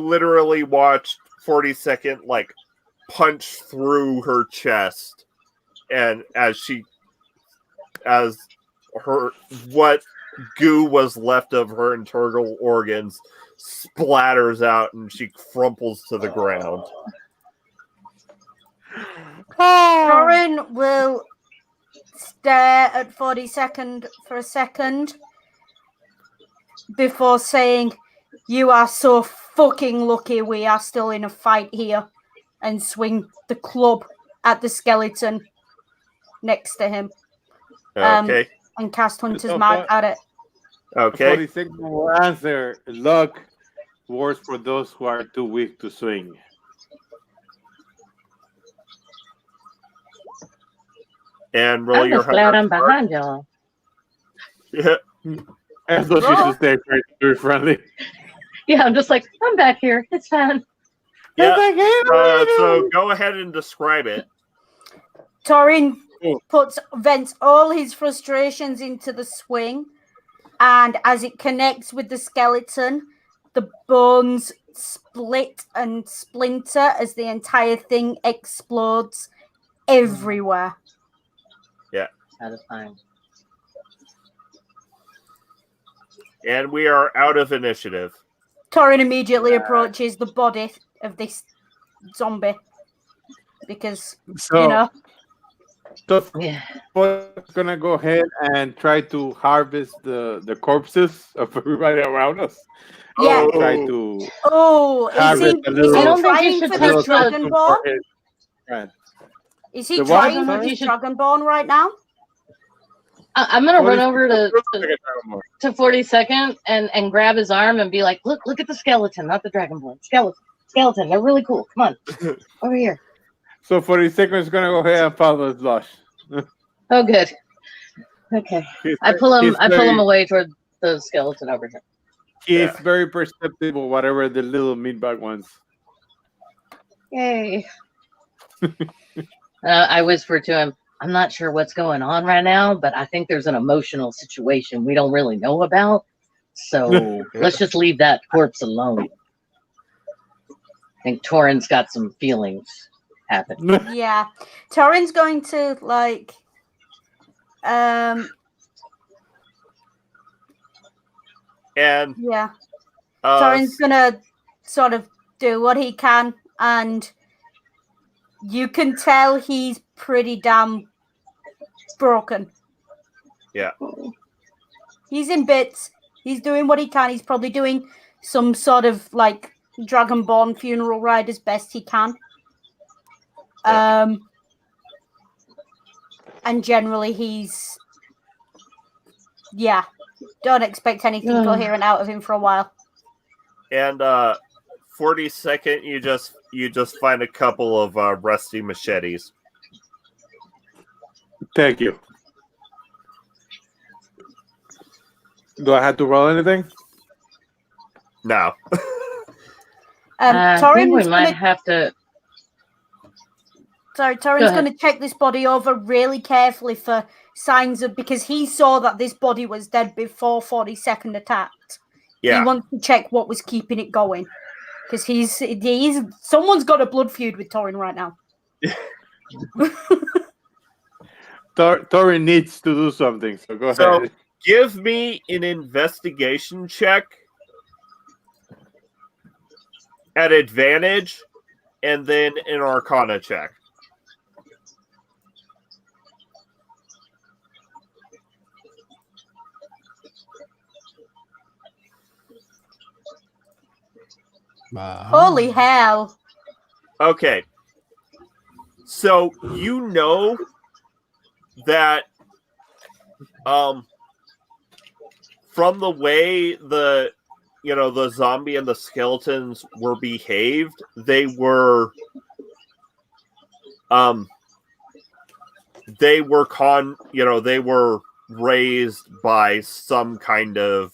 literally watched 40-second punch through her chest, and as what goo was left of her internal organs splatters out and she crumples to the ground. Torin will stare at 40-second for a second before saying, "You are so fucking lucky we are still in a fight here," and swing the club at the skeleton next to him. Okay. And cast Hunter's Mark at it. Okay. 40-second will answer. Luck works for those who are too weak to swing. And roll your I'm behind y'all. Yeah. And so she should stay very friendly. Yeah, I'm just like, I'm back here. It's fine. Yeah. So go ahead and describe it. Torin vents all his frustrations into the swing, and as it connects with the skeleton, the bones split and splinter as the entire thing explodes everywhere. Yeah. Satisfying. And we are out of initiative. Torin immediately approaches the body of this zombie because, So Yeah. we're gonna go ahead and try to harvest the corpses of everybody around us. Yeah. And try to Oh, is he I don't think you trying should for touch this the- Dragonborn? Right. Is he The what? trying for Sorry? this Dragonborn right now? I'm gonna run over to More. 42nd and grab his arm and be like, look at the skeleton, not the dragonborn. Skeleton. They're really cool. Come on, over here. So 42nd is gonna go ahead and follow his lush. Oh, good. Okay. I pull him away toward the skeleton over here. He is very perceptible, whatever the little meatbag wants. Yay. I whisper to him, I'm not sure what's going on right now, but I think there's an emotional situation we don't really know about. So let's just leave that corpse alone. I think Torin's got some feelings happening. Yeah. Torin's going to, like, And yeah. Torin's going to sort of do what he can, and you can tell he's pretty damn broken. Yeah. He's in bits. He's doing what he can. He's probably doing some sort of, like, Dragonborn funeral ride as best he can. Yeah. And generally he's, yeah, don't expect anything coherent out of him for a while. And 42nd, you just find a couple of rusty machetes. Thank you. Do I have to roll anything? No. I think we might have to. Sorry, Torin's going to check this body over really carefully for signs of, because he saw that this body was dead before 42nd attacked. Yeah. He wants to check what was keeping it going, because he's someone's got a blood feud with Torin right now. Torin needs to do something, so go ahead. Give me an investigation check at advantage, and then an Arcana check. Holy hell. Okay. So you know that from the way the zombie and the skeletons were behaved, they were raised by some kind of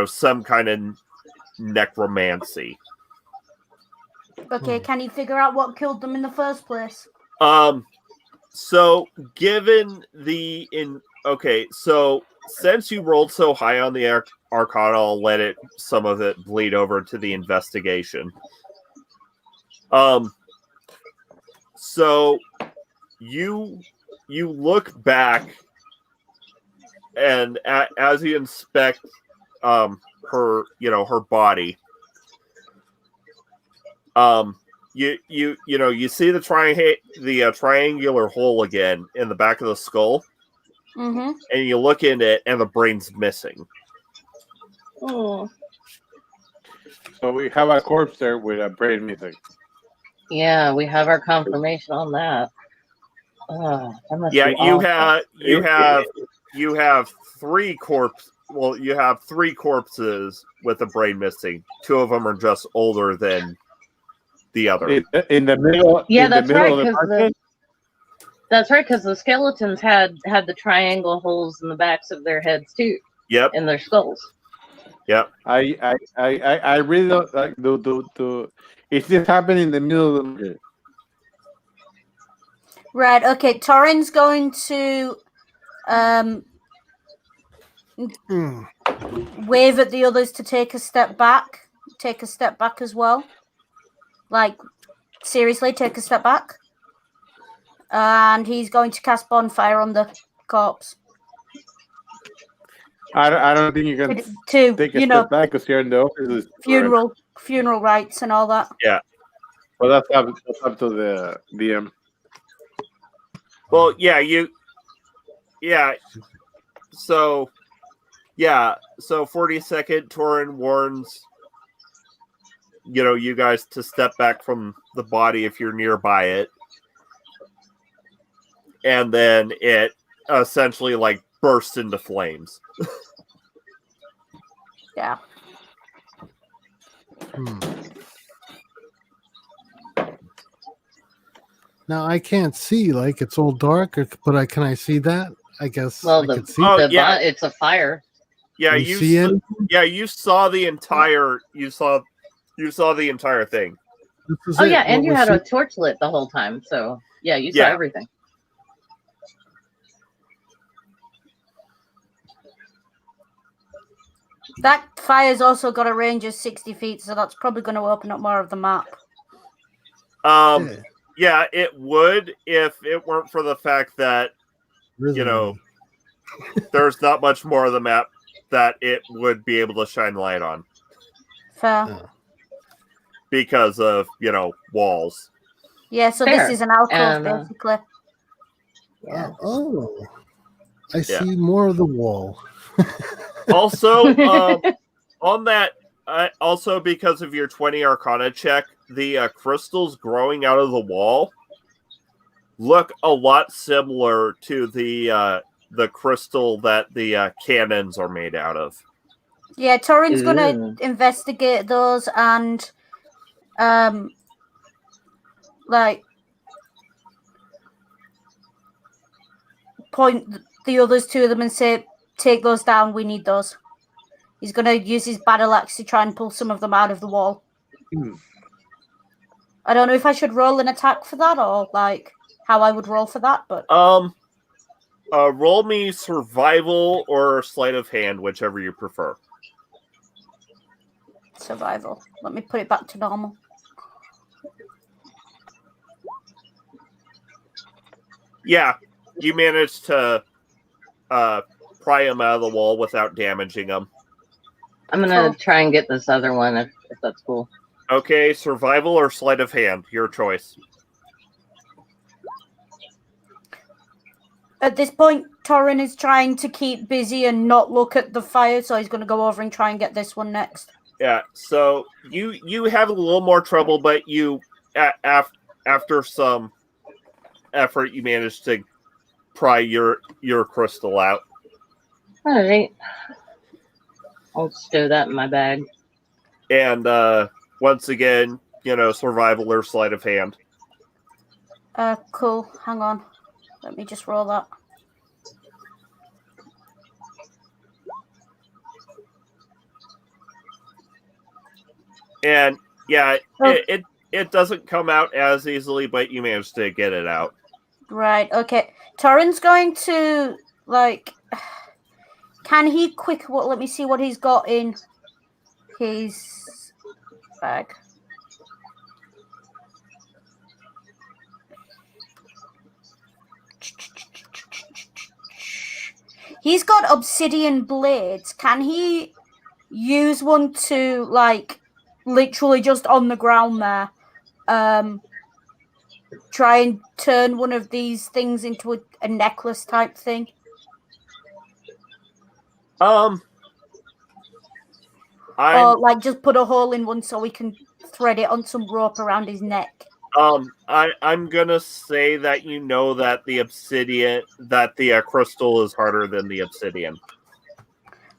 some kind of necromancy. Okay, can you figure out what killed them in the first place? So given so since you rolled so high on the Arcana, I'll let some of it bleed over to the investigation. So you look back, and as you inspect her body, you see the triangular hole again in the back of the skull, Mm-hmm. and you look in it, and the brain's missing. Oh. So we have a corpse there with a brain missing. Yeah, we have our confirmation on that. Yeah, you have three corpses. Well, you have three corpses with a brain missing. Two of them are just older than the other. In the middle. Yeah, in that's the middle right. of the market? That's right, because the skeletons had the triangle holes in the backs of their heads too. Yep. In their skulls. Yep. I really don't like the. Is this happening in the middle of the market? Right, okay. Torin's going to wave at the others to take a step back. Take a step back as well. Like, seriously, take a step back. And he's going to cast Bonfire on the corpse. I don't think you can to take a step back because you're in the office. funeral rites and all that. Yeah. Well, that's up to the DM. Well, So 42nd, Torin warns you guys to step back from the body if you're nearby it. And then it essentially like bursts into flames. Yeah. Now I can't see, like it's all dark, but can I see that? I guess Well, I the, could see. Oh, the yeah. it's a fire. Yeah, you see anything? you saw the entire the entire thing. This is Oh it, yeah, what and you we're had a seeing. torch lit the whole time, so yeah, you saw Yeah. everything. That fire's also got a range of 60 feet, so that's probably going to open up more of the map. Yeah, Yeah, it would if it weren't for the fact that really. there's not much more of the map that it would be able to shine light on Fair. Yeah. because of walls. Yeah, so Fair. this is an alcove, And, basically. Yeah. Oh, I Yeah. see more of the wall. Also, on that, also because of your 20 Arcana check, the crystals growing out of the wall look a lot similar to the crystal that the cannons are made out of. Yeah, Torin's going Ooh. to investigate those and, point the others to them and say, take those down, we need those. He's going to use his battle axe to try and pull some of them out of the wall. I don't know if I should roll an attack for that or how I would roll for that, but roll me survival or sleight of hand, whichever you prefer. survival. Let me put it back to normal. Yeah, you managed to pry him out of the wall without damaging him. I'm gonna try and get this other one if that's cool. Okay, survival or sleight of hand, your choice. At this point, Torin is trying to keep busy and not look at the fire, so he's going to go over and try and get this one next. Yeah, so you have a little more trouble, but you after some effort, you managed to pry your crystal out. All right, I'll stow that in my bag. And once again, survival or sleight of hand. Cool. Hang on. Let me just roll that. And yeah, it doesn't come out as easily, but you managed to get it out. Right. Okay. Torin's going to can he let me see what he's got in his bag. He's got obsidian blades. Can he use one to literally just on the ground there try and turn one of these things into a necklace type thing? Or just put a hole in one so we can thread it on some rope around his neck. I'm gonna say that that the obsidian, that the crystal is harder than the obsidian.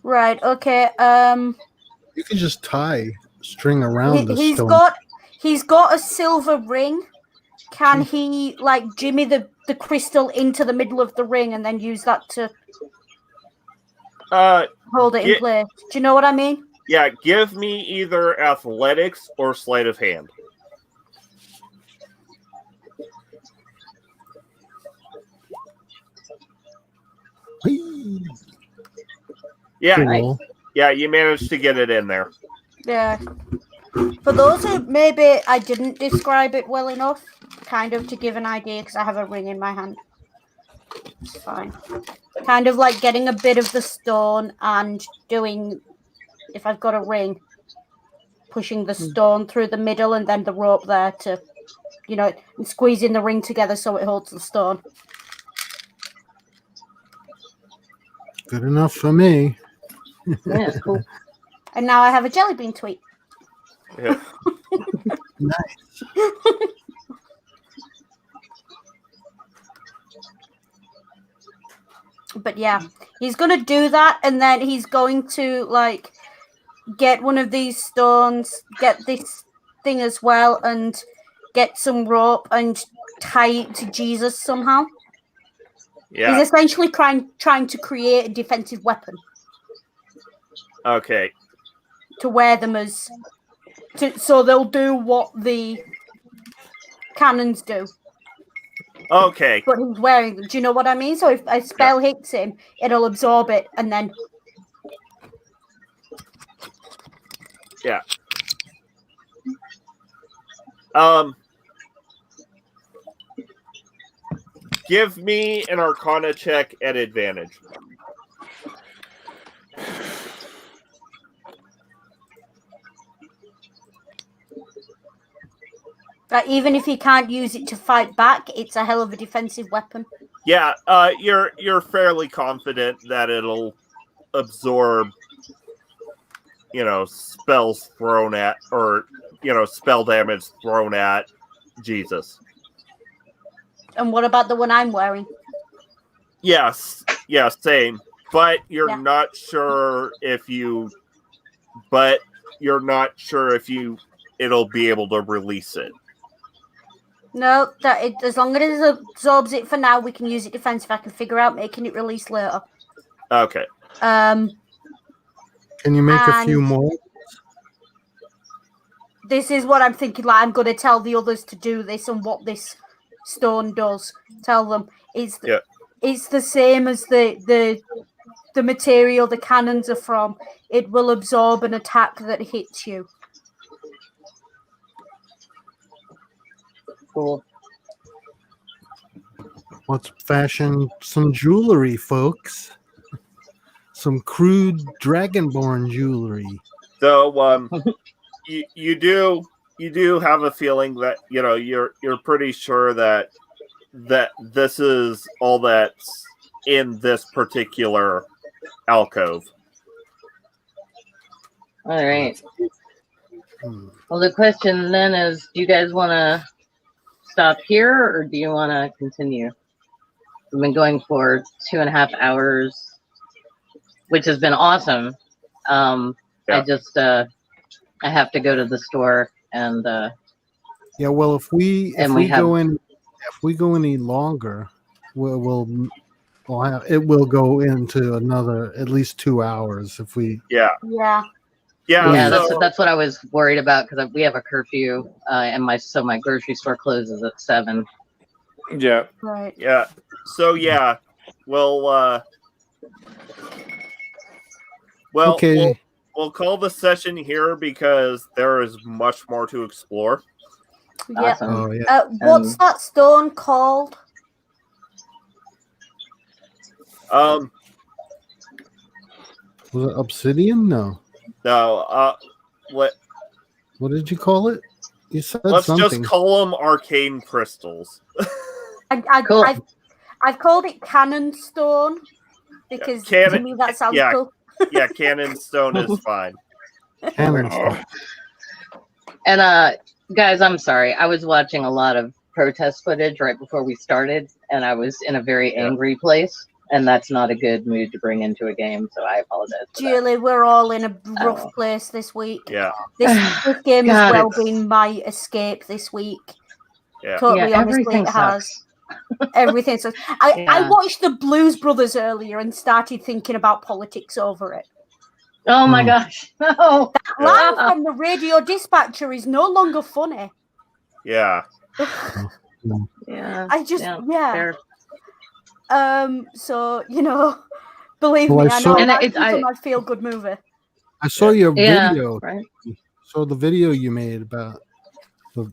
Right. Okay. You can just tie string around the he's stone. He's got a silver ring. Can he jimmy the crystal into the middle of the ring and then use that to hold it in place? Do you know what I mean? Yeah. Give me either athletics or sleight of hand. Yeah, Cool. yeah, you managed to get it in there. Yeah. For those who maybe I didn't describe it well enough, kind of to give an idea, because I have a ring in my hand. It's fine. Kind of like getting a bit of the stone and doing, if I've got a ring, pushing the stone through the middle and then the rope there to, and squeezing the ring together so it holds the stone. Good enough for me. Yeah, it's cool. And now I have a jelly bean tweet. Yeah. Nice. But yeah, he's going to do that, and then he's going to, like, get one of these stones, get this thing as well, and get some rope and tie it to Jesus somehow. Yeah. He's essentially trying to create a defensive weapon Okay. to wear them as... so they'll do what the cannons do. Okay. But he's wearing them. Do you know what I mean? So if a spell hits him, it'll absorb it, and then... Yeah. Give me an Arcana check at advantage. Even if he can't use it to fight back, it's a hell of a defensive weapon. Yeah, you're fairly confident that it'll absorb, spells thrown at, or spell damage thrown at Jesus. And what about the one I'm wearing? Yes, same. But you're not sure if it'll be able to release it. No, as long as it absorbs it for now, we can use it defensive. I can figure out making it release later. Okay. Can you make a few more? This is what I'm thinking. Like, I'm going to tell the others to do this and what this stone does. Tell them it's the same as the material the cannons are from. It will absorb an attack that hits you. Cool. Let's fashion some jewelry, folks. Some crude dragonborn jewelry. So, you do have a feeling that you're pretty sure that this is all that's in this particular alcove. All right. Well, the question then is, do you guys want to stop here, or do you want to continue? We've been going for 2.5 hours, which has been awesome. I just I have to go to the store and well, if we go any longer, it will go into another at least 2 hours if we that's what I was worried about, because we have a curfew and my grocery store closes at 7. Yeah. Right. Yeah. So we'll okay. We'll call the session here because there is much more to explore. Yeah. Awesome. Oh, yeah. What's that stone called? Was it obsidian? No. No. What did you call it? You said let's something. just call them arcane crystals. Cool. I've called it cannon stone because to me that sounds cool. Yeah, cannon stone is fine. Cannon stone. And guys, I'm sorry. I was watching a lot of protest footage right before we started, and I was in a very angry place, and that's not a good mood to bring into a game, so I apologize for Julie, we're all in a rough place this week. Yeah. This game has been my escape this week. Yeah. Totally, honestly, it has. Everything. So I watched the Blues Brothers earlier and started thinking about politics over it. Oh my gosh. No. That line from the radio dispatcher is no longer funny. Yeah. Yeah. I just fair. So, believe me, I know it's my feel good movie. I saw your video. Right. So the video you made about the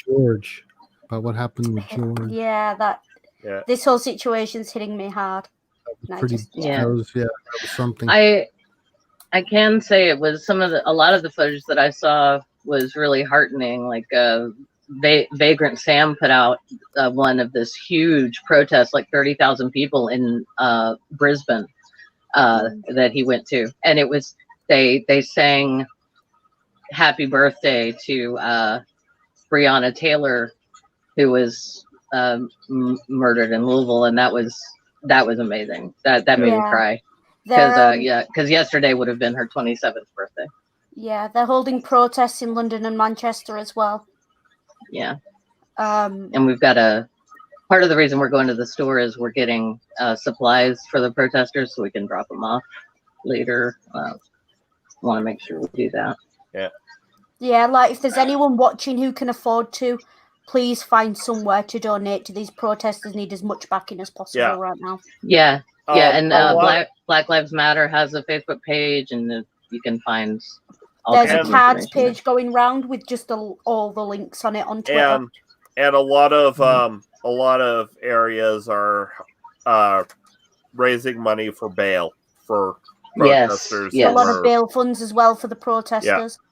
George, about what happened with George. Yeah, Yeah. This whole situation's hitting me hard. And I Pretty just- Yeah. that was something. I can say it was a lot of the footage that I saw was really heartening. Like Vagrant Sam put out one of this huge protest, like 30,000 people in Brisbane that he went to, and it was they sang "Happy Birthday" to Breonna Taylor, who was murdered in Louisville, and that was amazing. That made me cry. Because yesterday would have been her 27th birthday. Yeah, they're holding protests in London and Manchester as well. Yeah. And we've got part of the reason we're going to the store is we're getting supplies for the protesters so we can drop them off later. Want to make sure we do that. Yeah. Yeah, like if there's anyone watching who can afford to, please find somewhere to donate to these protesters. Need as much backing as possible right now. Yeah. Yeah, and Black Lives Matter has a Facebook page, and you can find there's a cards page going round with just all the links on it on Twitter. And a lot of areas are raising money for bail for protesters. Yes. A lot of bail funds as well for the protesters. Yeah.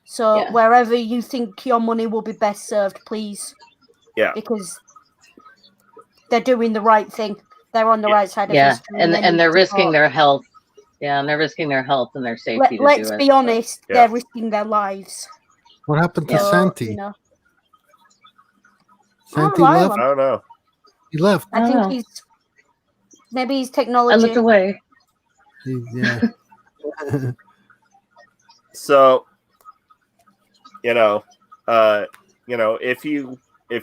So wherever you think your money will be best served, please. Yeah. Because they're doing the right thing. They're on the right side of history. And they're risking their health. Yeah, and they're risking their health and their safety to do it. Let's be honest, they're risking their lives. What happened to Santi? You know. Santi left? I don't know. He left. I think maybe he's technology. I looked away. Yeah. So, if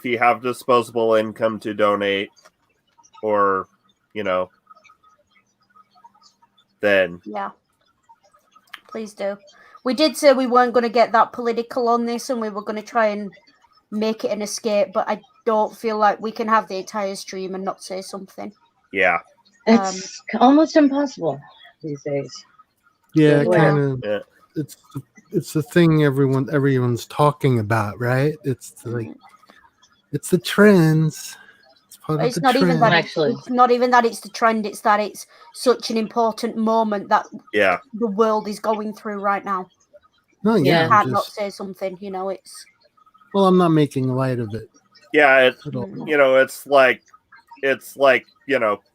you have disposable income to donate, or then please do. We did say we weren't going to get that political on this, and we were going to try and make it an escape, but I don't feel like we can have the entire stream and not say something. Yeah, it's almost impossible these days. Yeah, kind of. Yeah. It's the thing everyone's talking about, right? It's like it's the trends. It's not even that. It's not even that it's the trend. It's that it's such an important moment that the world is going through right now. No, you can't not say something. It's. Well, I'm not making light of it. Yeah, it's it's like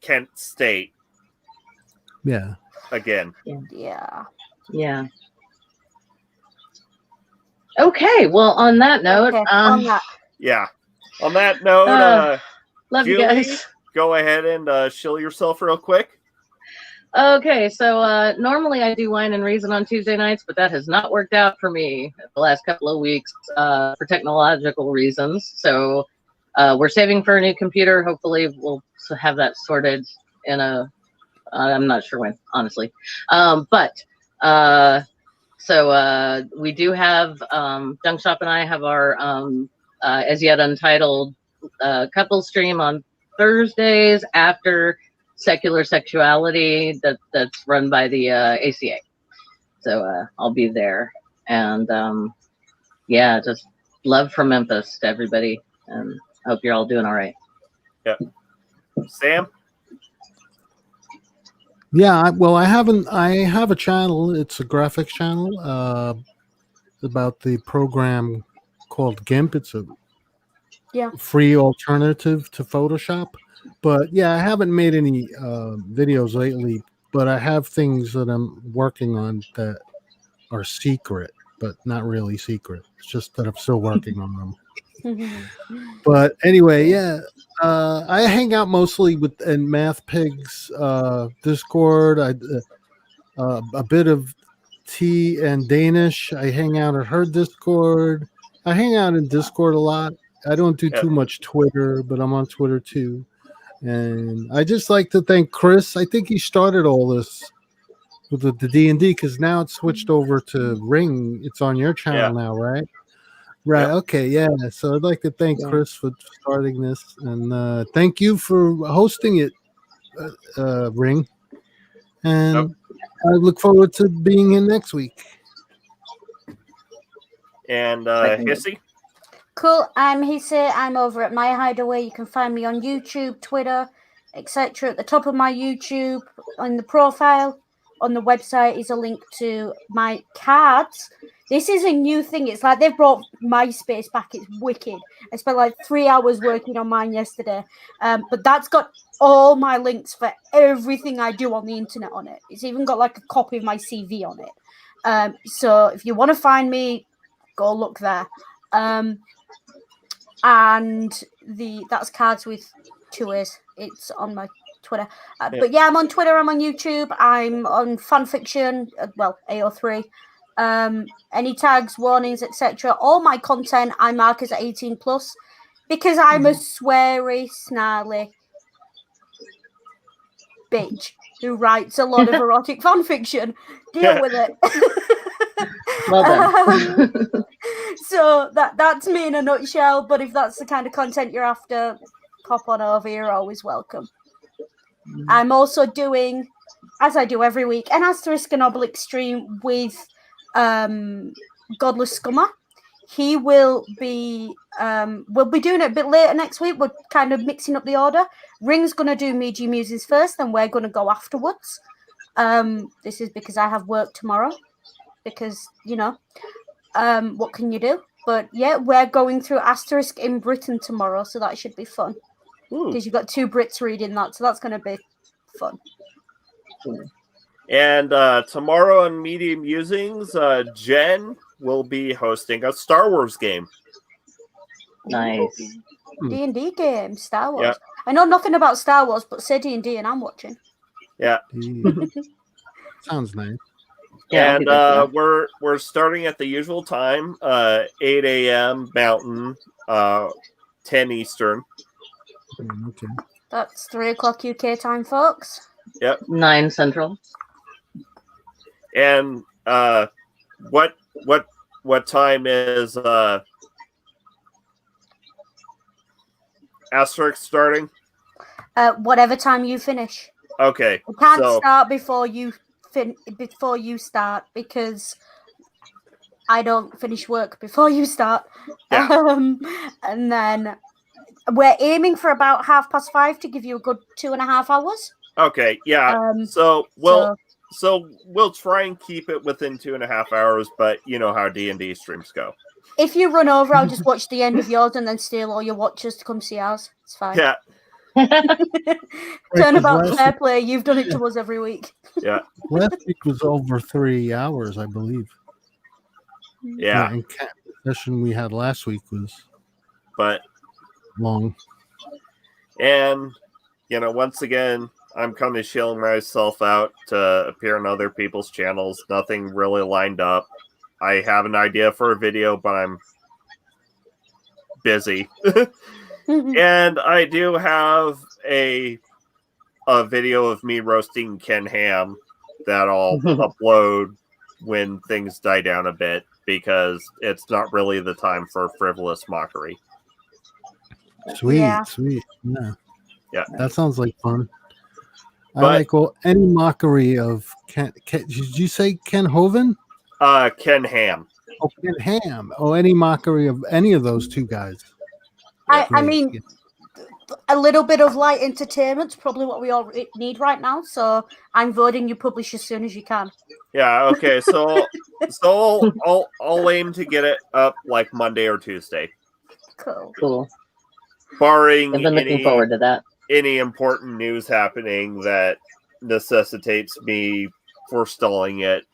Kent State. Yeah. Again. Yeah. Yeah. Okay. Well, on that note, on that note, love Julie, you guys. Go ahead and shill yourself real quick. Okay, so normally I do Wine and Reason on Tuesday nights, but that has not worked out for me the last couple of weeks for technological reasons. So we're saving for a new computer. Hopefully we'll have that sorted in I'm not sure when, honestly. So we do have, Junk Shop and I have our as yet untitled couple stream on Thursdays after Secular Sexuality that's run by the ACA. So I'll be there. And just love from Memphis to everybody. And hope you're all doing all right. Yeah. Sam? Yeah, I have a channel. It's a graphics channel about the program called GIMP. It's a free alternative to Photoshop. But I haven't made any videos lately, but I have things that I'm working on that are secret, but not really secret. It's just that I'm still working on them. But anyway, I hang out mostly in Math Pigs Discord. A bit of tea and Danish. I hang out at her Discord. I hang out in Discord a lot. I don't do too much Twitter, but I'm on Twitter too. And I just like to thank Chris. I think he started all this with the DnD because now it's switched over to Ring. It's on your channel now, right? Right. Yep. Okay. Yeah. So I'd like to thank Chris for starting this, and thank you for hosting it, Ring. And I look forward to being here next week. And Hissy? Cool. I'm Hisse. I'm over at My Hideaway. You can find me on YouTube, Twitter, etc. At the top of my YouTube, on the profile, on the website is a link to my cards. This is a new thing. It's like they've brought MySpace back. It's wicked. I spent like 3 hours working on mine yesterday. But that's got all my links for everything I do on the internet on it. It's even got like a copy of my CV on it. So if you want to find me, go look there. And that's cards with 2 A's. It's on my Twitter. But yeah, I'm on Twitter, I'm on YouTube, I'm on fanfiction, AO3. Any tags, warnings, etc. All my content I mark as 18 plus because I'm a sweary, snarly bitch who writes a lot of erotic fanfiction. Deal with it. Well done. So that's me in a nutshell. But if that's the kind of content you're after, pop on over. You're always welcome. I'm also doing, as I do every week, an Asterisk and Obelix stream with Godless Scummer. He will be we'll be doing it a bit later next week. We're kind of mixing up the order. Ring's gonna do Meiji Muses first, then we're gonna go afterwards. This is because I have work tomorrow. Because, what can you do? But yeah, we're going through Asterisk in Britain tomorrow, so that should be fun. Because you've got 2 Brits reading that, so that's going to be fun. And tomorrow on Media Musings, Jen will be hosting a Star Wars game. Nice. D&D game, Star Wars. Yeah. I know nothing about Star Wars, but say D&D and I'm watching. Yeah. Sounds nice. Yeah, And we're starting at the usual time, 8 a.m. Mountain, 10 Eastern. Okay. That's 3 o'clock UK time, folks. Yep. 9 Central. And what time is Asterisk starting? Whatever time you finish. Okay. You can't start before you start because I don't finish work before you start. Yeah. And then we're aiming for about 5:30 to give you a good 2.5 hours. Okay, yeah. So we'll try and keep it within 2.5 hours, but you know how D&D streams go. If you run over, I'll just watch the end of yours and then steal all your watchers to come see ours. It's fine. Yeah. Turnabout fair play. You've done it to us every week. Yeah. Last week was over 3 hours, I believe. Yeah. And the session we had last week was long. And, once again, I'm kind of shilling myself out to appear on other people's channels. Nothing really lined up. I have an idea for a video, but I'm busy. And I do have a video of me roasting Ken Ham that I'll upload when things die down a bit, because it's not really the time for frivolous mockery. Sweet. Yeah. Yeah. That sounds like fun. I like any mockery of Ken. Did you say Ken Hovind? Ken Ham. Oh, Ken Ham. Oh, any mockery of any of those 2 guys. I mean, a little bit of light entertainment's probably what we all need right now. So I'm voting you publish as soon as you can. Yeah. Okay. So I'll aim to get it up like Monday or Tuesday. Cool. Barring I've been looking forward to that. Any important news happening that necessitates me forestalling it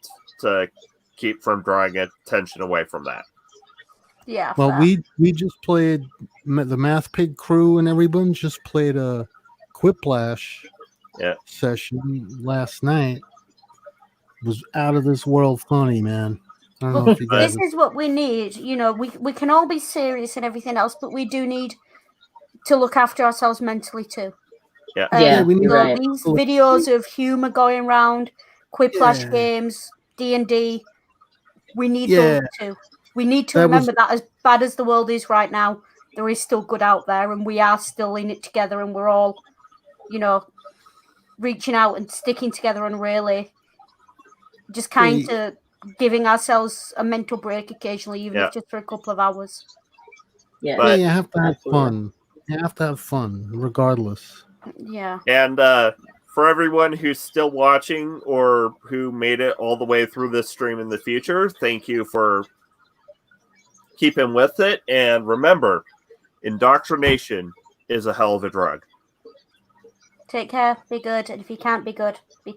to keep from drawing attention away from that. Yeah. Well, we just played the Math Pig crew and everyone just played a Quiplash session last night. It was out of this world funny, man. I don't know if you guys. This is what we need. We can all be serious and everything else, but we do need to look after ourselves mentally too. Yeah. We need these videos of humor going around, Quiplash games, D&D. We need those too. We need to remember that as bad as the world is right now, there is still good out there, and we are still in it together, and we're all, reaching out and sticking together and really just kind of giving ourselves a mental break occasionally, even if just for a couple of hours. Yeah. But- yeah, you have to have Absolutely. fun. You have to have fun, regardless. Yeah. And for everyone who's still watching or who made it all the way through this stream in the future, thank you for keeping with it. And remember, indoctrination is a hell of a drug. Take care. Be good. And if you can't be good, be